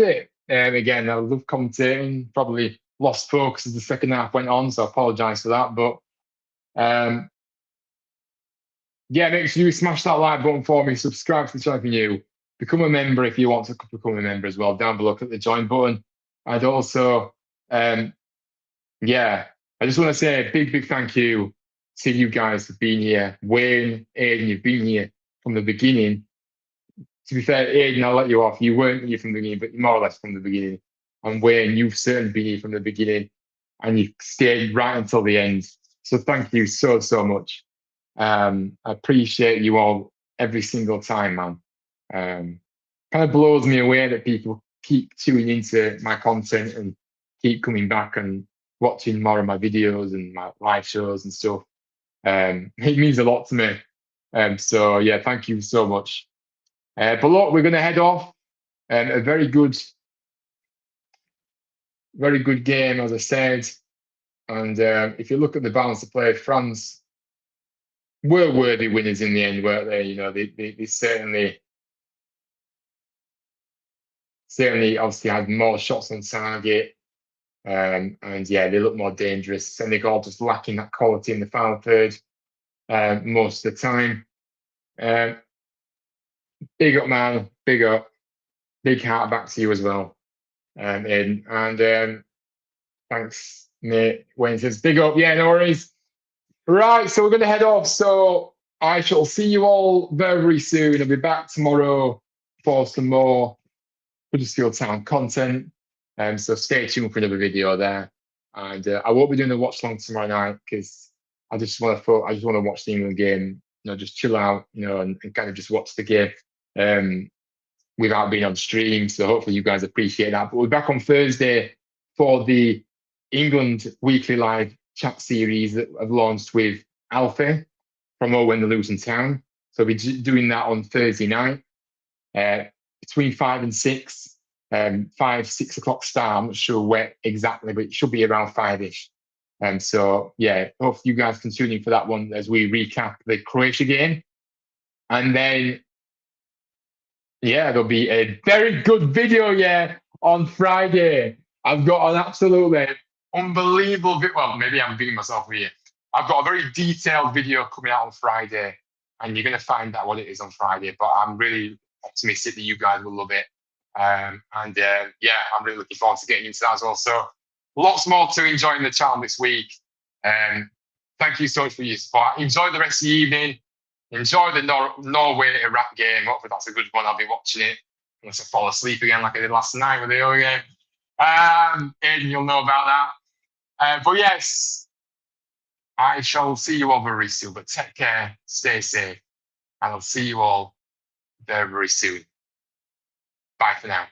it. Again, I love commentating. Probably lost focus as the second half went on, so I apologise for that. But um, yeah, make sure you smash that like button for me. Subscribe to the channel if you're new. Become a member if you want to become a member as well. Down below, click the join button. I'd also, yeah, I just want to say a big thank you to you guys for being here. Wayne, Aiden, you've been here from the beginning. To be fair, Aiden, I'll let you off. You weren't here from the beginning, but more or less from the beginning. And Wayne, you've certainly been here from the beginning, and you've stayed right until the end. So thank you so much. I appreciate you all every single time, man. Kind of blows me away that people keep tuning into my content and keep coming back and watching more of my videos and my live shows and stuff. It means a lot to me. So yeah, thank you so much. But look, we're going to head off. A very good game, as I said. And if you look at the balance of play, France were worthy winners in the end, weren't they? They certainly obviously had more shots on target. And yeah, they look more dangerous. Senegal just lacking that quality in the final third most of the time. Big up, man. Big up. Big heart back to you as well. And thanks, mate. Wayne says, big up. Yeah, no worries. Right, so we're going to head off. So I shall see you all very soon. I'll be back tomorrow for some more Huddersfield Town content. So stay tuned for another video there. And I won't be doing a watch long tomorrow night because I just want to watch the England game. Just chill out, and kind of just watch the game without being on stream. So hopefully you guys appreciate that. But we're back on Thursday for the England weekly live chat series that I've launched with Alfie from When the Luton Town. So we'll be doing that on Thursday night between 5 and 6. 5-6 o'clock start. I'm not sure where exactly, but it should be around 5-ish. So yeah, hopefully you guys can tune in for that one as we recap the Croatia game. And then yeah, there'll be a very good video, on Friday. I've got an absolutely unbelievable video. Well, maybe I'm beating myself here. I've got a very detailed video coming out on Friday, and you're going to find out what it is on Friday. But I'm really optimistic that you guys will love it. Yeah, I'm really looking forward to getting into that as well. So lots more to enjoy in the channel this week. Thank you so much for your support. Enjoy the rest of the evening. Enjoy the Norway-Iraq game. Hopefully that's a good one. I'll be watching it unless I fall asleep again like I did last night with the other game. Aiden, you'll know about that. But yes, I shall see you all very soon. But take care, stay safe, and I'll see you all very soon. Bye for now.